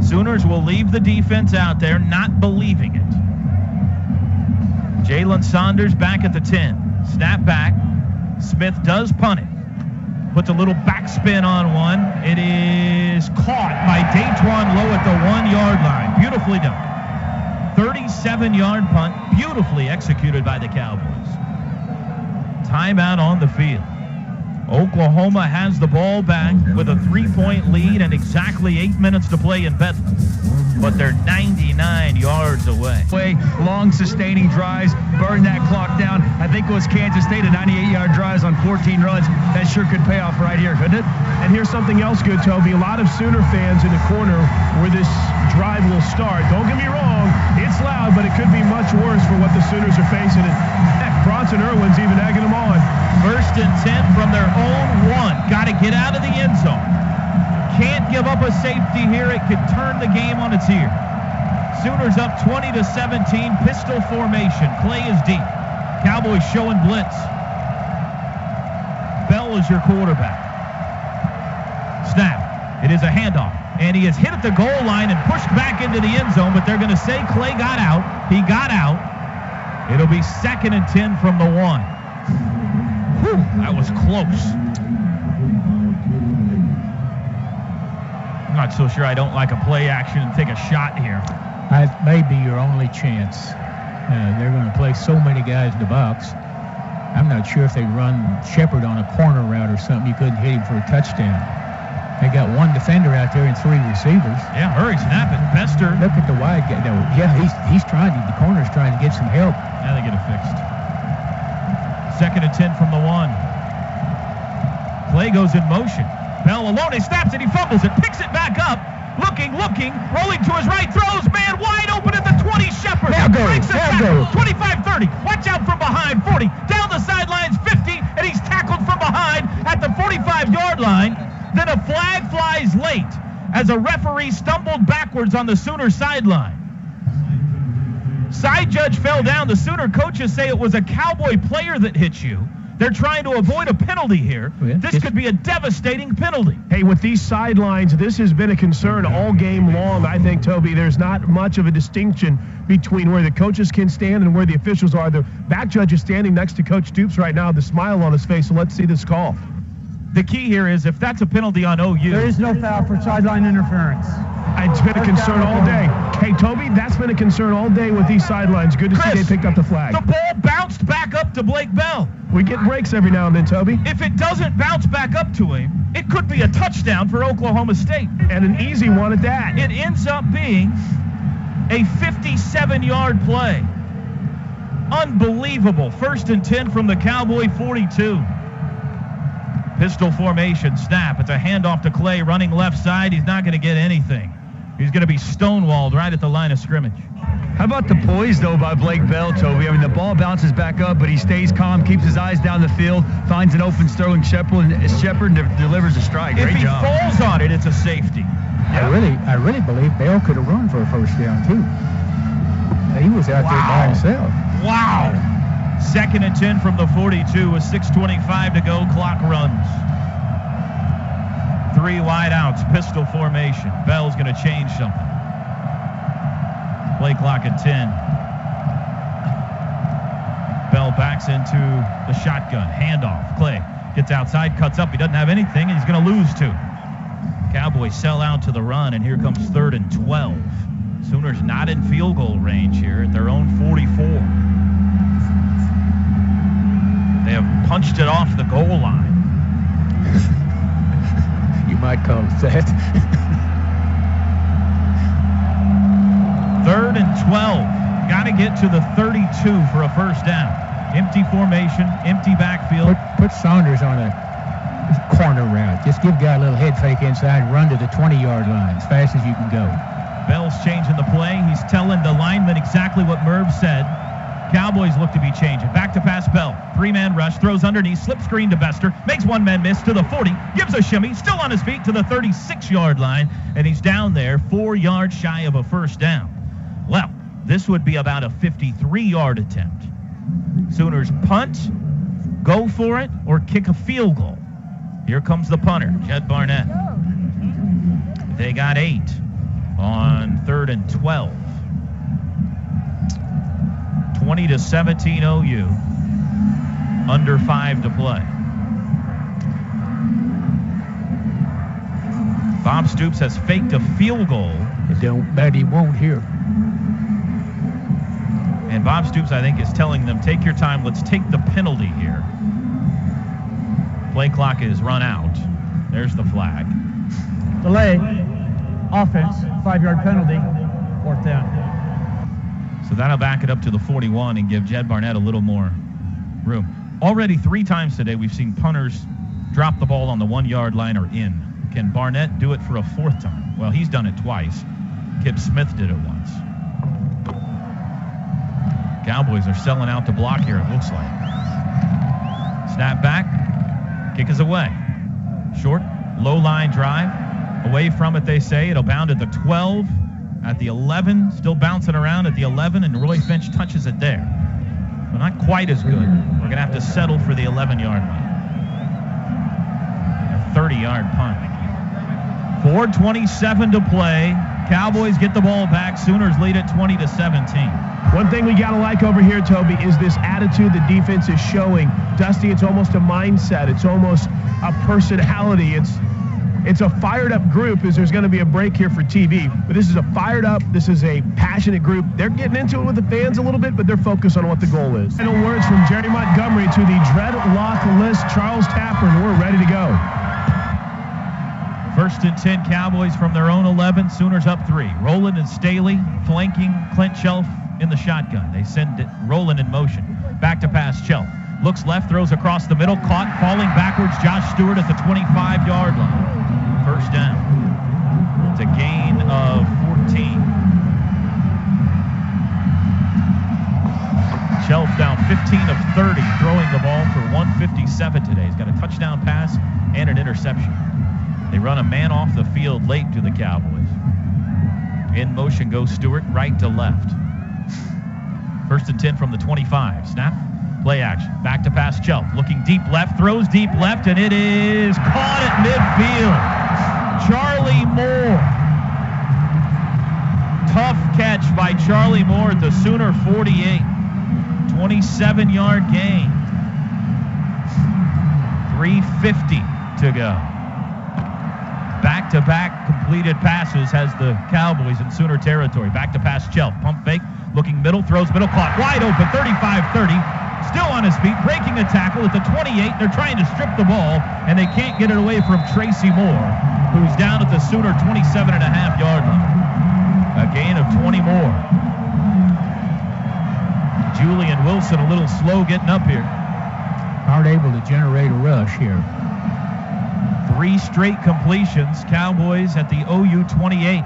Sooners will leave the defense out there, not believing it. Jalen Saunders back at the 10. Snap back. Smith does punt it. Puts a little backspin on one. It is caught by Daquan Lowe at the 1-yard line. Beautifully done. 37-yard punt. Beautifully executed by the Cowboys. Timeout on the field. Oklahoma has the ball back with a 3-point lead and exactly 8 minutes to play in Bedlam. But they're 99 yards away. Long sustaining drives, burn that clock down. I think it was Kansas State, a 98-yard drives on 14 runs. That sure could pay off right here, couldn't it? And here's something else good, Toby. A lot of Sooner fans in the corner where this drive will start. Don't get me wrong, it's loud, but it could be much worse for what the Sooners are facing. And heck, Bronson Irwin's even egging them on. 1st and 10 from their own 1. Got to get out of the end zone. Can't give up a safety here. It could turn the game on its ear. Sooners up 20-17. Pistol formation. Clay is deep. Cowboys showing blitz. Bell is your quarterback. Snap. It is a handoff. And he is hit at the goal line and pushed back into the end zone, but they're going to say Clay got out. He got out. It'll be 2nd and 10 from the 1. Whew, that was close. I'm not so sure I don't like a play action and take a shot here. That may be your only chance. They're going to play so many guys in the box. I'm not sure if they run Shepard on a corner route or something. You couldn't hit him for a touchdown. They got 1 defender out there and 3 receivers. Yeah, hurry, snap it. Bester. Look at the wide guy. No, yeah, he's trying to, the corner's trying to get some help. Now they get it fixed. 2nd and 10 from the 1. Clay goes in motion. Bell alone, he snaps it, he fumbles it, picks it back up. Looking, rolling to his right, throws, man wide open at the 20, Shepard. Now go, breaks the now tackle, go. 25-30. Watch out from behind, 40. Down the sidelines, 50, and he's tackled from behind at the 45-yard line. Then a flag flies late as a referee stumbled backwards on the Sooner sideline. Side judge fell down. The Sooner coaches say it was a Cowboy player that hit you. They're trying to avoid a penalty here. Yeah, this could be a devastating penalty. Hey, with these sidelines, this has been a concern all game long, I think, Toby. There's not much of a distinction between where the coaches can stand and where the officials are. The back judge is standing next to Coach Stoops right now, the smile on his face, so let's see this call. The key here is if that's a penalty on OU. There is no foul for sideline interference. It's been a concern all day. Hey, Toby, that's been a concern all day with these sidelines. Good to see they picked up the flag. The ball bounced back up to Blake Bell. We get breaks every now and then, Toby. If it doesn't bounce back up to him, it could be a touchdown for Oklahoma State. And an easy one at that. It ends up being a 57-yard play. Unbelievable. 1st and 10 from the Cowboy 42. Pistol formation, snap. It's a handoff to Clay, running left side. He's not going to get anything. He's going to be stonewalled right at the line of scrimmage. How about the poise, though, by Blake Bell, Toby? I mean, the ball bounces back up, but he stays calm, keeps his eyes down the field, finds an open Sterling Shepard, and delivers a strike. Great job. If he falls on it, it's a safety. Yeah. I really believe Bell could have run for a 1st down, too. He was out there by himself. Wow. 2nd and 10 from the 42 with 6:25 to go. Clock runs. 3 wideouts, pistol formation. Bell's going to change something. Play clock at 10. Bell backs into the shotgun. Handoff. Clay gets outside, cuts up. He doesn't have anything, and he's going to lose 2. Cowboys sell out to the run, and here comes 3rd and 12. Sooners not in field goal range here at their own 44. They have punched it off the goal line. You might call it that. 3rd and 12. Got to get to the 32 for a first down. Empty formation, empty backfield. Put Saunders on a corner route. Just give a guy a little head fake inside and run to the 20-yard line as fast as you can go. Bell's changing the play. He's telling the lineman exactly what Merv said. Cowboys look to be changing. Back to pass Bell. 3-man rush. Throws underneath. Slip screen to Bester. Makes 1-man miss to the 40. Gives a shimmy. Still on his feet to the 36-yard line. And he's down there 4 yards shy of a first down. Well, this would be about a 53-yard attempt. Sooners punt, go for it, or kick a field goal. Here comes the punter, Jed Barnett. They got 8 on 3rd and 12. 20-17 OU. Under 5 to play. Bob Stoops has faked a field goal. But he won't here. And Bob Stoops, I think, is telling them, take your time. Let's take the penalty here. Play clock is run out. There's the flag. Delay. Offense. 5-yard penalty. 4th down. So that'll back it up to the 41 and give Jed Barnett a little more room. Already 3 times today we've seen punters drop the ball on the 1-yard line or in. Can Barnett do it for a 4th time? Well, he's done it twice. Kip Smith did it once. Cowboys are selling out to block here, it looks like. Snap back. Kick is away. Short, low line drive. Away from it, they say. It'll bound at the 12, at the 11. Still bouncing around at the 11, and Roy Finch touches it there. But not quite as good. We're going to have to settle for the 11-yard line. A 30-yard punt. 4:27 to play. Cowboys get the ball back. Sooners lead it 20-17. One thing we got to like over here, Toby, is this attitude the defense is showing. Dusty, it's almost a mindset. It's almost a personality. It's a fired-up group as there's going to be a break here for TV. But this is a fired-up, this is a passionate group. They're getting into it with the fans a little bit, but they're focused on what the goal is. Final words from Jerry Montgomery to the dreadlock list, Charles Tapper, and we're ready to go. 1st and 10 Cowboys from their own 11. Sooners up 3. Rowland and Staley flanking Clint Shelf in the shotgun. They send Rowland in motion. Back to pass Shelf. Looks left, throws across the middle. Caught, falling backwards. Josh Stewart at the 25-yard line. First down. It's a gain of 14. Shelf down 15 of 30, throwing the ball for 157 today. He's got a touchdown pass and an interception. They run a man off the field late to the Cowboys. In motion goes Stewart, right to left. 1st and 10 from the 25. Snap, play action. Back to pass Shelf. Looking deep left, throws deep left, and it is caught at midfield. Charlie Moore. Tough catch by Charlie Moore at the Sooner 48. 27-yard gain. 3:50 to go. Back-to-back completed passes has the Cowboys in Sooner territory. Back to pass Shelf. Pump fake. Looking middle. Throws middle. Caught wide open. 35-30. Still on his feet. Breaking a tackle at the 28. They're trying to strip the ball, and they can't get it away from Tracy Moore, who's down at the Sooner 27.5-yard line. A gain of 20 more. Julian Wilson a little slow getting up here. Aren't able to generate a rush here. 3 straight completions. Cowboys at the OU 28.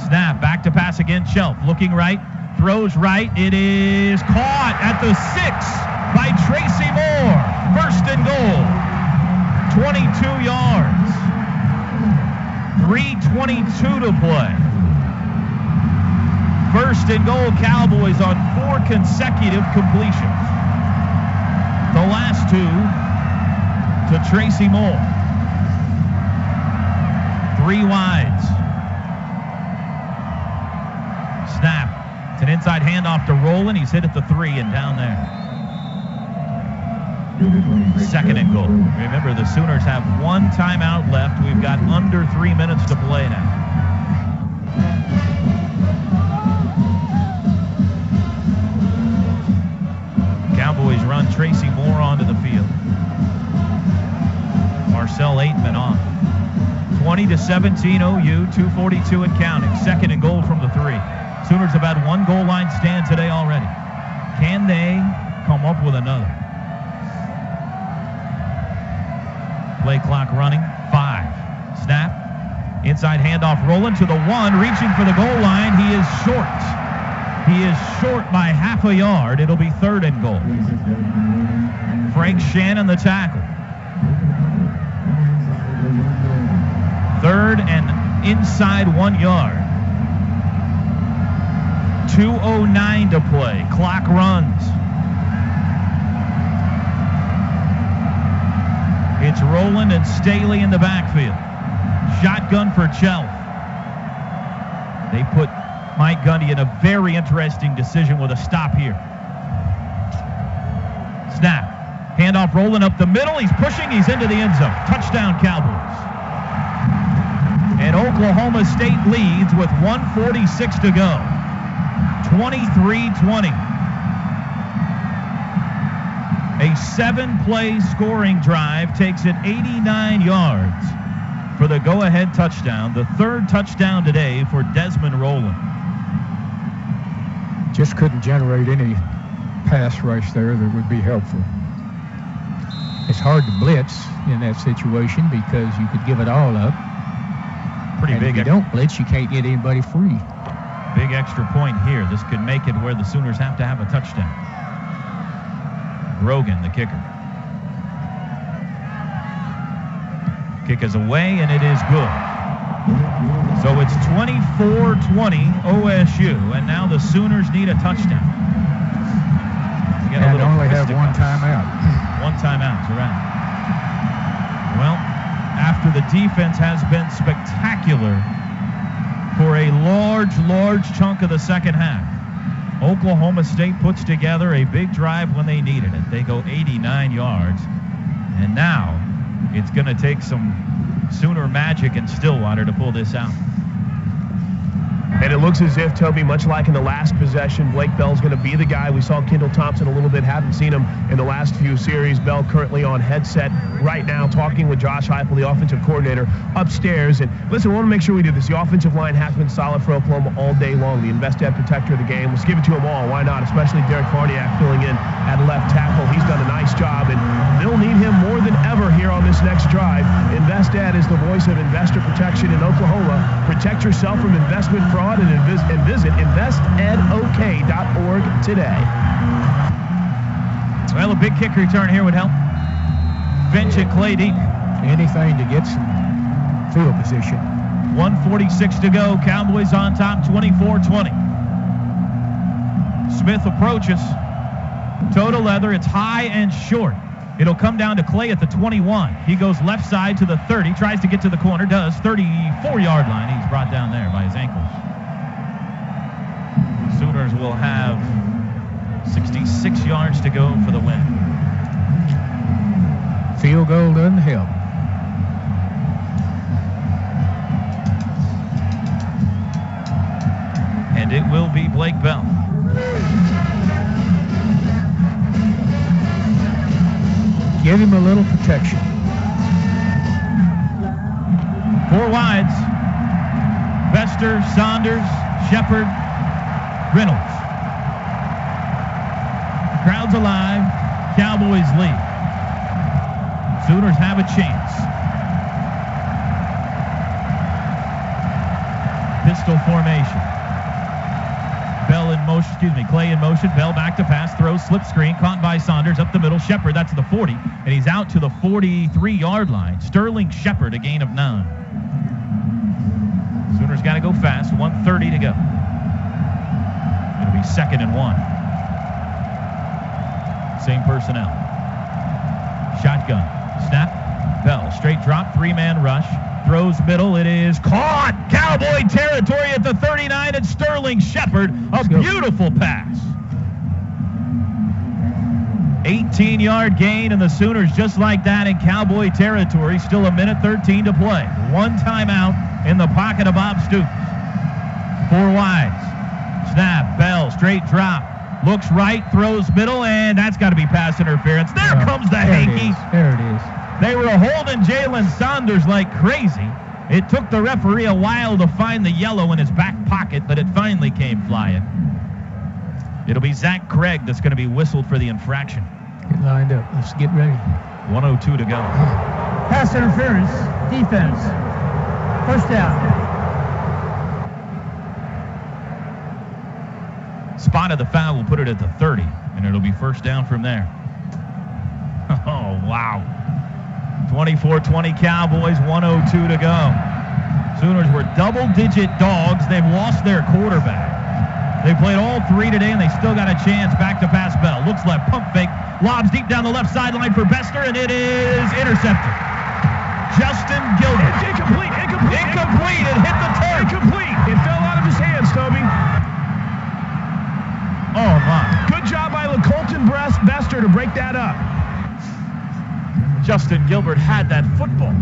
Snap, back to pass again. Shelf looking right, throws right. It is caught at the 6 by Tracy Moore. 1st and goal. 22 yards. 3:22 to play. 1st and goal, Cowboys on 4 consecutive completions. The last 2 to Tracy Moore. 3 wides. Snap. It's an inside handoff to Rowland. He's hit at the 3 and down there. 2nd and goal. Remember, the Sooners have 1 timeout left. We've got under 3 minutes to play now. Cowboys run Tracy Moore onto the field. Marcel Aitman on. 20-17 OU, 2:42 and counting. 2nd and goal from the 3. Sooners have had 1 goal line stand today already. Can they come up with another? Play clock running. 5. Snap. Inside handoff. Rowland to the 1. Reaching for the goal line. He is short. He is short by half a yard. It'll be 3rd and goal. Frank Shannon the tackle. 3rd and inside 1 yard. 2:09 to play. Clock runs. It's Rowland and Staley in the backfield. Shotgun for Chelf. They put Mike Gundy in a very interesting decision with a stop here. Snap. Handoff Rowland up the middle. He's pushing. He's into the end zone. Touchdown, Cowboys. And Oklahoma State leads with 1:46 to go. 23-20. A 7-play scoring drive takes it 89 yards for the go-ahead touchdown. The 3rd touchdown today for Desmond Rowland. Just couldn't generate any pass rush there that would be helpful. It's hard to blitz in that situation because you could give it all up. Pretty and big. If you don't blitz, you can't get anybody free. Big extra point here. This could make it where the Sooners have to have a touchdown. Grogan, the kicker. Kick is away, and it is good. So it's 24-20 OSU, and now the Sooners need a touchdown. And only have 1 timeout. 1 timeout, you're right. Well, after the defense has been spectacular for a large chunk of the second half, Oklahoma State puts together a big drive when they needed it. They go 89 yards, and now it's going to take some Sooner magic in Stillwater to pull this out. And it looks as if, Toby, much like in the last possession, Blake Bell's going to be the guy. We saw Kendall Thompson a little bit, haven't seen him in the last few series. Bell currently on headset right now talking with Josh Heupel, the offensive coordinator, upstairs. And listen, we want to make sure we do this. The offensive line has been solid for Oklahoma all day long. The InvestEd protector of the game. Let's give it to them all. Why not? Especially Derek Farniak filling in at left tackle. He's done a nice job, and they'll need him more than ever here on this next drive. InvestEd is the voice of investor protection in Oklahoma. Protect yourself from investment fraud and visit investedok.org today. Well, a big kick return here would help. Finch and Clay deep. Anything to get some field position. 1:46 to go. Cowboys on top, 24-20. Smith approaches. Toe to leather. It's high and short. It'll come down to Clay at the 21. He goes left side to the 30. Tries to get to the corner. Does. 34-yard line. He's brought down there by his ankles. Sooners will have 66 yards to go for the win. Field goal doesn't help. And it will be Blake Bell. Give him a little protection. 4 wides. Bester, Saunders, Shepard, Reynolds. Crowd's alive. Cowboys lead. Sooners have a chance. Pistol formation. Bell in motion, Clay in motion. Bell back to pass, throws, slip screen, caught by Saunders up the middle. Shepard, that's the 40, and he's out to the 43-yard line. Sterling Shepard, a gain of 9. Sooners got to go fast. 1:30 to go. It'll be 2nd and 1. Same personnel. Shotgun. Snap. Bell. Straight drop. 3-man rush. Throws middle. It is caught. Cowboy territory at the 39, and Sterling Shepard. A beautiful pass. 18-yard gain, and the Sooners just like that in Cowboy territory. Still a minute 13 to play. One timeout in the pocket of Bob Stoops. 4 wides. Snap. Bell. Straight drop. Looks right. Throws middle, and that's got to be pass interference. There comes the hanky. There it is. They were holding Jalen Saunders like crazy. It took the referee a while to find the yellow in his back pocket, but it finally came flying. It'll be Zach Craig that's going to be whistled for the infraction. Get lined up. Let's get ready. 1:02 to go. Pass interference, defense. First down. Spot of the foul will put it at the 30, and it'll be first down from there. Oh, wow. 24-20 Cowboys, 1:02 to go. Sooners were double-digit dogs. They've lost their quarterback. They played all 3 today, and they still got a chance. Back to pass Bell. Looks left, pump fake. Lobs deep down the left sideline for Bester, and it is intercepted. Justin Gilbert. Incomplete. Incomplete. It hit the turf. Incomplete. It fell out of his hands, Toby. Oh, my. Good job by Colton Bester to break that up. Justin Gilbert had that football.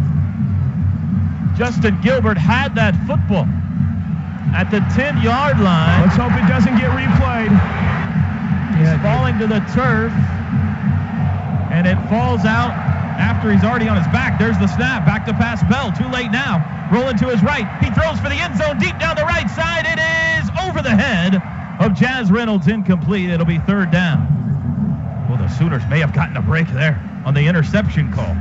Justin Gilbert had that football at the 10-yard line. Let's hope it doesn't get replayed. He's falling to the turf, and it falls out after he's already on his back. There's the snap. Back to pass Bell. Too late now. Rolling to his right. He throws for the end zone deep down the right side. It is over the head of Jazz Reynolds, incomplete. It'll be third down. Well, the Sooners may have gotten a break there on the interception call.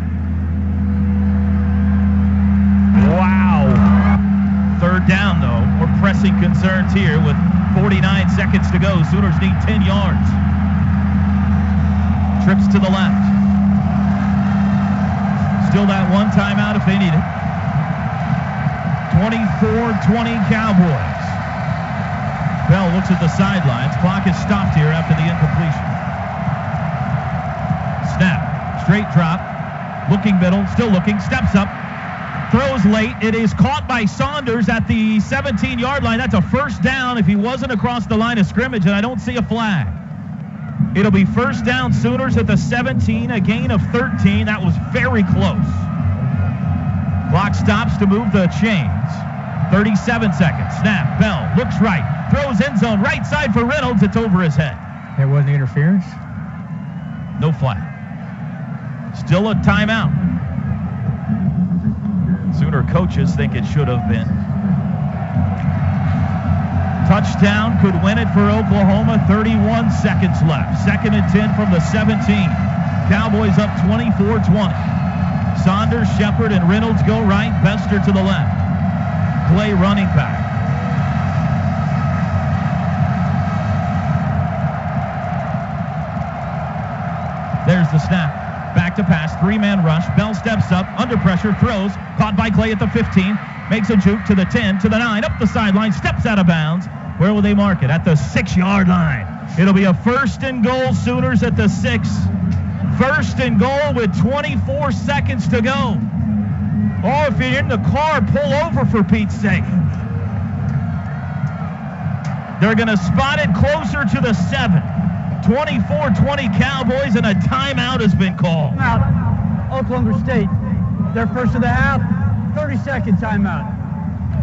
Wow. Third down, though. More pressing concerns here with 49 seconds to go. Sooners need 10 yards. Trips to the left. Still that one timeout if they need it. 24-20 Cowboys. Bell looks at the sidelines. Clock is stopped here after the incompletion. Snap. Straight drop. Looking middle. Still looking. Steps up. Throws late. It is caught by Saunders at the 17-yard line. That's a first down if he wasn't across the line of scrimmage, and I don't see a flag. It'll be first down Sooners at the 17, a gain of 13. That was very close. Clock stops to move the chains. 37 seconds. Snap. Bell looks right. Throws end zone. Right side for Reynolds. It's over his head. There wasn't interference? No flag. Still a timeout. Sooner coaches think it should have been. Touchdown could win it for Oklahoma. 31 seconds left. 2nd and 10 from the 17. Cowboys up 24-20. Saunders, Shepard, and Reynolds go right. Bester to the left. Clay running back. There's the snap. Back to pass. 3-man rush. Bell steps up. Under pressure. Throws. Caught by Clay at the 15. Makes a juke to the 10, to the 9. Up the sideline. Steps out of bounds. Where will they mark it? At the 6-yard line. It'll be a first and goal. Sooners at the 6. First and goal with 24 seconds to go. Oh, if you're in the car, pull over for Pete's sake. They're going to spot it closer to the 7. 24-20 Cowboys, and a timeout has been called. Oklahoma State, their first of the half, 30-second timeout.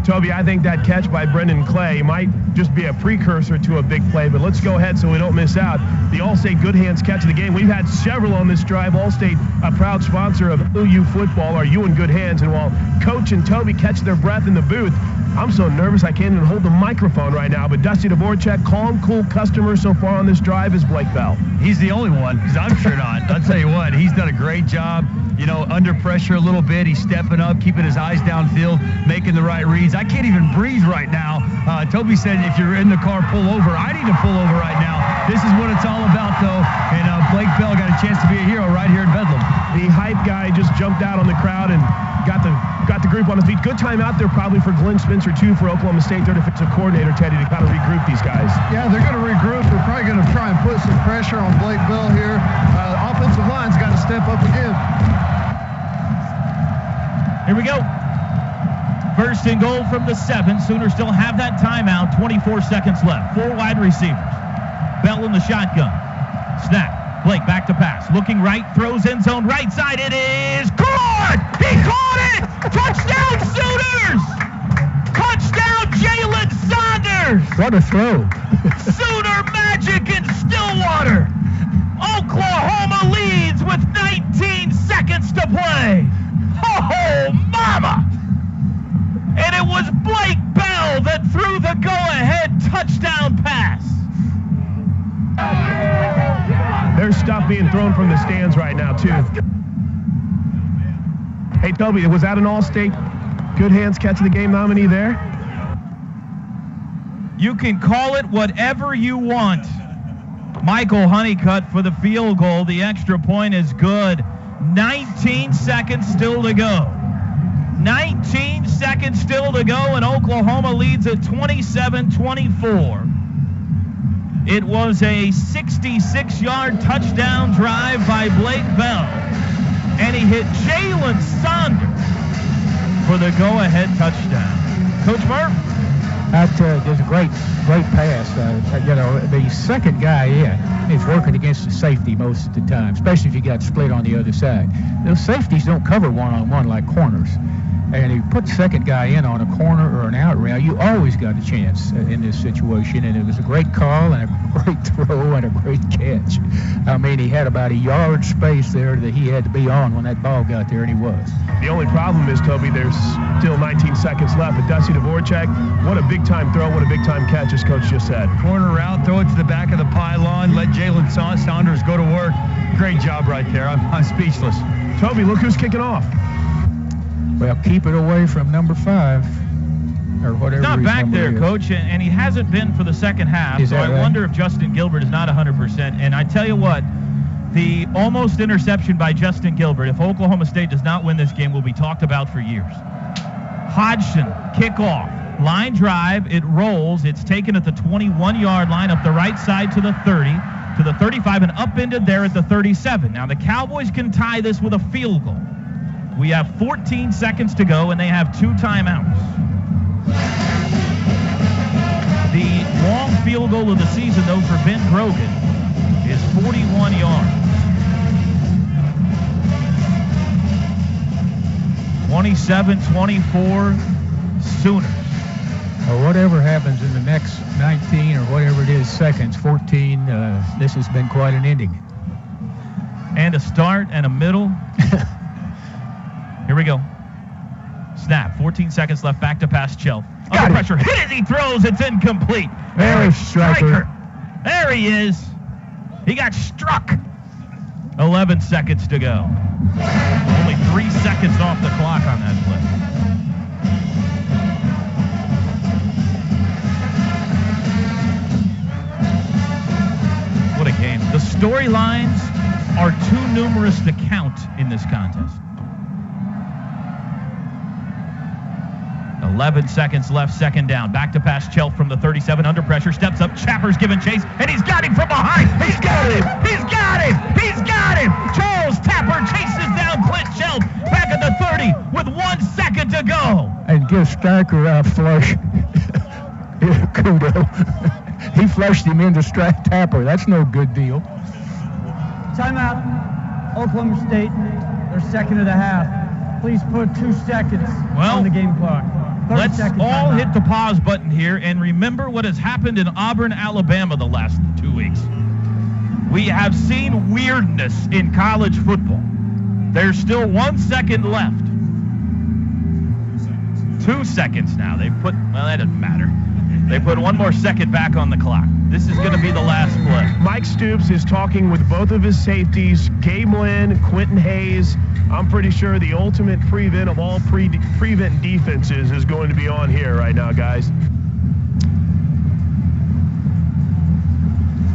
Toby, I think that catch by Brendan Clay might just be a precursor to a big play, but let's go ahead so we don't miss out. The Allstate Good Hands catch of the game. We've had several on this drive. Allstate, a proud sponsor of OU football, are you in good hands? And while Coach and Toby catch their breath in the booth, I'm so nervous I can't even hold the microphone right now. But Dusty Dvorak, calm, cool customer so far on this drive is Blake Bell. He's the only one, because I'm sure not. I'll tell you what, he's done a great job. You know, under pressure a little bit. He's stepping up, keeping his eyes downfield, making the right reads. I can't even breathe right now. Toby said if you're in the car, pull over. I need to pull over right now. This is what it's all about, though. And Blake Bell got a chance to be a hero right here in Bedlam. The hype guy just jumped out on the crowd and got the group on the feet. Good time out there probably for Glenn Spencer, too, for Oklahoma State, their defensive coordinator, Teddy, to kind of regroup these guys. Yeah, they're going to regroup. They're probably going to try and put some pressure on Blake Bell here. Offensive line's got to step up again. Here we go. First and goal from the 7. Sooners still have that timeout. 24 seconds left. 4 wide receivers. Bell in the shotgun. Snap. Blake back to pass. Looking right. Throws end zone right side. It is caught! He caught it! Touchdown Sooners! Touchdown Jalen Saunders! What a throw. Sooner magic in Stillwater. Oklahoma leads with 19 seconds to play. Oh, mama! And it was Blake Bell that threw the go-ahead touchdown pass. There's stuff being thrown from the stands right now, too. Hey, Toby, was that an All-State Good Hands Catch of the Game nominee there? You can call it whatever you want. Michael Honeycutt for the field goal. The extra point is good. 19 seconds still to go. 19 seconds still to go, and Oklahoma leads at 27-24. It was a 66-yard touchdown drive by Blake Bell, and he hit Jalen Saunders for the go-ahead touchdown. Coach Murph? That is a great pass. The second guy in is working against the safety most of the time, especially if you got split on the other side. Those safeties don't cover one-on-one like corners. And if you put the second guy in on a corner or an out route, you always got a chance in this situation. And it was a great call and a great throw and a great catch. I mean, he had about a yard space there that he had to be on when that ball got there, and he was. The only problem is, Toby, there's still 19 seconds left. But Dusty Dvorak, what a big-time throw, what a big-time catch, as Coach just said. Corner route, throw it to the back of the pylon, let Jalen Saunders go to work. Great job right there. I'm speechless. Toby, look who's kicking off. Well, keep it away from number 5 or whatever. He's not back there, Coach, and he hasn't been for the second half. So I wonder if Justin Gilbert is not 100%. And I tell you what, the almost interception by Justin Gilbert, if Oklahoma State does not win this game, will be talked about for years. Hodgson, kickoff, line drive, it rolls. It's taken at the 21-yard line up the right side to the 30, to the 35, and upended there at the 37. Now the Cowboys can tie this with a field goal. We have 14 seconds to go, and they have 2 timeouts. The long field goal of the season, though, for Ben Grogan is 41 yards. 27-24 Sooners. Well, whatever happens in the next 19 or whatever it is seconds, 14, this has been quite an ending. And a start and a middle. Here we go. Snap. 14 seconds left. Back to pass. Chell. Under pressure. Hit it. He throws. It's incomplete. There's Striker. There he is. He got struck. 11 seconds to go. Only 3 seconds off the clock on that play. What a game. The storylines are too numerous to count in this contest. 11 seconds left, second down. Back to pass, Chelf from the 37, under pressure, steps up, Chapper's giving chase, and he's got him from behind. He's got him! He's got him! He's got him! Charles Tapper chases down Clint Chelf back at the 30 with 1 second to go. And give Striker a flush. Kudo. He flushed him into Tapper. That's no good deal. Timeout. Oklahoma State, their second of the half. Please put 2 seconds on the game clock. Let's all hit the pause button here and remember what has happened in Auburn, Alabama the last 2 weeks. We have seen weirdness in college football. There's still 1 second left. 2 seconds now. They put, well, that doesn't matter. They put 1 more second back on the clock. This is going to be the last play. Mike Stoops is talking with both of his safeties, Gabe Lynn, Quentin Hayes. I'm pretty sure the ultimate prevent of all prevent defenses is going to be on here right now, guys.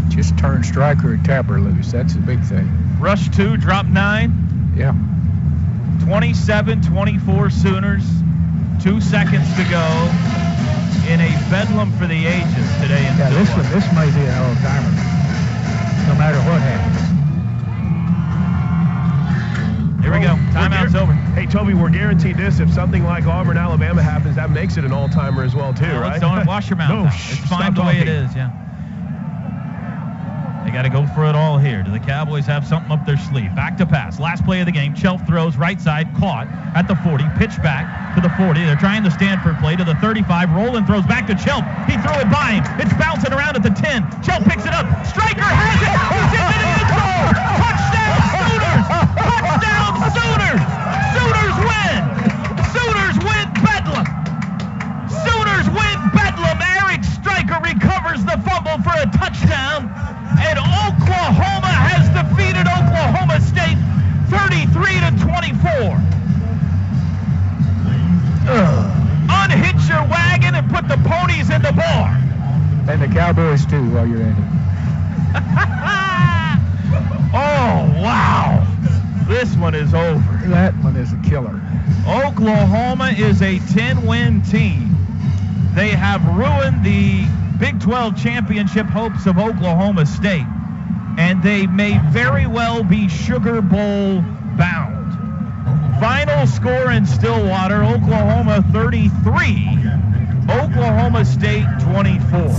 Just turn Striker and Tapper loose. That's a big thing. Rush 2, drop 9. Yeah. 27-24 Sooners. 2 seconds to go in a bedlam for the ages today in Stillwater. This may be an all-timer, no matter what happens. Here we go. Timeout's over. Hey, Toby, we're guaranteed this. If something like Auburn, Alabama happens, that makes it an all-timer as well, too, right? Don't wash your mouth. No, now. It's fine the way it is, yeah. They got to go for it all here. Do the Cowboys have something up their sleeve? Back to pass. Last play of the game. Chelf throws right side, caught at the 40. Pitch back to the 40. They're trying the Stanford play to the 35. Roland throws back to Chelf. He threw it by him. It's bouncing around at the 10. Chelf picks it up. Stryker has it. He's into the end zone. Touchdown, Sooners. Touchdown, Sooners. Sooners win. Sooners win Bedlam. Sooners win Bedlam. Eric Stryker recovers the fumble for a touchdown. And Oklahoma has defeated Oklahoma State 33-24. Unhitch your wagon and put the ponies in the bar. And the Cowboys, too, while you're at it. Oh, wow. This one is over. That one is a killer. Oklahoma is a 10-win team. They have ruined the Big 12 championship hopes of Oklahoma State, and they may very well be Sugar Bowl bound. Final score in Stillwater, Oklahoma 33, Oklahoma State 24.